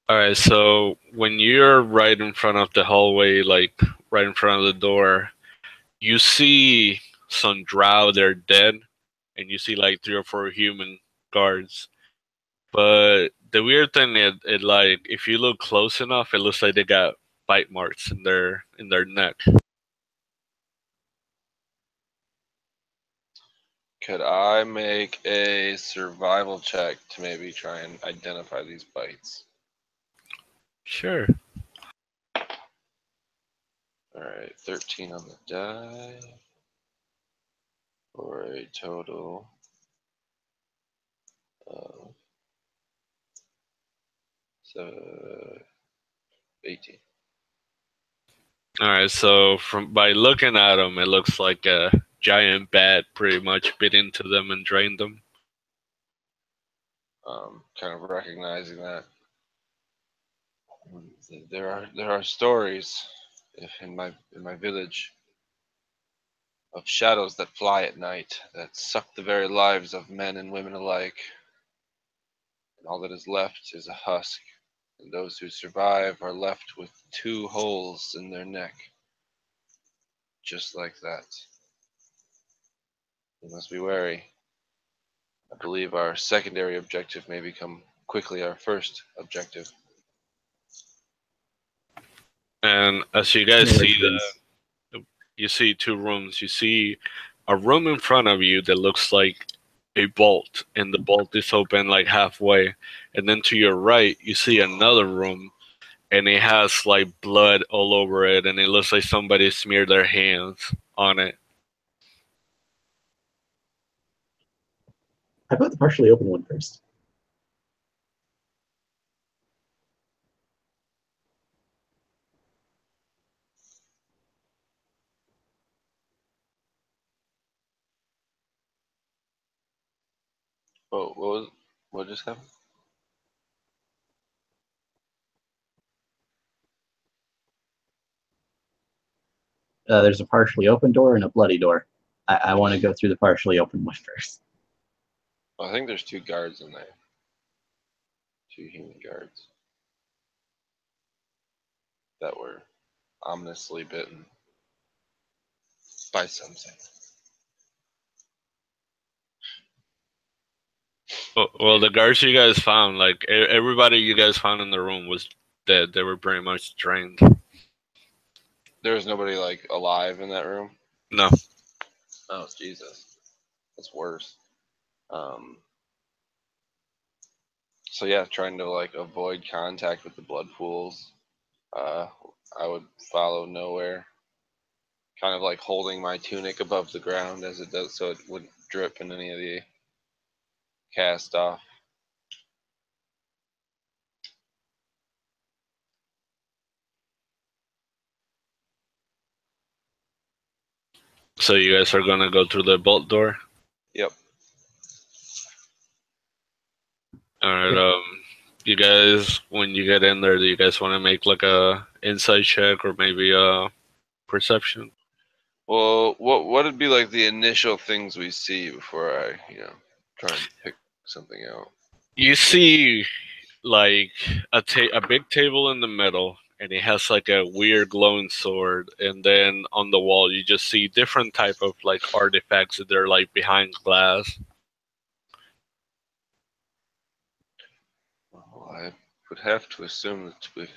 All right, so when you're right in front of the hallway, like right in front of the door, you see some drow. They're dead, and you see like 3 or 4 human guards. But the weird thing is, it like if you look close enough, it looks like they got bite marks in their neck. Could I make a survival check to maybe try and identify these bites? Sure. Alright, 13 on the die. For a total of 18. All right, so from by looking at them, it looks like a giant bat pretty much bit into them and drained them. Kind of recognizing that there are stories in my village of shadows that fly at night that suck the very lives of men and women alike, and all that is left is a husk, and those who survive are left with 2 holes in their neck, just like that. We must be wary. I believe our secondary objective may become quickly our first objective. And as you guys There see it is. you see 2 rooms. You see a room in front of you that looks like a vault, and the vault is open like halfway. And then to your right, you see another room, and it has like blood all over it, and it looks like somebody smeared their hands on it. How about the partially open one first? Oh, what just happened? There's a partially open door and a bloody door. I want to go through the partially open one first. I think there's 2 guards in there. 2 human guards that were ominously bitten by something. Well, the guards you guys found, like everybody you guys found in the room was dead. They were pretty much drained. There was nobody like alive in that room. No. Oh Jesus, that's worse. So yeah, trying to like avoid contact with the blood pools. I would follow nowhere, kind of like holding my tunic above the ground as it does, so it wouldn't drip in any of the cast off. So you guys are gonna go through the bolt door? Yep. Alright, you guys, when you get in there, do you guys want to make like a insight check or maybe a perception? Well, what would be like the initial things we see before I, try and pick something out? You see like a big table in the middle, and it has like a weird glowing sword, and then on the wall you just see different type of like artifacts that they're like behind glass. Well, I would have to assume that we've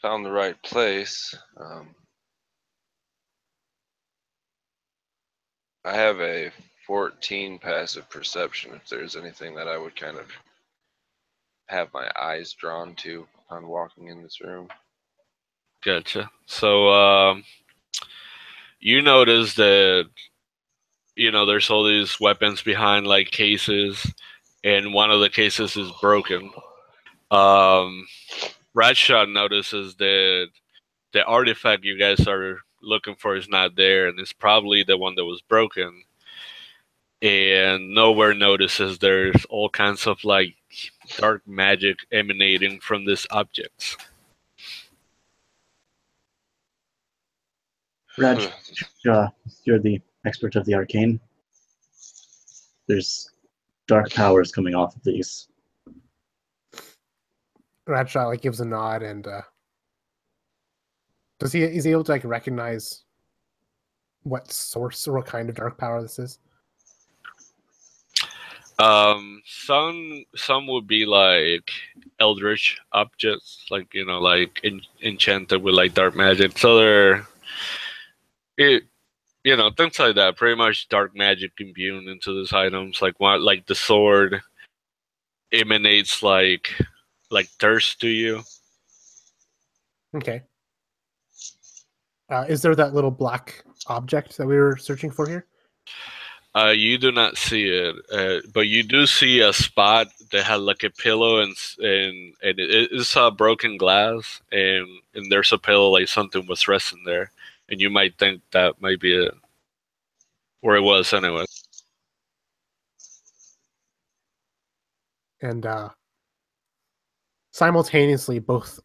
found the right place. I have a 14 passive perception if there's anything that I would kind of have my eyes drawn to upon walking in this room. Gotcha. So you notice that there's all these weapons behind like cases, and one of the cases is broken. Radshot notices that the artifact you guys are looking for is not there, and it's probably the one that was broken. And nowhere notices there's all kinds of like dark magic emanating from these objects. Raj, you're the expert of the arcane. There's dark powers coming off of these. Radshot like gives a nod, and is he able to like recognize what source or what kind of dark power this is? Some would be like eldritch objects, like like enchanted with like dark magic. So they're things like that. Pretty much dark magic imbued into these items. Like like the sword emanates like thirst to you. Okay. Is there that little black object that we were searching for here? You do not see it, but you do see a spot that had like a pillow, and it's broken glass, and there's a pillow like something was resting there, and you might think that might be it, or it was anyway. And simultaneously, both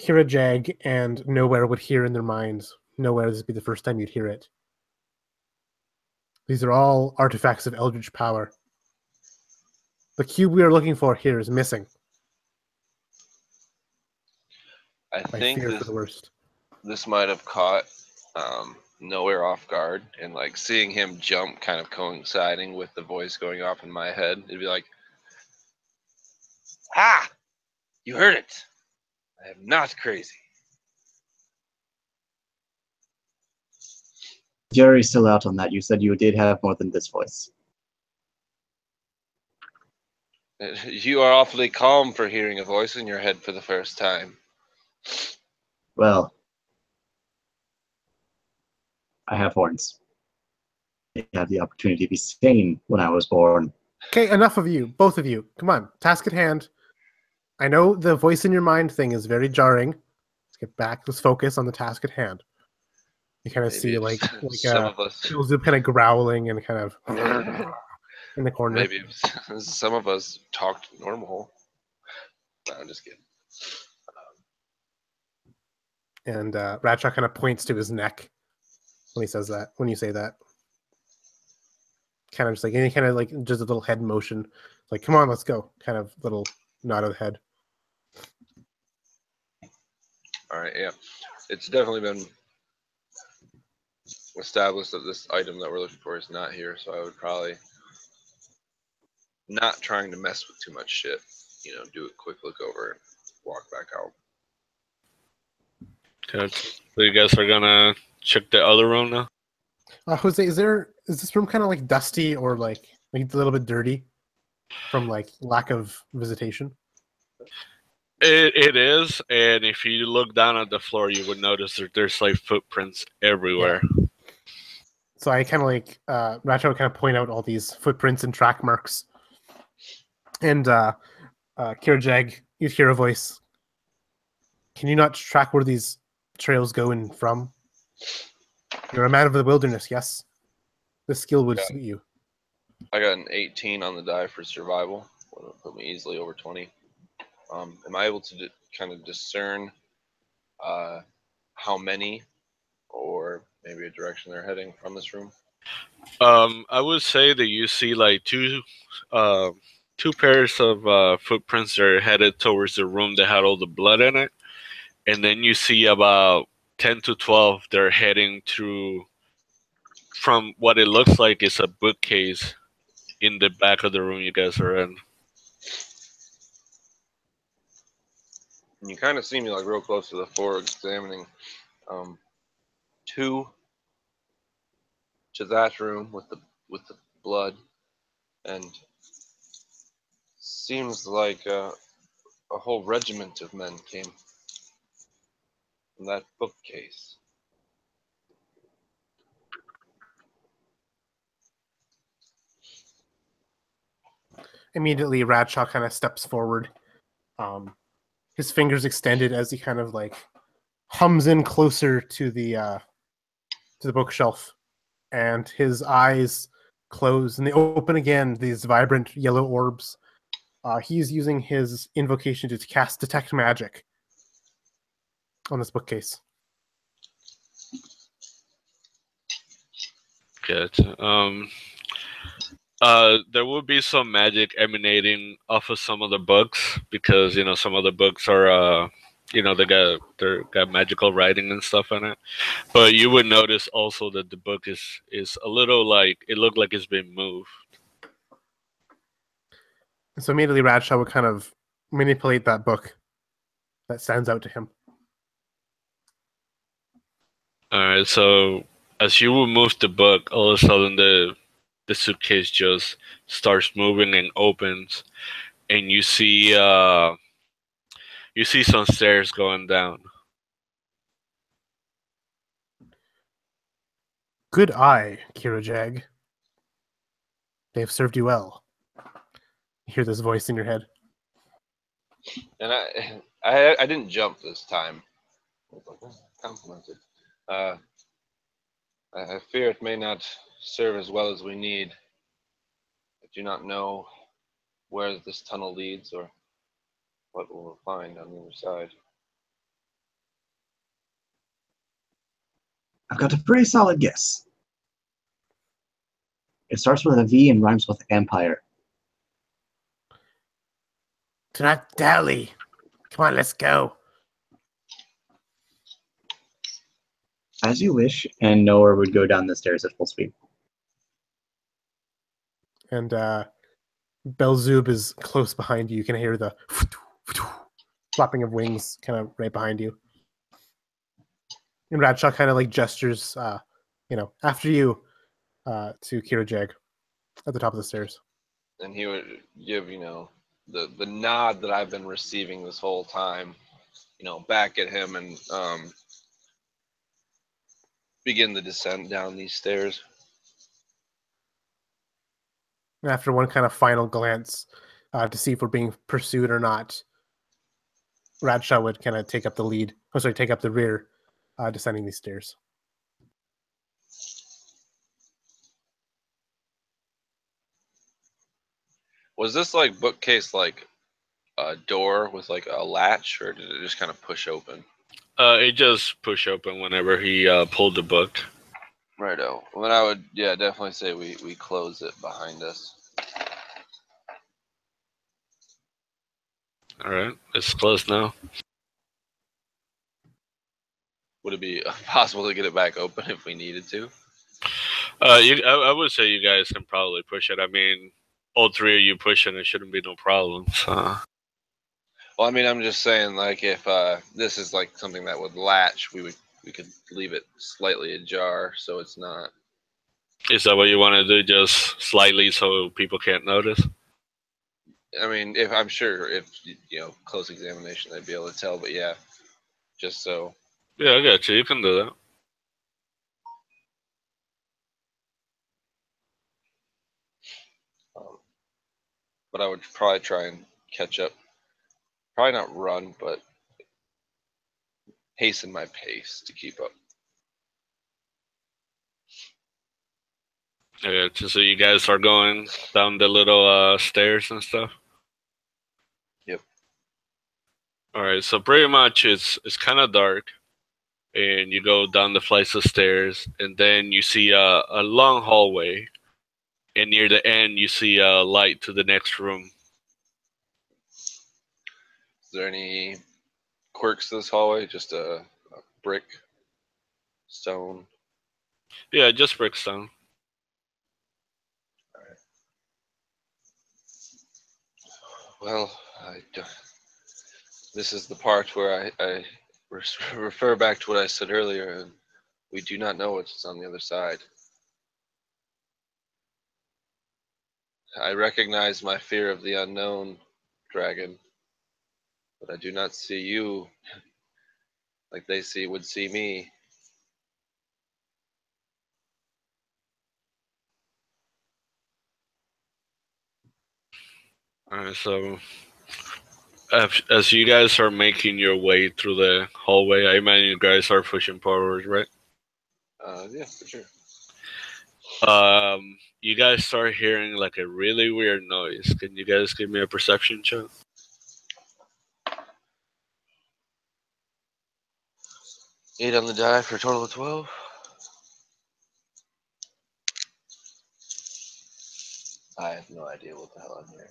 Kirajag and Nowhere would hear in their minds. Nowhere, this would be the first time you'd hear it. These are all artifacts of eldritch power. The cube we are looking for here is missing. I think fear for the worst. This might have caught Nowhere off guard, and like seeing him jump kind of coinciding with the voice going off in my head, it'd be like, "Ah, you heard it. I am not crazy." Jury's still out on that. You said you did have more than this voice. You are awfully calm for hearing a voice in your head for the first time. Well, I have horns. I had the opportunity to be sane when I was born. Okay, enough of you, both of you. Come on, task at hand. I know the voice in your mind thing is very jarring. Let's get back. Let's focus on the task at hand. You kind of see like some of us Killzip kind of growling and kind of in the corner. Maybe some of us talked normal. No, I'm just kidding. And Radshaw kind of points to his neck when he says that. When you say that, kind of just like any kind of like just a little head motion, like "Come on, let's go." Kind of little nod of the head. All right, yeah, it's definitely been established that this item that we're looking for is not here, so I would probably not trying to mess with too much shit. You know, do a quick look over and walk back out. Good. So you guys are gonna check the other room now? Jose, is this room kind of like dusty or like a little bit dirty from like lack of visitation? It is, and if you look down at the floor, you would notice that there's like footprints everywhere. Yeah. So I kind of like Racho kind of point out all these footprints and track marks, and Kirajag, you hear a voice. Can you not track where these trails go in from? You're a man of the wilderness, yes. This skill would suit you. I got an 18 on the die for survival. Would put me easily over 20. Am I able to kind of discern how many, or maybe a direction they're heading from this room? I would say that you see like two pairs of footprints that are headed towards the room that had all the blood in it, and then you see about 10 to 12 they're heading through from what it looks like is a bookcase in the back of the room you guys are in. And you kind of see me like real close to the floor examining. Two to that room with the blood, and seems like a whole regiment of men came from that bookcase. Immediately, Radshaw kind of steps forward, his fingers extended as he kind of like hums in closer to the bookshelf, and his eyes close and they open again. These vibrant yellow orbs. He's using his invocation to cast detect magic on this bookcase. Good. There will be some magic emanating off of some of the books because some of the books are they got magical writing and stuff in it. But you would notice also that the book is a little like it looked like it's been moved. So immediately Radshaw would kind of manipulate that book that stands out to him. All right. So as you will move the book, all of a sudden the suitcase just starts moving and opens, and you see some stairs going down. Good eye, Kirajag. They have served you well. You hear this voice in your head. And I didn't jump this time. Complimented. I fear it may not serve as well as we need. I do not know where this tunnel leads or what we'll find on the other side. I've got a pretty solid guess. It starts with a V and rhymes with empire. Do not dally. Come on, let's go. As you wish, and Noah would go down the stairs at full speed. And Belzub is close behind you. You can hear the flapping of wings kind of right behind you. And Radshaw kind of like gestures, after you to Kirajag at the top of the stairs. And he would give, the nod that I've been receiving this whole time, back at him and begin the descent down these stairs. And after one kind of final glance to see if we're being pursued or not, Radshaw would kind of take up the lead. Take up the rear, descending these stairs. Was this like bookcase like a door with like a latch, or did it just kind of push open? It just push open whenever he pulled the book. Righto. Well, then I would, yeah, definitely say we close it behind us. All right, it's closed now. Would it be possible to get it back open if we needed to? I would say you guys can probably push it. I mean, all three of you pushing it shouldn't be no problem. So. Well, I mean, I'm just saying, like, if this is like something that would latch, we could leave it slightly ajar so it's not. Is that what you want to do? Just slightly so people can't notice? I mean, if I'm sure if close examination they'd be able to tell, but yeah, just so. Yeah, I got you. You can do that. But I would probably try and catch up. Probably not run, but hasten my pace to keep up. Yeah, so you guys are going down the little stairs and stuff. Yep. All right, so pretty much it's kind of dark, and you go down the flights of stairs, and then you see a long hallway, and near the end you see a light to the next room. Is there any quirks to this hallway? Just a brick, stone. Yeah, just brickstone. Well, this is the part where I refer back to what I said earlier, and we do not know what's on the other side. I recognize my fear of the unknown, dragon, but I do not see you like they would see me. All right, so as you guys are making your way through the hallway, I imagine you guys are pushing forward, right? Yeah, for sure. You guys start hearing like a really weird noise. Can you guys give me a perception check? Eight on the die for a total of 12. I have no idea what the hell I'm hearing.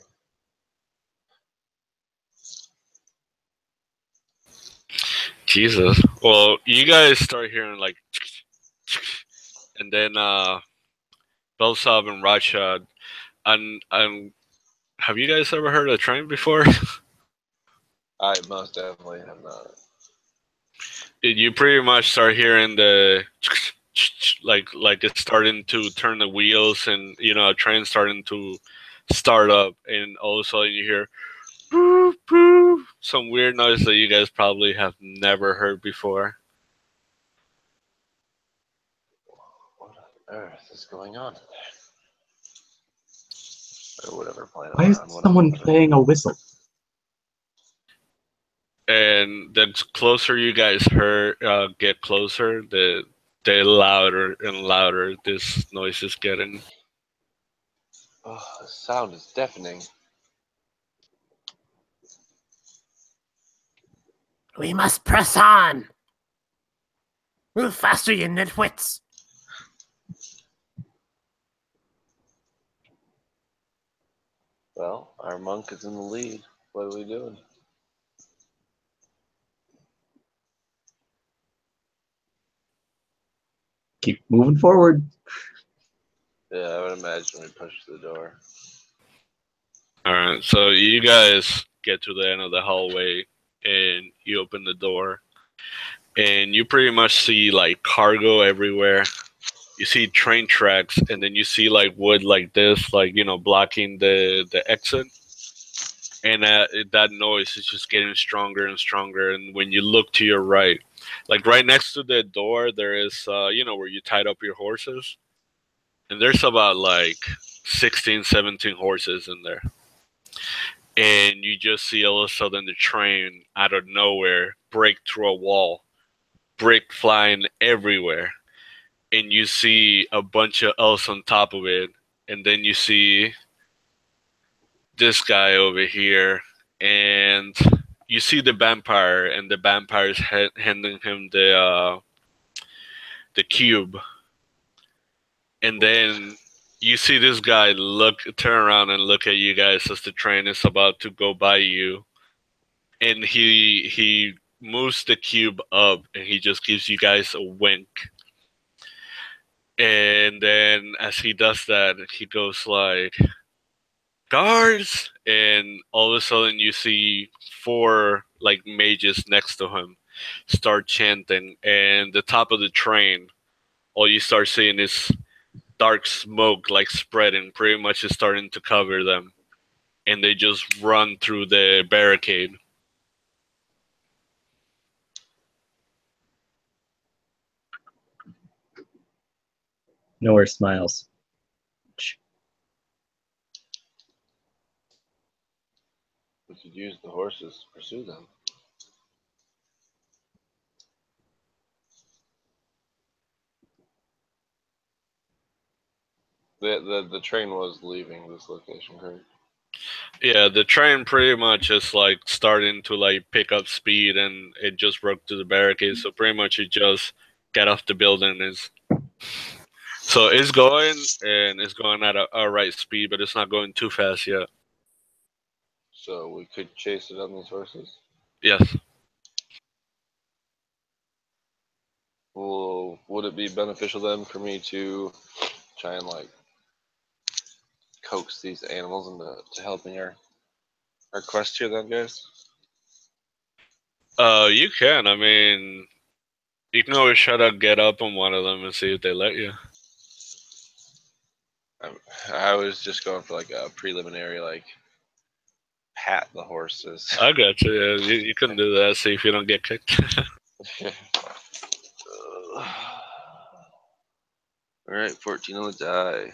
Jesus. Well, you guys start hearing like, and then Belsav and Rashad, and have you guys ever heard a train before? I most definitely have not. You pretty much start hearing the like it's starting to turn the wheels, and a train starting to start up, and all of a sudden you hear boop, boop, some weird noise that you guys probably have never heard before. What on earth is going on in there? Or whatever planet Why we're is on. someone playing a whistle? And the closer you guys get closer, the louder and louder this noise is getting. Oh, the sound is deafening. We must press on. Move faster, you nitwits. Well, our monk is in the lead. What are we doing? Keep moving forward. Yeah, I would imagine we push the door. All right, so you guys get to the end of the hallway, and you open the door, and you pretty much see like cargo everywhere. You see train tracks, and then you see like wood like this, like blocking the exit. And that noise is just getting stronger and stronger. And when you look to your right, like right next to the door, there is where you tied up your horses, and there's about like 16, 17 horses in there. And you just see all of a sudden the train out of nowhere break through a wall, brick flying everywhere, and you see a bunch of elves on top of it, and then you see this guy over here, and you see the vampire, and the vampire's handing him the cube, and then you see this guy turn around and look at you guys as the train is about to go by you, and he moves the cube up, and he just gives you guys a wink. And then as he does that, he goes like, guards, and all of a sudden you see four like mages next to him start chanting, and the top of the train, all you start seeing is dark smoke like spreading, pretty much is starting to cover them, and they just run through the barricade. Nowhere smiles. We could use the horses to pursue them. The train was leaving this location, correct? Yeah, the train pretty much is like starting to like pick up speed, and it just broke through the barricade, so pretty much it just got off the building. So it's going, and it's going at a right speed, but it's not going too fast yet. So we could chase it on these horses. Yes. Well, would it be beneficial then for me to try and like coax these animals into helping our quest here, then, guys? You can. I mean, you can always try to get up on one of them and see if they let you. I was just going for like a preliminary, like pat the horses. I got you. Yeah, you can do that. See if you don't get kicked. All right, 14 on the die.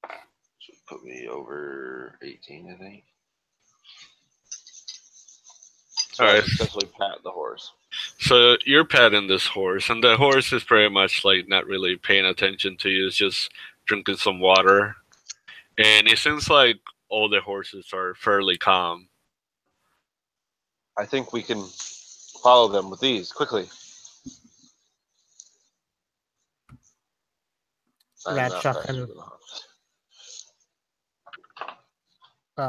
So put me over 18, I think. So All I right. successfully pat the horse. So you're petting this horse, and the horse is pretty much like not really paying attention to you. It's just drinking some water, and it seems like all the horses are fairly calm. I think we can follow them with these quickly. Radshaw kind of.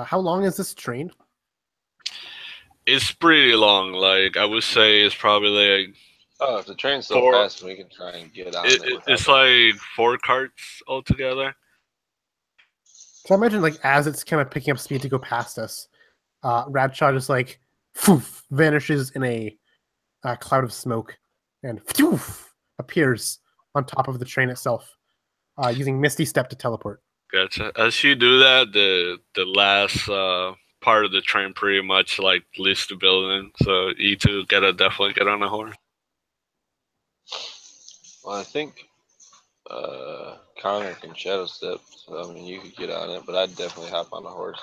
How long is this train? It's pretty long. Like I would say, it's probably like. Oh, if the train's still fast, we can try and get on it. It's like 4 carts altogether. So I imagine, like, as it's kind of picking up speed to go past us, Radshaw just like poof, vanishes in a cloud of smoke and poof, appears on top of the train itself, using Misty Step to teleport. Gotcha. As you do that, the last part of the train pretty much like leaves the building. So you two gotta definitely get on a horse. Well, I think Connor can shadow step, so I mean you could get on it, but I'd definitely hop on a horse.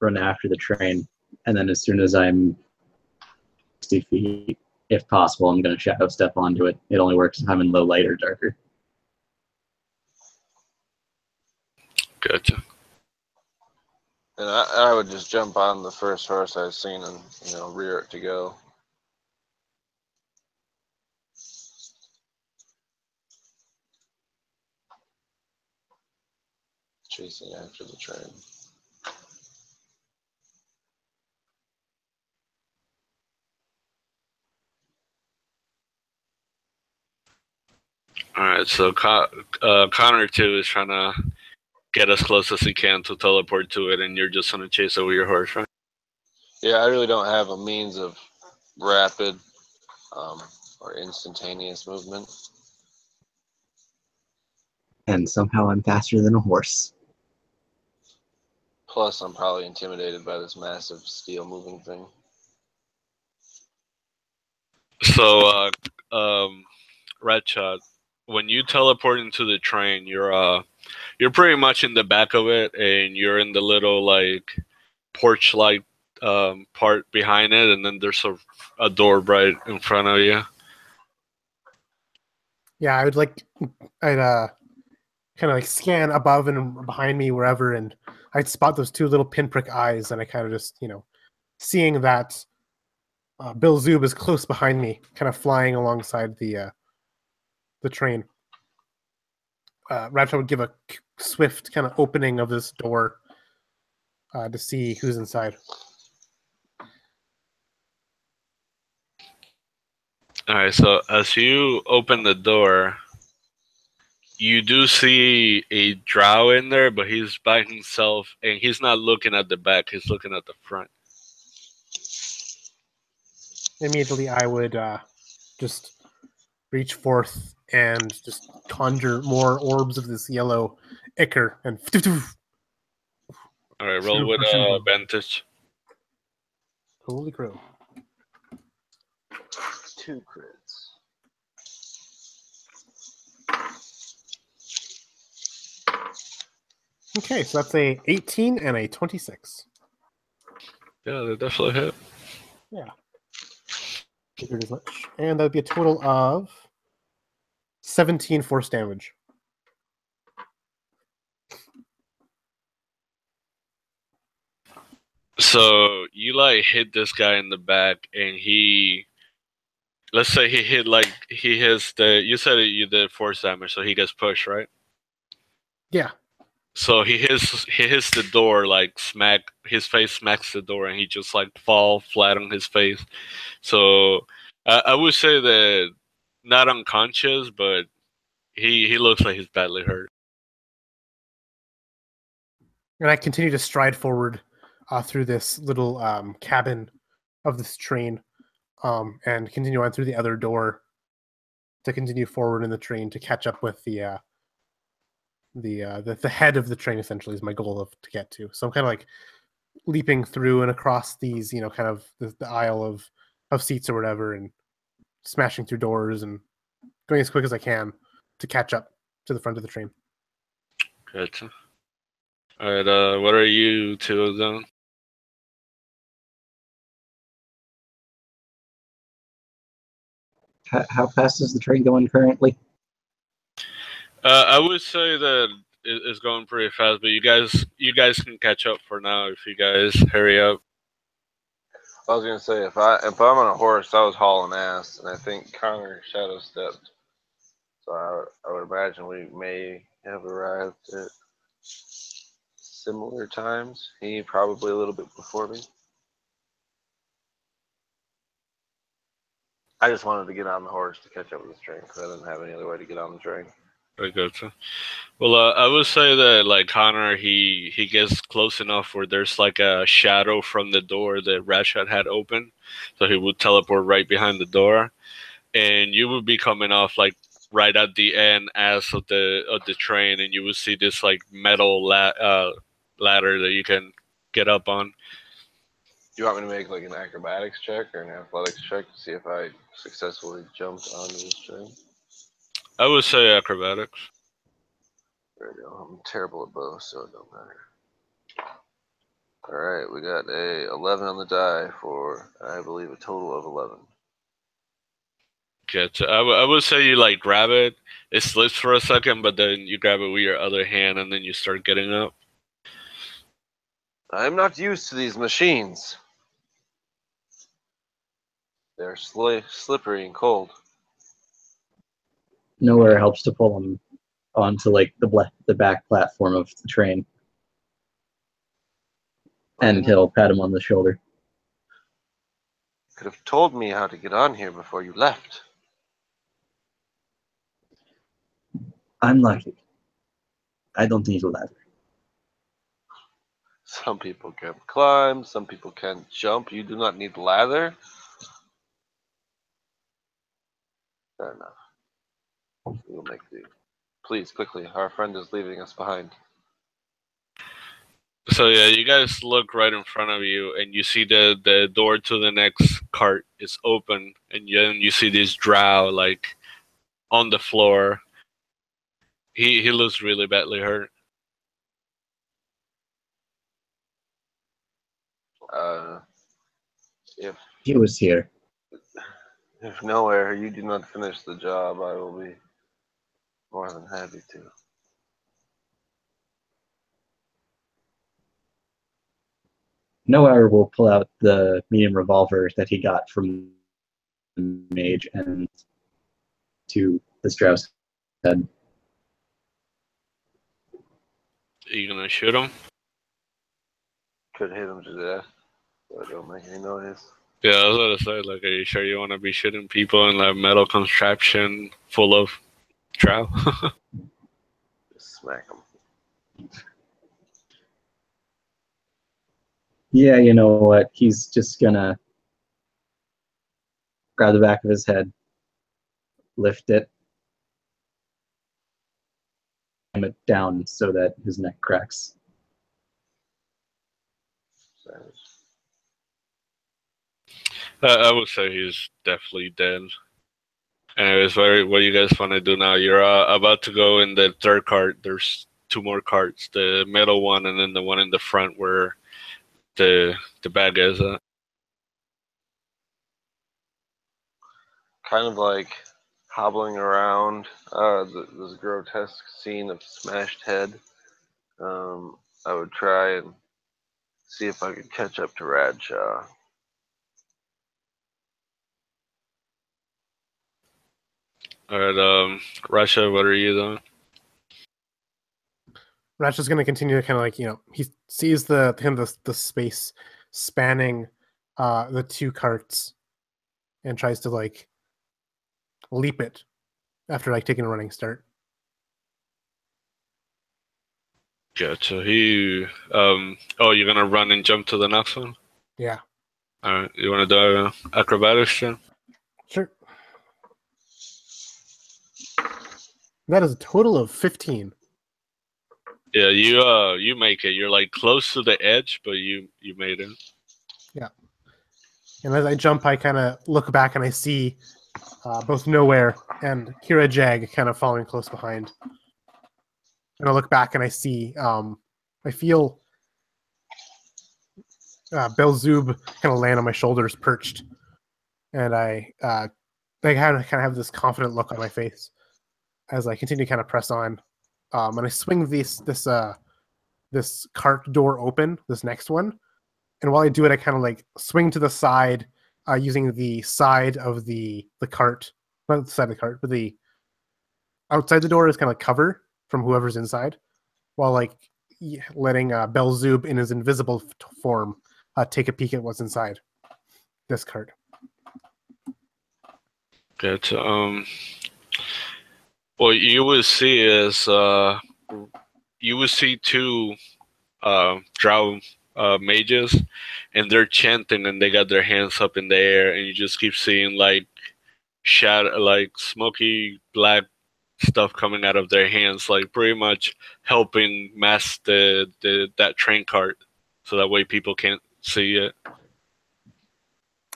Run after the train, and then as soon as I'm 60 feet, if possible, I'm going to shadow step onto it. It only works if I'm in low light or darker. Gotcha. And I would just jump on the first horse I've seen and rear it to go. Chasing after the train. All right. So Connor too is trying to get as close as he can to teleport to it, and you're just gonna chase over your horse, right? Yeah, I really don't have a means of rapid or instantaneous movement. And somehow I'm faster than a horse. Plus, I'm probably intimidated by this massive steel moving thing. So, Redshot, when you teleport into the train, you're pretty much in the back of it, and you're in the little like porch-like part behind it, and then there's a door right in front of you. Yeah, I'd kind of like scan above and behind me wherever, and I'd spot those two little pinprick eyes, and I kind of just, seeing that Bill Zub is close behind me, kind of flying alongside the train. Raptor would give a swift kind of opening of this door to see who's inside. All right, so as you open the door, you do see a drow in there, but he's by himself, and he's not looking at the back, he's looking at the front. Immediately, I would just reach forth and just conjure more orbs of this yellow ichor and All right, roll with advantage. holy crow. 2 crits. Okay, so that's a 18 and a 26. Yeah, they definitely hit. Yeah. Figured as much. And that would be a total of 17 force damage. So you like hit this guy in the back, and let's say he hits you said you did force damage, so he gets pushed, right? Yeah. So he hits the door, like his face smacks the door, and he just like fall flat on his face. So I would say that not unconscious, but he looks like he's badly hurt. And I continue to stride forward through this little cabin of this train and continue on through the other door to continue forward in the train to catch up with the head of the train. Essentially, is my goal to get to. So I'm kind of like leaping through and across these, kind of the aisle of seats or whatever, and smashing through doors and going as quick as I can to catch up to the front of the train. Gotcha. All right, what are you two doing? How fast is the train going currently? I would say that it's going pretty fast, but you guys can catch up for now if you guys hurry up. I was gonna say if I'm on a horse, I was hauling ass, and I think Connor shadow stepped. So I would imagine we may have arrived at similar times. He probably a little bit before me. I just wanted to get on the horse to catch up with this train because I didn't have any other way to get on the train. I gotcha. Well, I would say that like Connor, he gets close enough where there's like a shadow from the door that Ratchet had open, so he would teleport right behind the door, and you would be coming off like right at the end as of the train, and you would see this like metal ladder that you can get up on. Do you want me to make like an acrobatics check or an athletics check to see if I successfully jumped onto this train? I would say acrobatics. There we go. I'm terrible at both, so it don't matter. All right, we got a 11 on the die for, I believe, a total of 11. Gotcha. I would say you like grab it. It slips for a second, but then you grab it with your other hand, and then you start getting up. I'm not used to these machines. They're slippery and cold. Nowhere helps to pull him onto like the back platform of the train, and he'll pat him on the shoulder. Could have told me how to get on here before you left. I'm lucky. I don't need a ladder. Some people can climb, some people can jump. You do not need lather. Fair enough. We will make do. Please, quickly. Our friend is leaving us behind. So yeah, you guys look right in front of you, and you see the door to the next cart is open, and then you see this drow like on the floor. He looks really badly hurt. If He was here. nowhere you do not finish the job, I will be more than happy to. Nowhere will pull out the medium revolver that he got from the mage and to the Strauss head. Are you gonna shoot him? Could hit him to death, but it don't make any noise. Yeah, I was gonna say, like, are you sure you want to be shooting people in that metal contraption full of trow? Just smack him. Yeah, you know what? He's just gonna grab the back of his head, lift it, slam it down so that his neck cracks. Savage. I would say he's definitely dead. Anyways, what do you guys want to do now? You're about to go in the third cart. There's two more carts, the middle one and then the one in the front where the bag is at. Kind of like hobbling around this grotesque scene of smashed head. I would try and see if I could catch up to Radshaw. Alright, Russia, what are you doing? Rat's just going to continue to kind of like, he sees the space spanning the two carts and tries to like leap it after like taking a running start. Gotcha. You're gonna run and jump to the next one? Yeah. Alright, you wanna do acrobatics then? Sure. That is a total of 15. Yeah, you make it. You're like close to the edge, but you made it. Yeah. And as I jump, I kind of look back and I see both Nowhere and Kira Jag kind of following close behind. And I look back and I see, I feel Belzoob kind of land on my shoulders, perched. And I kind of have this confident look on my face as I continue to kind of press on. And I swing this cart door open, this next one. And while I do it, I kind of like swing to the side using the side of the cart, not the side of the cart, but the outside the door is kind of cover from whoever's inside, while like letting Belzoob in his invisible form take a peek at what's inside this cart. Gotcha. What you would see is you would see two drow mages, and they're chanting and they got their hands up in the air, and you just keep seeing like shadow, like smoky black stuff coming out of their hands, like pretty much helping mask that train cart, so that way people can't see it.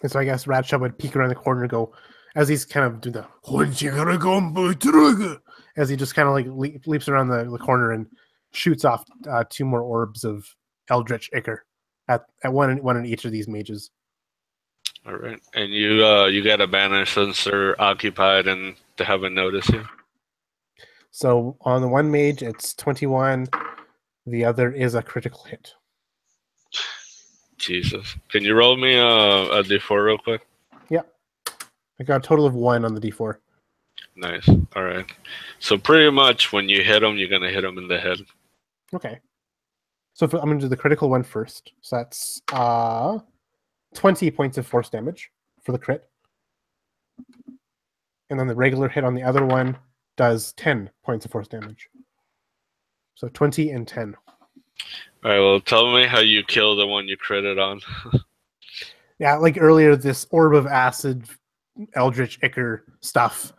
And so I guess Radshaw would peek around the corner and go, as he's kind of doing the "When's you gonna go, my trigger?" as he just kind of like leaps around the corner and shoots off two more orbs of Eldritch Ichor at one in each of these mages. All right, and you got a banner since they're occupied and they haven't noticed you. So on the one mage, it's 21. The other is a critical hit. Jesus, can you roll me a d4 real quick? Yeah, I got a total of 1 on the d4. Nice. All right. So pretty much when you hit him, you're gonna hit him in the head. Okay. So I'm going to do the critical one first. So that's 20 points of force damage for the crit. And then the regular hit on the other one does 10 points of force damage. So 20 and 10. All right. Well, tell me how you kill the one you critted on. Yeah, like earlier, this orb of acid, Eldritch Ichor stuff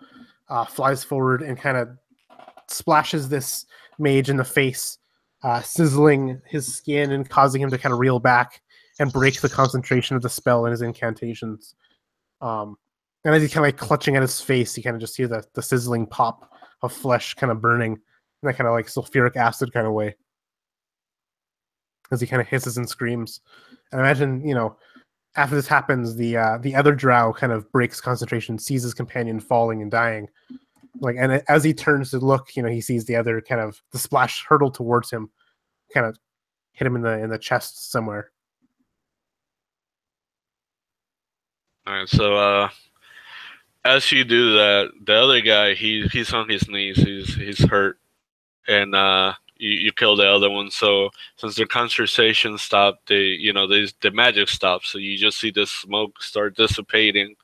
flies forward and kind of splashes this mage in the face, sizzling his skin and causing him to kind of reel back and break the concentration of the spell in his incantations. And as he's kind of like clutching at his face, you kind of just hear the sizzling pop of flesh kind of burning in that kind of like sulfuric acid kind of way as he kind of hisses and screams. And imagine, after this happens, the other drow kind of breaks concentration, sees his companion falling and dying. Like, and as he turns to look, he sees the other kind of the splash hurtle towards him, kind of hit him in the chest somewhere. All right, so as you do that, the other guy he's on his knees, he's hurt, and you kill the other one. So since the concentration stopped, the magic stops. So you just see the smoke start dissipating,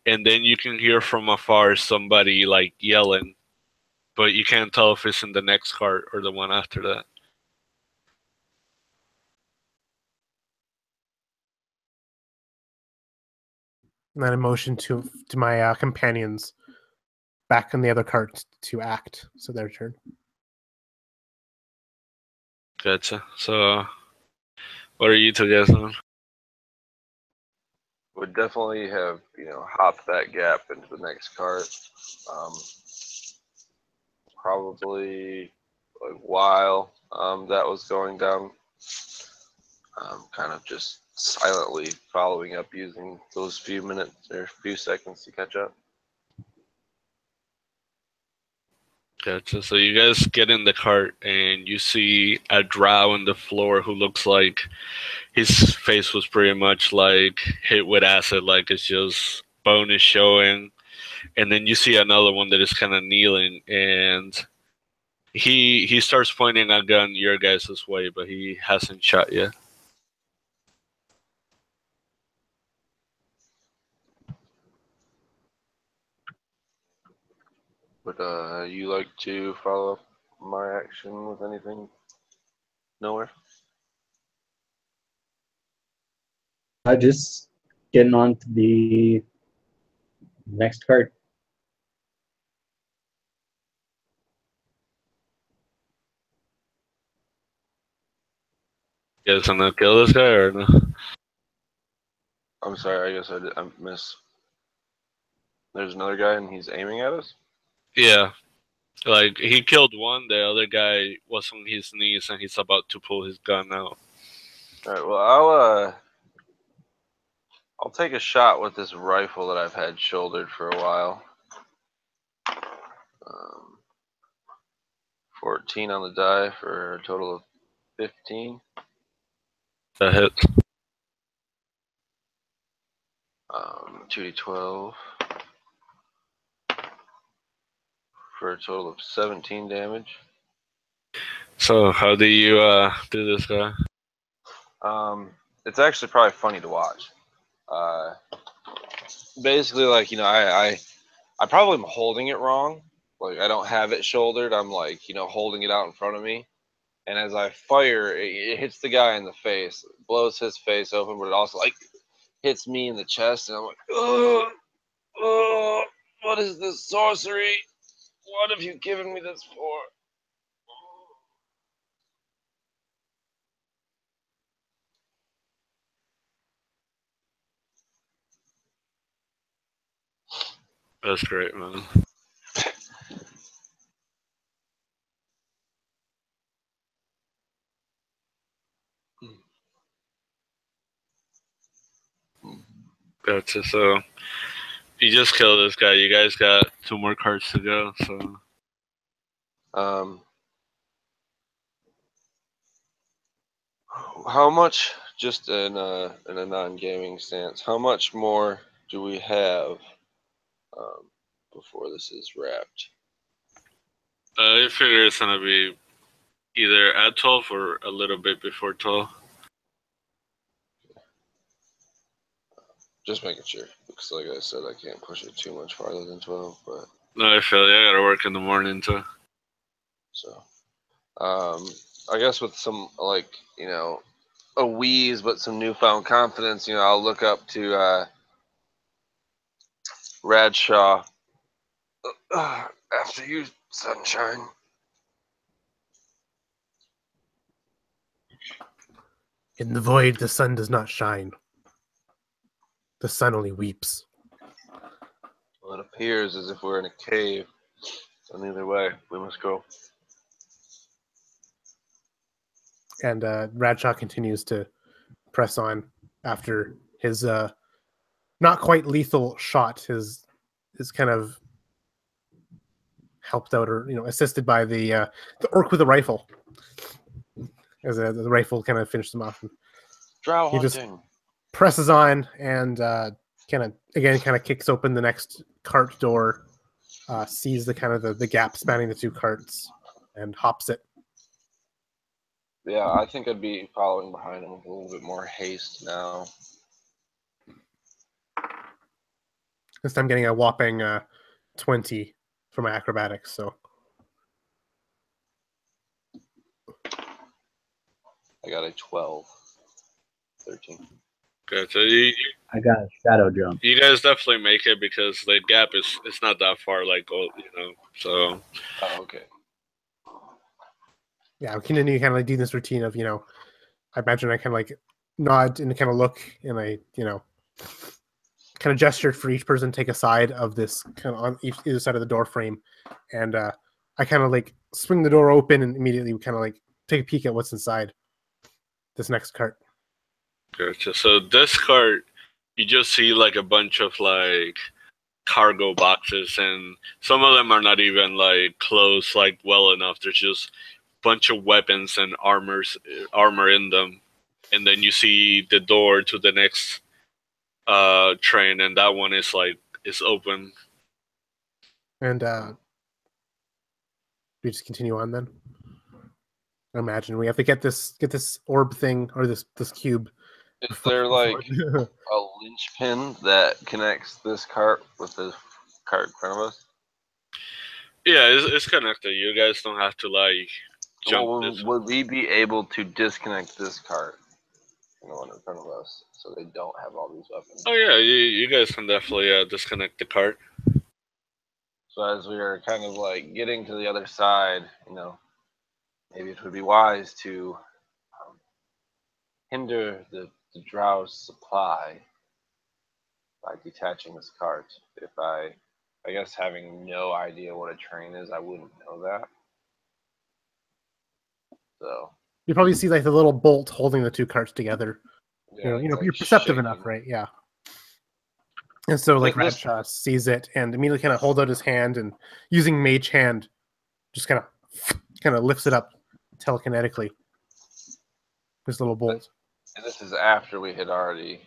and then you can hear from afar somebody like yelling, but you can't tell if it's in the next cart or the one after that. And then I motion to my companions back in the other cart to act. So their turn. Gotcha. So what are you two guys doing? Would definitely have hopped that gap into the next cart. Probably like while that was going down, kind of just silently following up, using those few minutes or few seconds to catch up. Gotcha. So you guys get in the cart and you see a drow on the floor who looks like his face was pretty much like hit with acid, like it's just bone is showing. And then you see another one that is kind of kneeling, and he starts pointing a gun your guys' way, but he hasn't shot yet. Would you like to follow up my action with anything? Nowhere? Just getting on to the next card. You guys gonna kill this guy or no? I'm sorry, I guess I missed. There's another guy and he's aiming at us? Yeah. Like, he killed one, the other guy was on his knees and he's about to pull his gun out. Alright, well, I'll take a shot with this rifle that I've had shouldered for a while. 14 on the die for a total of 15. That hits. 2d12 for a total of 17 damage. So how do you do this guy? It's actually probably funny to watch. Basically, like, I probably am holding it wrong. Like, I don't have it shouldered. I'm like, holding it out in front of me. And as I fire, it hits the guy in the face, blows his face open, but it also like hits me in the chest, and I'm like, oh, what is this sorcery? What have you given me this for? That's great, man. Gotcha. So you just killed this guy. You guys got 2 more cards to go. So How much, just in a non-gaming stance, how much more do we have before this is wrapped? I figure it's gonna be either at 12 or a little bit before 12. Just making sure, because like I said, I can't push it too much farther than 12. But No, I feel you. I gotta work in the morning too. so, I guess with some like a wheeze, but some newfound confidence, I'll look up to Radshaw. After you, sunshine. In the void, the sun does not shine. The sun only weeps. Well, it appears as if we're in a cave. And either way, we must go. And Radshaw continues to press on after his not quite lethal shot is kind of helped out, or assisted by the orc with a rifle, as the rifle kind of finished him off. Drow He just hunting. presses on and kind of kicks open the next cart door, sees the gap spanning the two carts, and hops it. Yeah, I think I'd be following behind him with a little bit more haste now. This time getting a whopping 20 for my acrobatics. So I got a 12. 13. Okay, so I got a shadow jump. you guys definitely make it because the gap is it's not that far, like So Oh, okay. yeah, we continue kind of like doing this routine of I imagine I kind of like nod and kind of look, and I kind of gestured for each person to take a side of this kind of on either side of the door frame, and I kind of like swing the door open and immediately kind of like take a peek at what's inside this next cart. gotcha. So this cart, you just see like a bunch of like cargo boxes, and some of them are not even like closed like well enough. There's just a bunch of weapons and armor in them, and then you see the door to the next train, and that one is open. And we just continue on then. I imagine we have to get this orb thing, or this cube. Is there like a linchpin that connects this cart with the cart in front of us? Yeah, it's connected. You guys don't have to like jump Well, this. would we be able to disconnect this cart from the one in front of us so they don't have all these weapons? Oh yeah, you guys can definitely disconnect the cart. So as we are kind of like getting to the other side, maybe it would be wise to hinder the drow's supply by detaching this cart. If I guess having no idea what a train is, I wouldn't know that. So You probably see like the little bolt holding the two carts together. yeah, it's, like, You're perceptive shaking. enough, right? Yeah. And so like This- Radshaw sees it and immediately kind of holds out his hand, and using Mage Hand, just kind of lifts it up telekinetically. This little bolt. And this is after we had already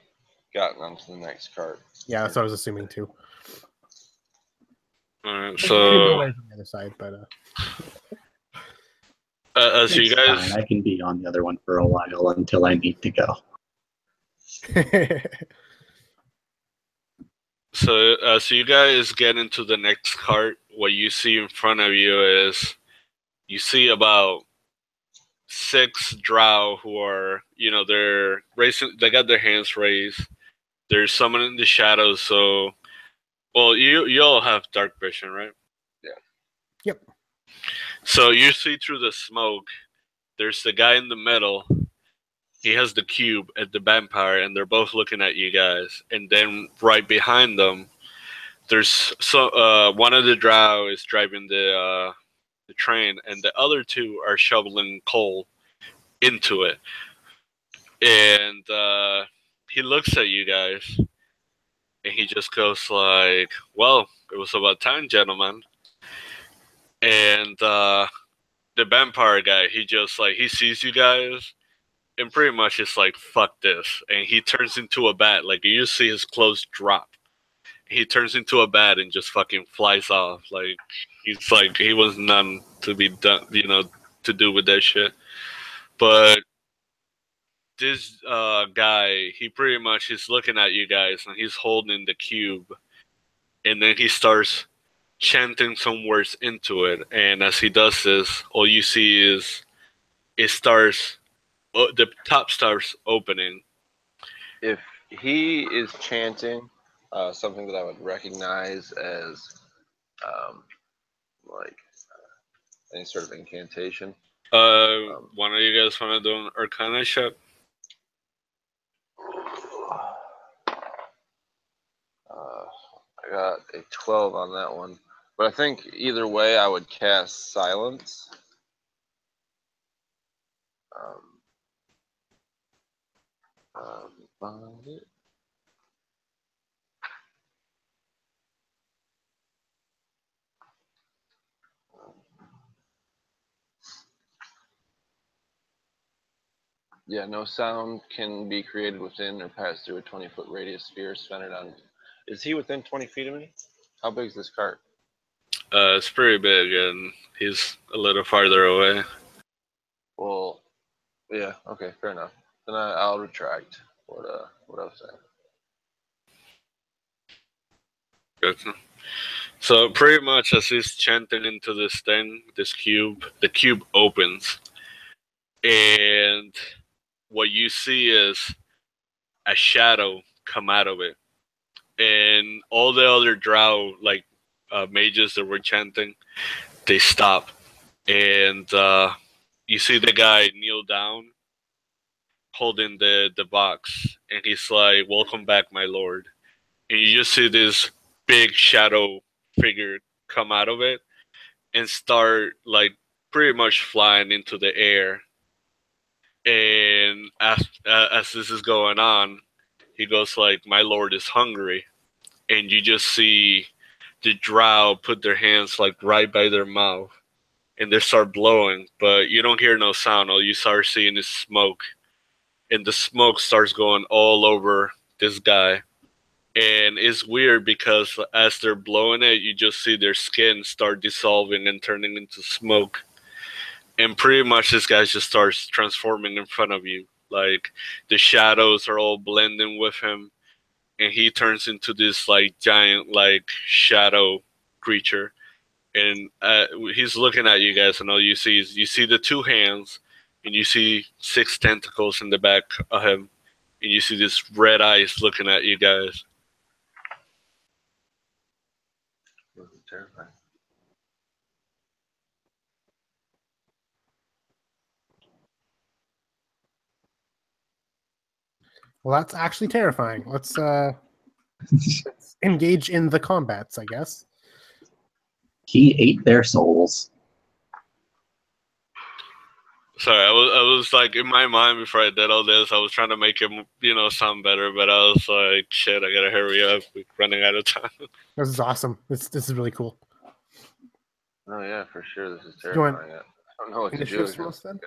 gotten onto the next cart. Yeah, that's what I was assuming too. Alright, No so way from the other side, but so you It's guys, fine. I can be on the other one for a while until I need to go. so you guys get into the next cart. What you see in front of you is you see about 6 drow who are they're raising. They got their hands raised. There's someone in the shadows. So, well, you all have dark vision, right? Yeah. Yep. So you see through the smoke. There's the guy in the middle. He has the cube at the vampire, and they're both looking at you guys. And then right behind them, there's one of the drow is driving the train, and the other two are shoveling coal into it. And he looks at you guys, and he just goes like, "Well, it was about time, gentlemen." And the vampire guy, he just like he sees you guys. And pretty much it's like, fuck this. And he turns into a bat. Like, you just see his clothes drop. He turns into a bat and just fucking flies off. Like, he's like, he was none to be done, to do with that shit. But this guy, he pretty much is looking at you guys and he's holding the cube. And then he starts chanting some words into it. And as he does this, all you see is it starts, the top starts opening. If he is chanting something that I would recognize as like any sort of incantation. One of you guys want to do an Arcana check? I got a 12 on that one. But I think either way I would cast Silence. Find it. Yeah, no sound can be created within or pass through a 20-foot radius sphere centered on. Is he within 20 feet of me? How big is this cart? It's pretty big, and he's a little farther away. Well, yeah, okay, fair enough. Then I'll retract what I was saying. Gotcha. So pretty much as he's chanting into this thing, this cube, the cube opens, and what you see is a shadow come out of it, and all the other drow mages that were chanting, they stop, and you see the guy kneel down, holding the box, and he's like, "Welcome back, my lord." And you just see this big shadow figure come out of it and start like pretty much flying into the air. And as this is going on, he goes like, "My lord is hungry," and you just see the drow put their hands like right by their mouth, and they start blowing, but you don't hear no sound. All you start seeing is smoke, and the smoke starts going all over this guy. And it's weird because as they're blowing it, you just see their skin start dissolving and turning into smoke. And pretty much this guy just starts transforming in front of you. Like the shadows are all blending with him, and he turns into this like giant like shadow creature. And he's looking at you guys, and all you see is you see the two hands, and you see 6 tentacles in the back of him, and you see this red eyes looking at you guys. Terrifying. Well, that's actually terrifying. Let's engage in the combats, I guess. He ate their souls. Sorry, I was like in my mind before I did all this, I was trying to make him, sound better, but I was like, shit, I gotta hurry up. We're running out of time. This is awesome. This is really cool. Oh yeah, for sure. This is You want terrifying. I don't know what to do. initiatives from us then?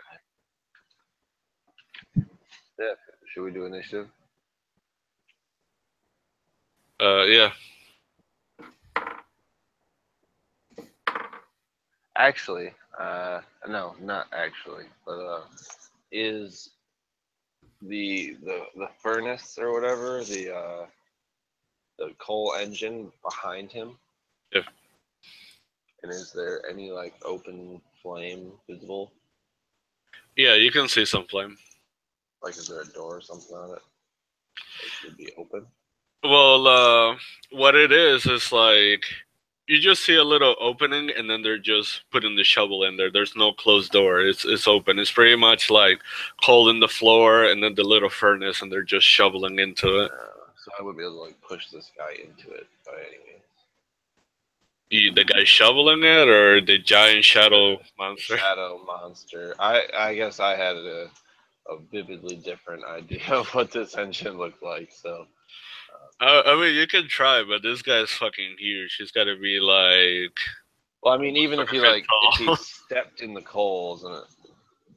Yeah, should we do initiative? Yeah. Actually, no, not actually, but is the furnace or whatever the coal engine behind him? Yeah. And is there any like open flame visible? Yeah, you can see some flame. Like, is there a door or something on it? It should be open. Well, what it is like you just see a little opening, and then they're just putting the shovel in there. There's no closed door. It's open. It's pretty much like coal in the floor, and then the little furnace, and they're just shoveling into it. So I would be able to like push this guy into it by any means. The guy shoveling it, or the giant shadow monster? Shadow monster. I guess I had a vividly different idea of what this engine looked like. So I mean, you can try, but this guy's fucking huge. He's got to be like. well, I mean, even if he Perfect if he tall. stepped in the coals and it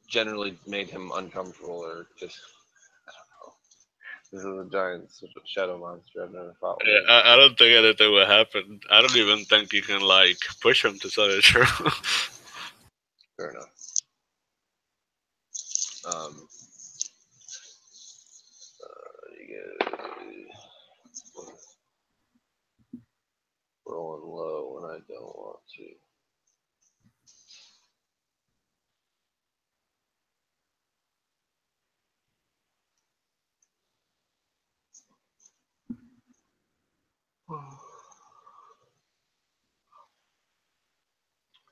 generally made him uncomfortable or just I don't know. This is a giant shadow monster I've never fought with. Yeah, I don't think anything will happen. I don't even think you can like push him to tell the truth. Fair enough. You get rolling low when I don't want to.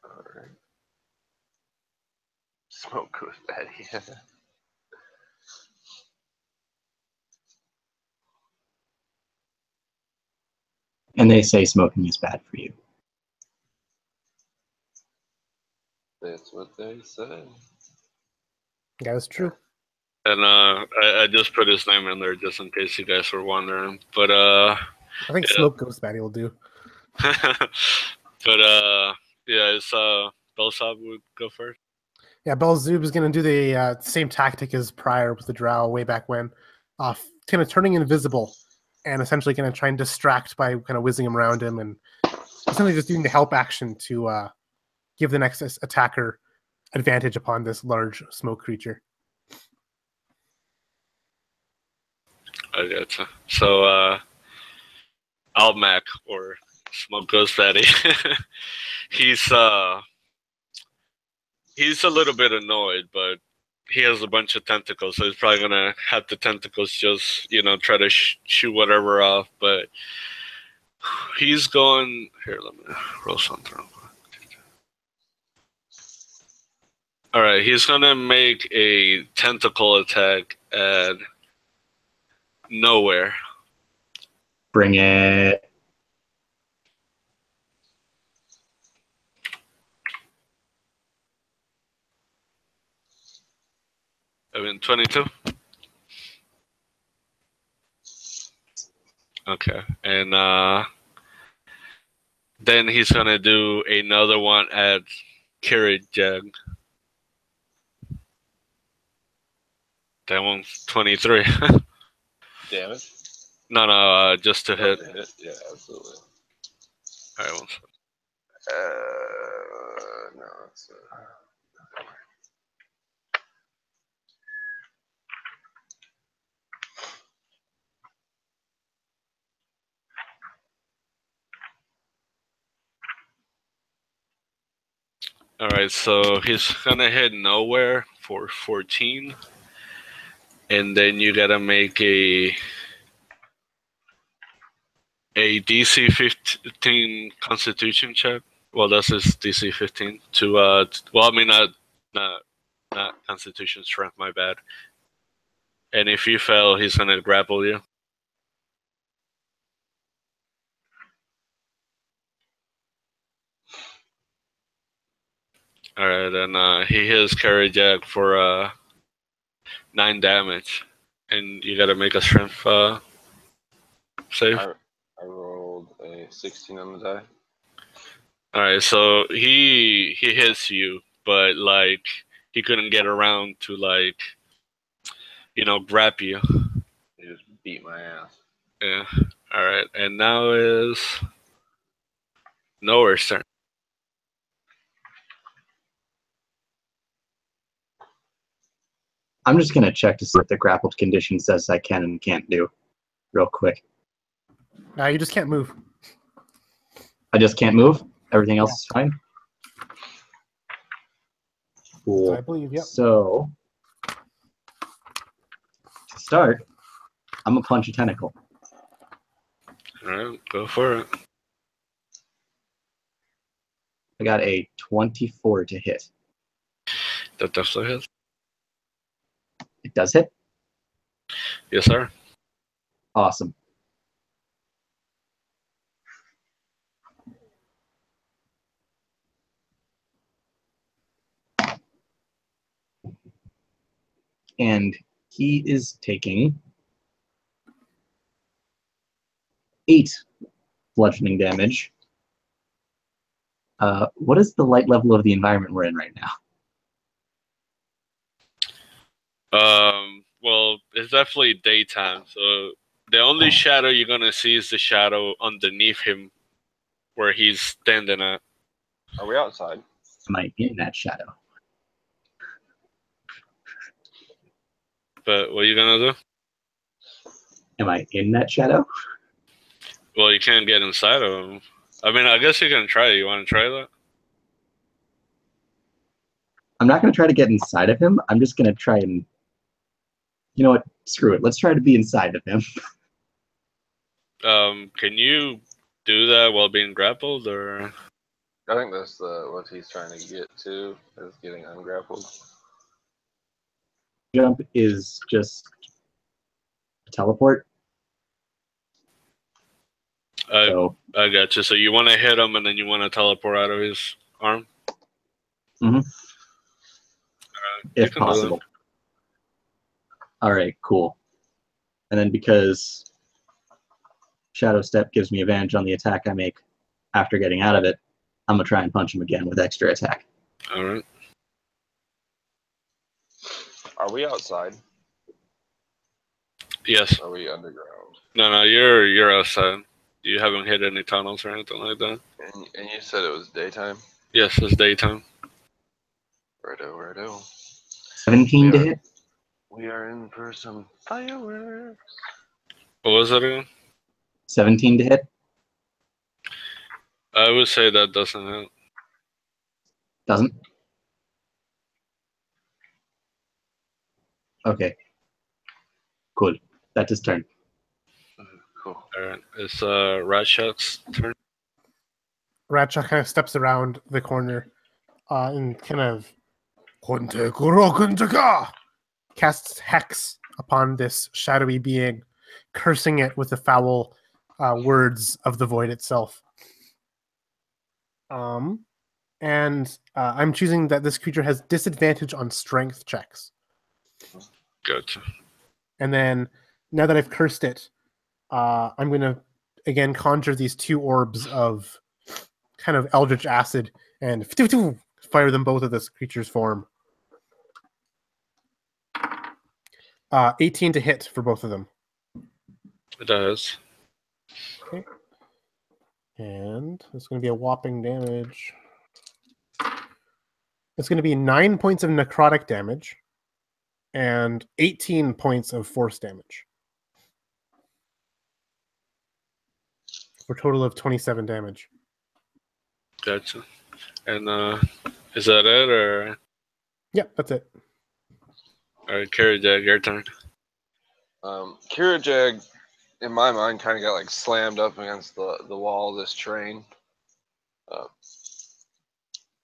Alright. Smoke goes bad, yeah. And they say smoking is bad for you. That's what they say. Yeah, that's true. And I just put his name in there just in case you guys were wondering. But I think yeah. smoke goes bad. Will do. But yeah, it's Belsab would go first. Yeah, Belzoob is going to do the same tactic as prior with the Drow way back when, kind of turning invisible and essentially going to try and distract by kind of whizzing him around him and essentially just doing the help action to give the next attacker advantage upon this large smoke creature. I gotcha. So, Almac, or Smoke Ghost Fatty, he's a little bit annoyed, but he has a bunch of tentacles, so he's probably gonna have the tentacles just, try to shoot whatever off. But he's going here. Let me roll something. All right, he's gonna make a tentacle attack at nowhere. Bring it. I mean, 22. Okay, and then he's gonna do another one at Carrot Jag. That one's 23. Damage? No, just to hit. Yeah, absolutely. All right, one second. No, it's All right, so he's gonna hit nowhere for 14, and then you gotta make a DC 15 Constitution check. Well, that's his DC 15 to well, I mean not Constitution strength. My bad. And if you fail, he's gonna grapple you. All right, and he hits Carry Jack for 9 damage, and you gotta make a strength save. I rolled a 16 on the die. All right, so he hits you, but like he couldn't get around to grab you. He just beat my ass. Yeah. All right, and now is Nowhere's turn. I'm just going to check to see what the grappled condition says I can and can't do real quick. You just can't move. I just can't move? Everything else is fine? Cool. So I believe, yep. So, to start, I'm going to punch a tentacle. All right, go for it. I got a 24 to hit. That definitely hits. It does hit? Yes, sir. Awesome. And he is taking 8 bludgeoning damage. What is the light level of the environment we're in right now? Well, it's definitely daytime, so the only shadow you're gonna see is the shadow underneath him, where he's standing at. Are we outside? Am I in that shadow? But what are you gonna do? Am I in that shadow? Well, you can't get inside of him. I mean, I guess you can try it. You want to try that? I'm not going to try to get inside of him. I'm just going to try and... You know what? Screw it. Let's try to be inside of him. Can you do that while being grappled, or? I think that's what he's trying to get to, is getting ungrappled. Jump is just a teleport. I got you. So you want to hit him, and then you want to teleport out of his arm? Mm-hmm. If You can do possible. All right, cool. And then because Shadow Step gives me advantage on the attack I make after getting out of it, I'm going to try and punch him again with extra attack. All right. Are we outside? Yes. Or are we underground? No, you're outside. You haven't hit any tunnels or anything like that. And you said it was daytime? Yes, it's daytime. Righto. 17 to hit. We are in for some fireworks. What was that again? 17 to hit. I would say that doesn't hit. Doesn't. Okay. Cool. That's his turn. Cool. Alright, it's Ratchet's turn. Ratchet kind of steps around the corner and kind of casts hex upon this shadowy being, cursing it with the foul words of the void itself. And I'm choosing that this creature has disadvantage on strength checks. Gotcha. And then, now that I've cursed it, I'm going to, again, conjure these 2 orbs of kind of eldritch acid and fire them both at this creature's form. 18 to hit for both of them. It does. Okay. And it's going to be a whopping damage. It's going to be 9 points of necrotic damage and 18 points of force damage, for a total of 27 damage. Gotcha. And is that it, or? Yep, that's it. Alright, Carry Jag, your turn. Kirajag, in my mind, kind of got like slammed up against the wall of this train.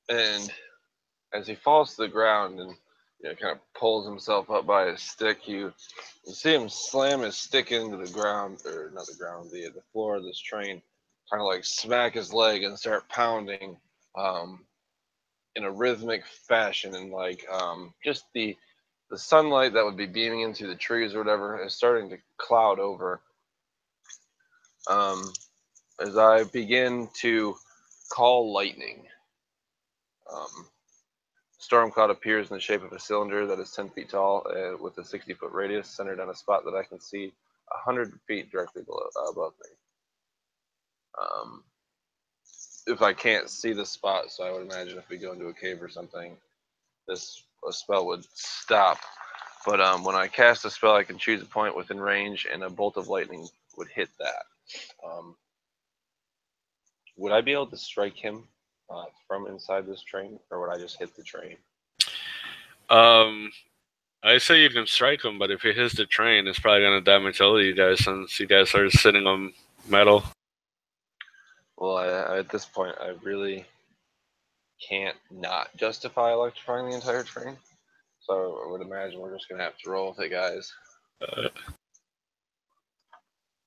And as he falls to the ground and kind of pulls himself up by his stick, you see him slam his stick into the ground, or not the ground, the floor of this train, kind of like smack his leg and start pounding in a rhythmic fashion, and like just the sunlight that would be beaming into the trees or whatever is starting to cloud over. As I begin to call lightning, storm cloud appears in the shape of a cylinder that is 10 feet tall with a 60-foot radius, centered on a spot that I can see 100 feet directly above me. If I can't see the spot, so I would imagine if we go into a cave or something, this spell would stop. But when I cast a spell, I can choose a point within range, and a bolt of lightning would hit that. Would I be able to strike him from inside this train, or would I just hit the train? I say you can strike him, but if he hits the train, it's probably gonna damage all of you guys since you guys are sitting on metal. Well, at this point, I really can't not justify electrifying the entire train. So I would imagine we're just gonna have to roll with it, guys.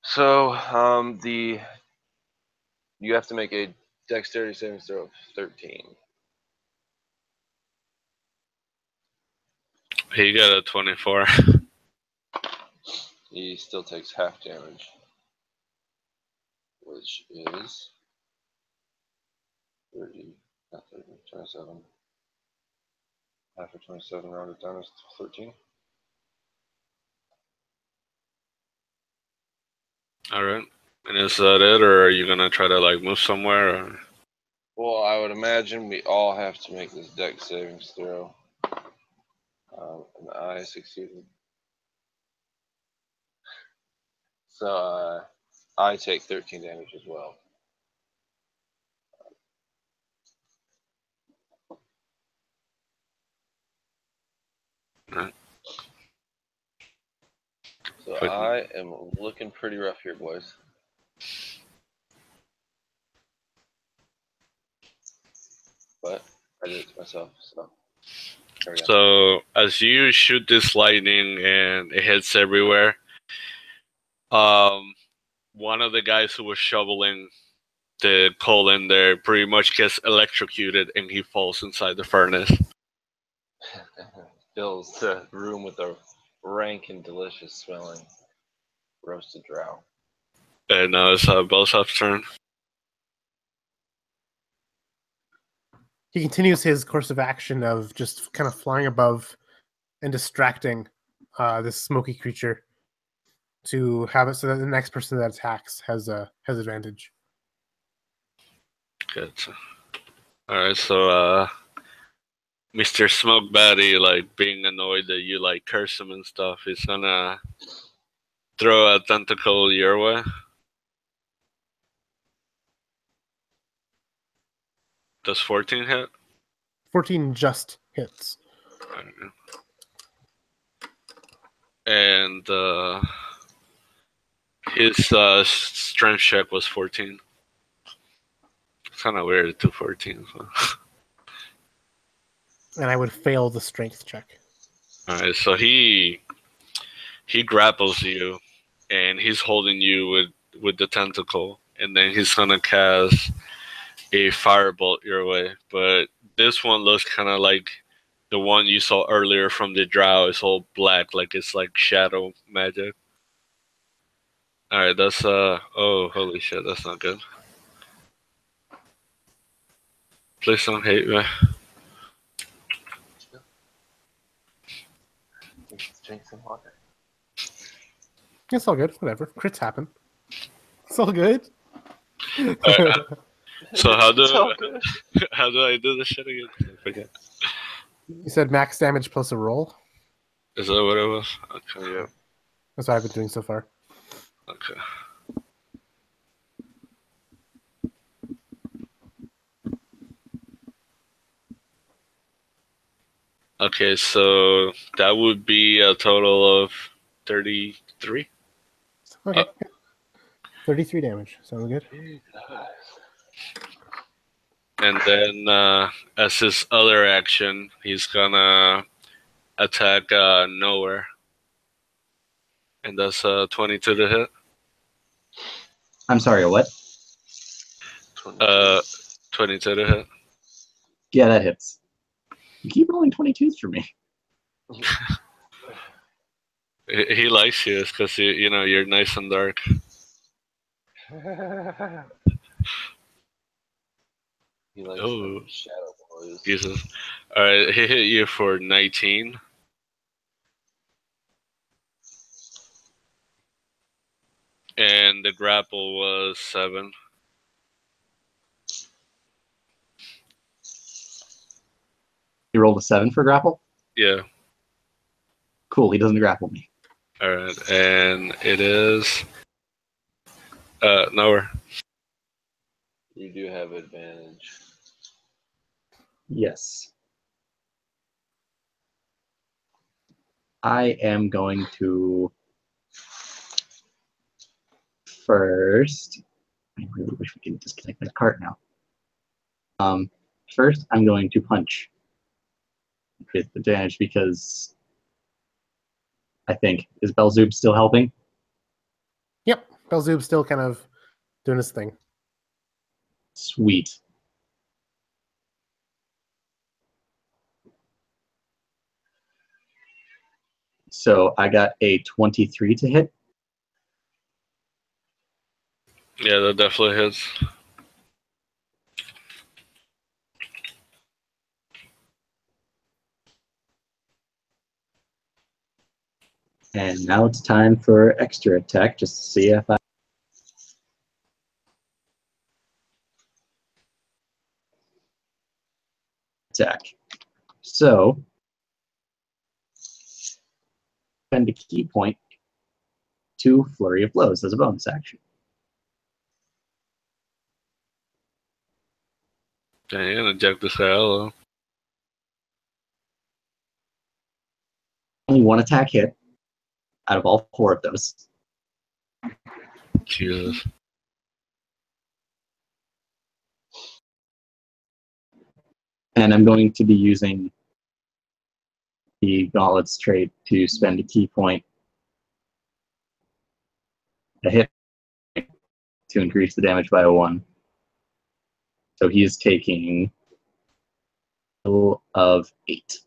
So you have to make a dexterity saving throw of 13. He got a 24. He still takes half damage, which is 30, not 30, 27. Half of 27 rounded down is 13. Alright. And is that it, or are you gonna try to like move somewhere? Or? Well, I would imagine we all have to make this dex savings throw. And I succeeded. So I take 13 damage as well. Right. So I am looking pretty rough here, boys. But I did it to myself, so there we go. So as you shoot this lightning and it hits everywhere, one of the guys who was shoveling the coal in there pretty much gets electrocuted and he falls inside the furnace. Fills the room with a rank and delicious smelling roasted drow. And now it's Belsaf's turn. He continues his course of action of just kind of flying above and distracting this smoky creature to have it so that the next person that attacks has advantage. Good. All right, so Mr. Smoke Baddie, like being annoyed that you like curse him and stuff, he's gonna throw a tentacle your way. Does 14 hit? 14 just hits. And his strength check was 14. It's kind of weird to 14. So. And I would fail the strength check. All right, so he grapples you, and he's holding you with the tentacle, and then he's gonna cast a firebolt your way. But this one looks kind of like the one you saw earlier from the drow. It's all black, like it's like shadow magic. All right, that's oh, holy shit, that's not good. Please don't hate me. Drink some water. It's all good. Whatever. Crits happen. It's all good. Alright, so how It's all do good. how do I do this shit again? I forget. You said max damage plus a roll. Is that what it was? Okay. Yeah. That's what I've been doing so far. Okay. Okay, so that would be a total of 33. Okay. 33 damage. Sound good? And then as his other action, he's gonna attack nowhere. And that's 22 to hit. I'm sorry, what? 22 to hit. Yeah, that hits. You keep rolling 22s for me. He likes you because you know you're nice and dark. He likes Oh. them shadow boys. Jesus. All right, he hit you for 19. And the grapple was 7. You rolled a 7 for grapple? Yeah. Cool, he doesn't grapple me. All right, and it is nowhere. You do have advantage. Yes. I am going to first. I really wish we could disconnect my cart now. First, I'm going to punch with advantage because I think is Belzoob still helping? Yep. Belzoob's still kind of doing his thing. Sweet. So I got a 23 to hit. Yeah, that definitely hits. And now it's time for extra attack just to see if I attack. So spend a key point to Flurry of Blows as a bonus action. Dang, you're gonna jack this guy out. Only one attack hit out of all 4 of those. Jesus. And I'm going to be using the Gauntlets trait to spend a key point, a hit, to increase the damage by a 1. So he is taking a total of 8.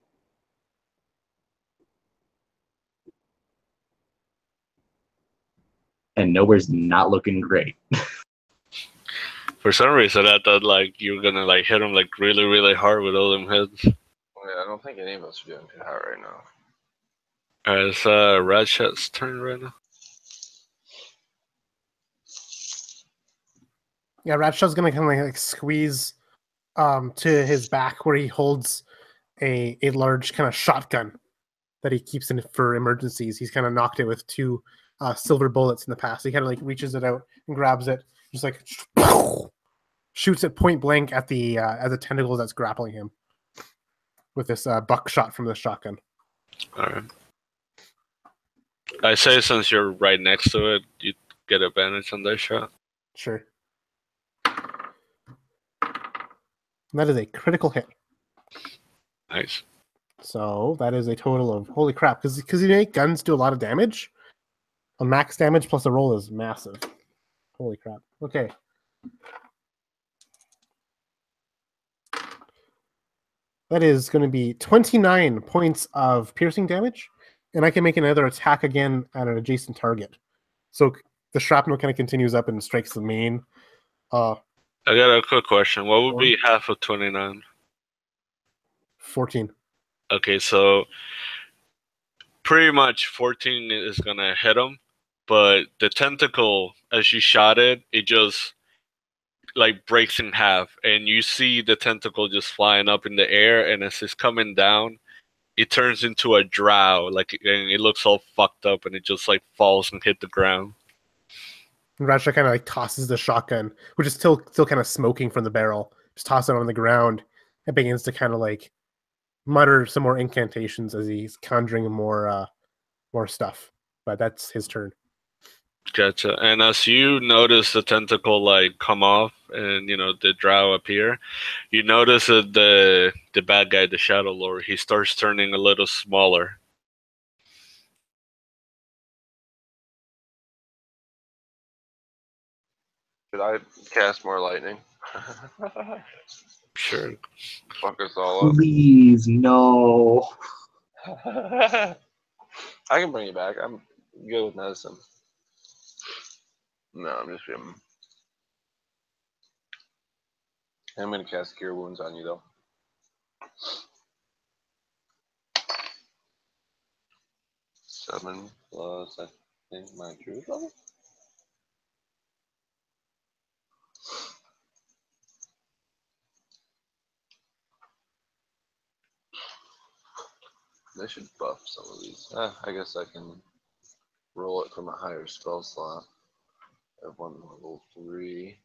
And Nowhere's not looking great. For some reason, I thought like you were gonna like hit him like really, really hard with all them hits. Yeah, I don't think any of us are doing too hot right now. Alright, it's Ratchet's turn right now. Yeah, Ratshaw's gonna kind of like squeeze to his back where he holds a large kind of shotgun that he keeps in for emergencies. He's kind of knocked it with two silver bullets in the past. He kind of like reaches it out and grabs it, just like shoots it point blank at the tentacle that's grappling him with this buckshot from the shotgun. Alright. I say since you're right next to it, you get advantage on that shot. Sure. And that is a critical hit. Nice. So that is a total of, holy crap, because you make guns do a lot of damage. A max damage plus a roll is massive. Holy crap. Okay. That is going to be 29 points of piercing damage, and I can make another attack again at an adjacent target. So the shrapnel kind of continues up and strikes the main. I got a quick question. What would be half of 29? 14. Okay, so pretty much 14 is gonna hit him, but the tentacle, as you shot it, it just like breaks in half, and you see the tentacle just flying up in the air, and as it's coming down, it turns into a drow, like, and it looks all fucked up, and it just like falls and hit the ground. And Raja kind of like tosses the shotgun, which is still kind of smoking from the barrel. Just toss it on the ground and begins to kind of like mutter some more incantations as he's conjuring more stuff. But that's his turn. Gotcha. And as you notice the tentacle like come off and the drow appear, you notice that the bad guy, the Shadow Lord, he starts turning a little smaller. Should I cast more lightning? Sure. Fuck us all up. Please, no. I can bring you back. I'm good with medicine. No, I'm just kidding. I'm gonna cast Cure Wounds on you though. 7 plus, I think, my truth level. They should buff some of these. I guess I can roll it from a higher spell slot. I have one level 3.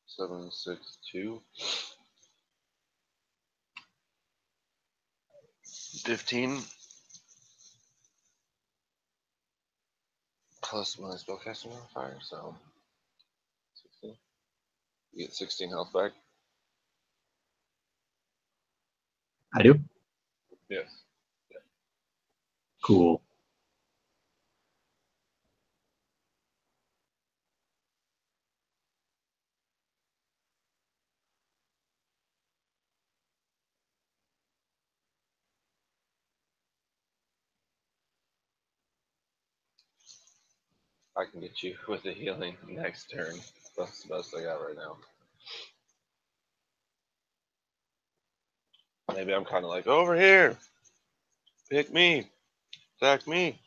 Seven, 6, 2. 15 plus my spellcasting modifier, so 16. You get 16 health back. I do? Yes. Cool. I can get you with the healing next turn. That's the best I got right now. Maybe I'm kind of like, over here. Pick me. Attack me.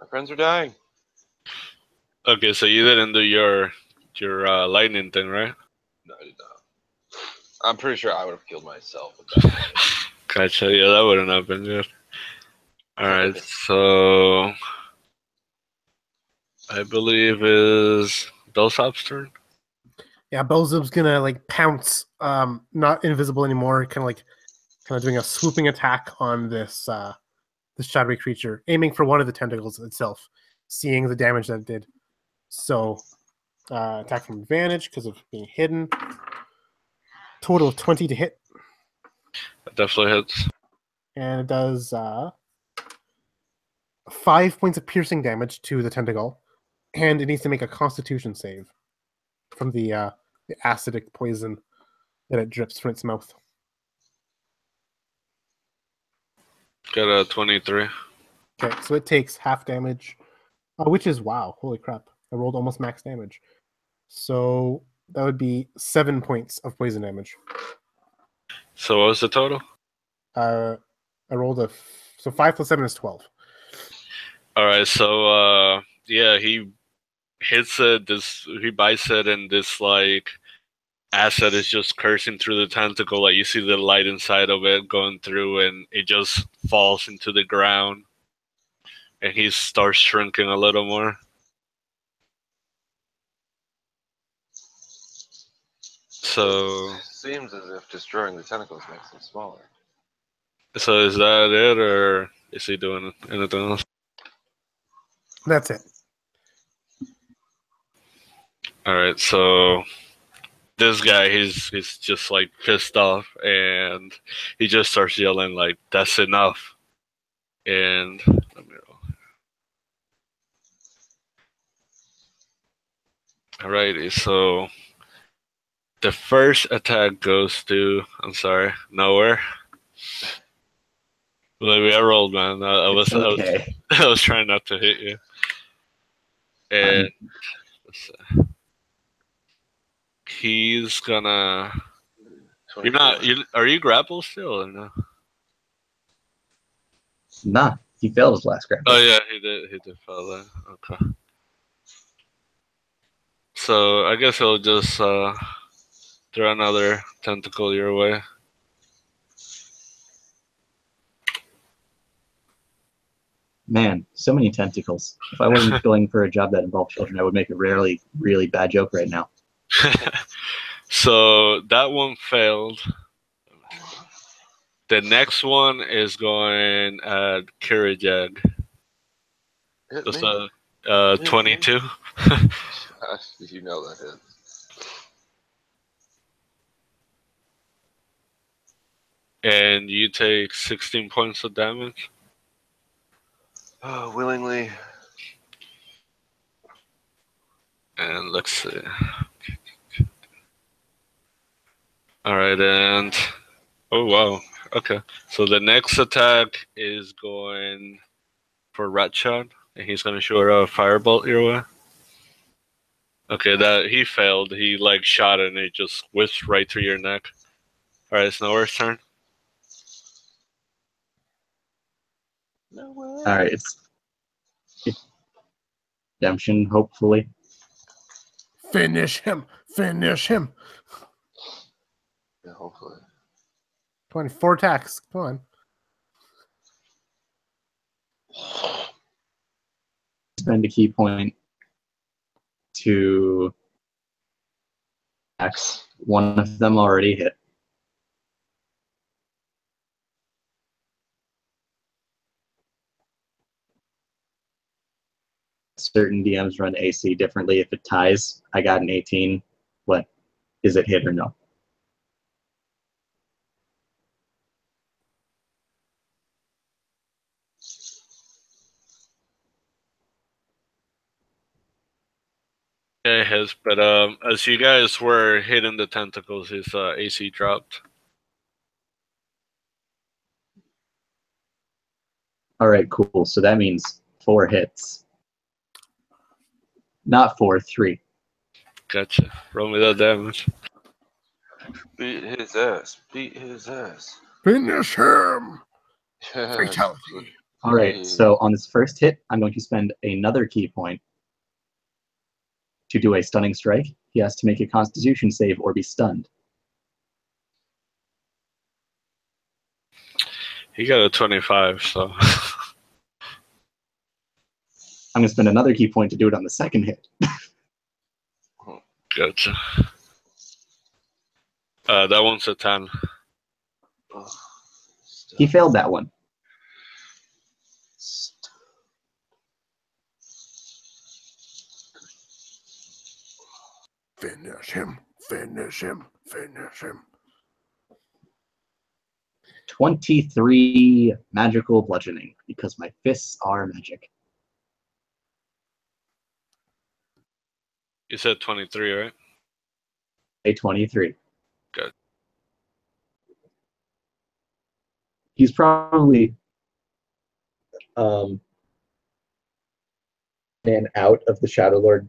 My friends are dying. Okay, so you didn't do your lightning thing, right? No, I did not. I'm pretty sure I would have killed myself with that. Gotcha. Yeah, that wouldn't have been good. Alright, so I believe is Bellsop's turn. Yeah, Belzebub's gonna like pounce, not invisible anymore, kind of doing a swooping attack on this shadowy creature, aiming for one of the tentacles itself, seeing the damage that it did. So attack from advantage because of being hidden. Total of 20 to hit. That definitely hits. And it does 5 points of piercing damage to the tentacle, and it needs to make a Constitution save from the acidic poison that it drips from its mouth. Got a 23. Okay, so it takes half damage, which is, wow, holy crap. I rolled almost max damage. So that would be 7 points of poison damage. So what was the total? I rolled so 5 plus 7 is 12. All right, so yeah, he hits it. He bites it, and this like acid is just cursing through the tentacle. Like you see the light inside of it going through, and it just falls into the ground, and he starts shrinking a little more. So Seems as if destroying the tentacles makes them smaller. So is that it, or is he doing anything else? That's it. All right, so this guy, he's just like pissed off, and he just starts yelling like, "That's enough!" And let me roll. Alrighty, so the first attack goes to, I'm sorry, nowhere. Maybe I rolled, man. It's okay. I was trying not to hit you. And let's see. He's gonna. You're not. 24. Are you grappled still or no? Nah, he failed his last grab. Oh yeah, he did. He did fail that. Okay. So I guess he'll just throw another tentacle your way. Man, so many tentacles. If I wasn't going for a job that involved children, I would make a really bad joke right now. So that one failed. The next one is going at Kirajag. Hit That's me. a 22. You know that hit. And you take 16 points of damage. Oh, willingly. And let's see. All right, and oh wow. Okay, so the next attack is going for Rat Shot, and he's gonna shoot a firebolt your way. Okay, that he failed. He like shot it, and it just whizzed right through your neck. All right, it's Nowhere's turn. No way. All right, it's redemption, hopefully. Finish him. Finish him. Yeah, hopefully. 24 attacks. Come on. Spend a key point to X. One of them already hit. Certain DMs run AC differently. If it ties, I got an 18. What is it, hit or no? Yeah, it has. But as you guys were hitting the tentacles, his AC dropped. All right, cool. So that means 4 hits. Not 4, 3. Gotcha. Roll me that damage. Beat his ass. Beat his ass. Finish him. Yes. Fatality. All right, so on this first hit, I'm going to spend another key point to do a stunning strike. He has to make a Constitution save or be stunned. He got a 25, so. I'm going to spend another key point to do it on the second hit. Gotcha. That one's a 10. He failed that one. Finish him. Finish him. Finish him. 23 magical bludgeoning, because my fists are magic. You said 23, right? A 23. Good. He's probably and out of the Shadow Lord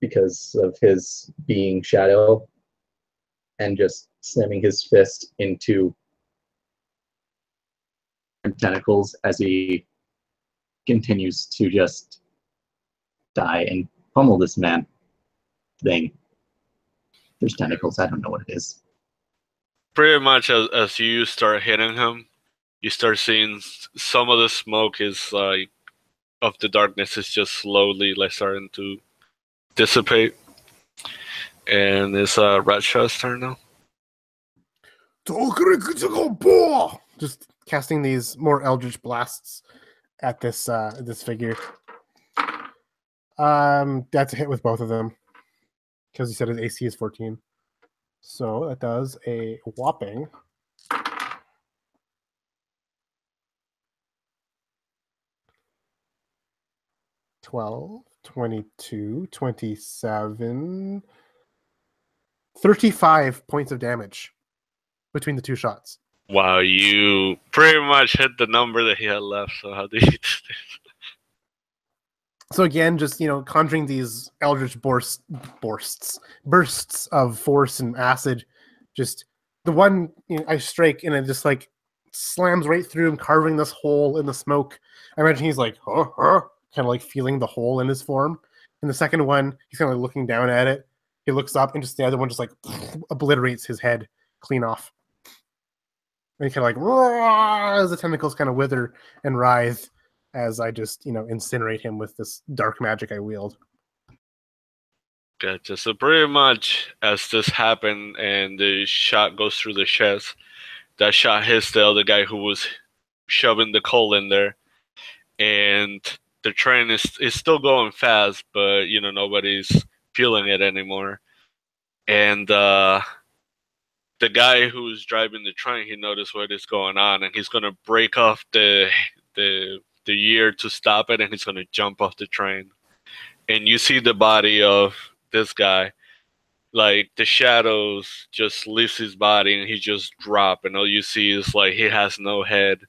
because of his being shadow, and just slamming his fist into tentacles as he continues to just die and pummel this man thing. There's tentacles. I don't know what it is. Pretty much as you start hitting him, you start seeing some of the smoke is like of the darkness is just slowly like starting to dissipate. And it's Ratshaw's turn now. Just casting these more eldritch blasts at this this figure. That's a hit with both of them because you said his AC is 14. So that does a whopping 12, 22, 27, 35 points of damage between the two shots. Wow, you pretty much hit the number that he had left. So how do you do this? So again, just conjuring these eldritch bursts of force and acid. Just the one I strike and it just like slams right through him, carving this hole in the smoke. I imagine he's like, kind of like feeling the hole in his form. And the second one, he's kind of like looking down at it. He looks up and just the other one just like obliterates his head clean off. And he kind of like as the tentacles kind of wither and writhe as I just incinerate him with this dark magic I wield. Gotcha. So pretty much as this happened and the shot goes through the chest, that shot hits the other guy who was shoving the coal in there, and the train is still going fast, but nobody's feeling it anymore. And the guy who's driving the train, he noticed what is going on, and he's gonna break off the year to stop it, and he's gonna jump off the train. And you see the body of this guy, like the shadows just lifts his body, and he just drop, and all you see is like he has no head,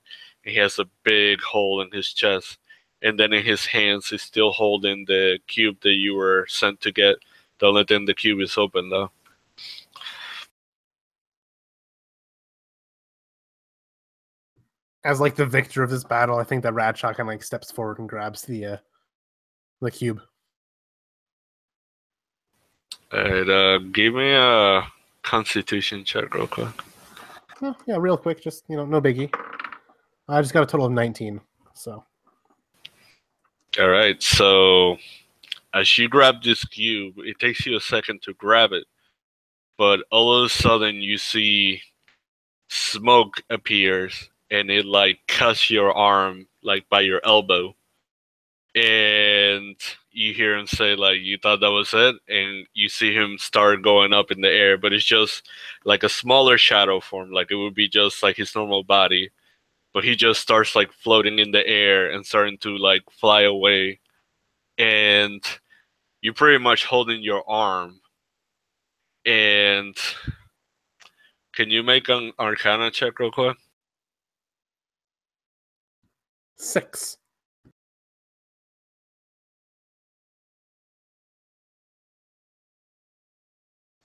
and he has a big hole in his chest, and then in his hands he's still holding the cube that you were sent to get. The only thing, the cube is open though. As like the victor of this battle, I think that Radshaw kind of like steps forward and grabs the cube. Alright, give me a Constitution check real quick. Oh, yeah, real quick, just no biggie. I just got a total of 19. So. Alright, so as you grab this cube, it takes you a second to grab it, but all of a sudden you see smoke appears, and it like cuts your arm like by your elbow, and you hear him say like, you thought that was it, and you see him start going up in the air, but it's just like a smaller shadow form, like it would be just like his normal body, but he just starts like floating in the air and starting to like fly away, and you're pretty much holding your arm. And can you make an Arcana check real quick? 6.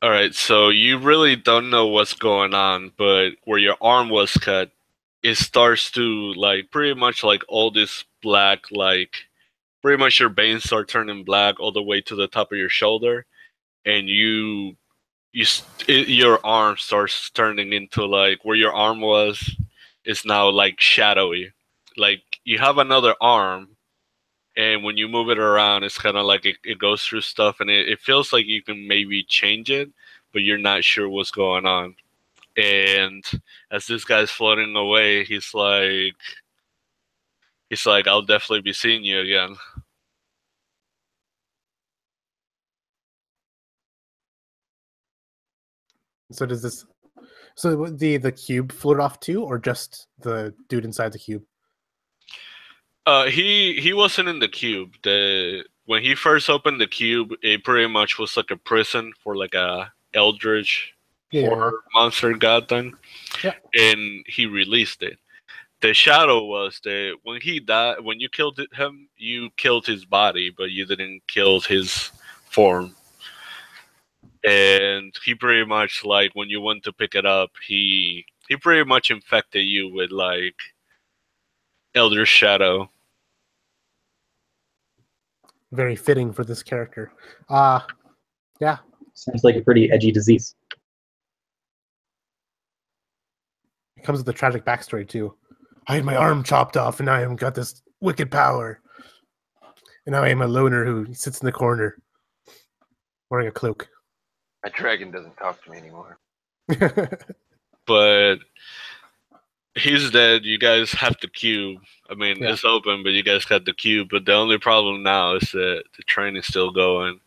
All right, so you really don't know what's going on, but where your arm was cut, it starts to like pretty much like all this black, like pretty much your veins start turning black all the way to the top of your shoulder, and your arm starts turning into like where your arm was is now like shadowy. Like you have another arm, and when you move it around, it's kind of like it goes through stuff, and it feels like you can maybe change it, but you're not sure what's going on. And as this guy's floating away, he's like, I'll definitely be seeing you again. So does this? So the cube float off too, or just the dude inside the cube? He wasn't in the cube. When he first opened the cube, it pretty much was like a prison for like a eldritch horror monster god thing. Yeah. And he released it. The shadow was that when he died, when you killed him, you killed his body, but you didn't kill his form. and he pretty much like when you went to pick it up, he pretty much infected you with like Elder Shadow. Very fitting for this character. Yeah. Sounds like a pretty edgy disease. It comes with a tragic backstory too. I had my arm chopped off, and now I've got this wicked power. And now I am a loner who sits in the corner, wearing a cloak. My dragon doesn't talk to me anymore. But he's dead. You guys have the cube. I mean, Yeah. it's open, but you guys got the cube. But the only problem now is that the train is still going,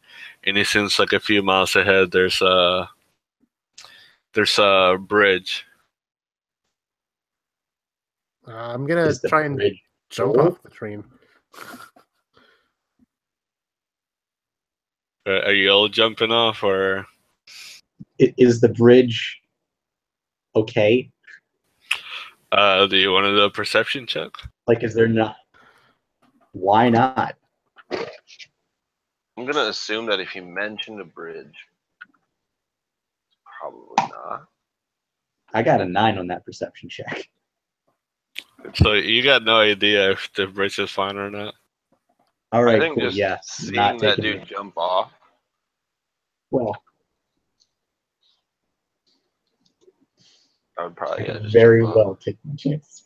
and it seems like a few miles ahead there's a bridge. I'm gonna Is the try and bridge jump full? off the train. Are you all jumping off, or Is the bridge okay? do you want to do a perception check? Like, is there not? Why not? I'm gonna assume that if you mentioned a bridge, probably not. I got a 9 on that perception check. So you got no idea if the bridge is fine or not. All I right, think cool. just Yeah, seeing not that taking dude it. jump off. Well, I would probably I could just very jump off. well take my chance.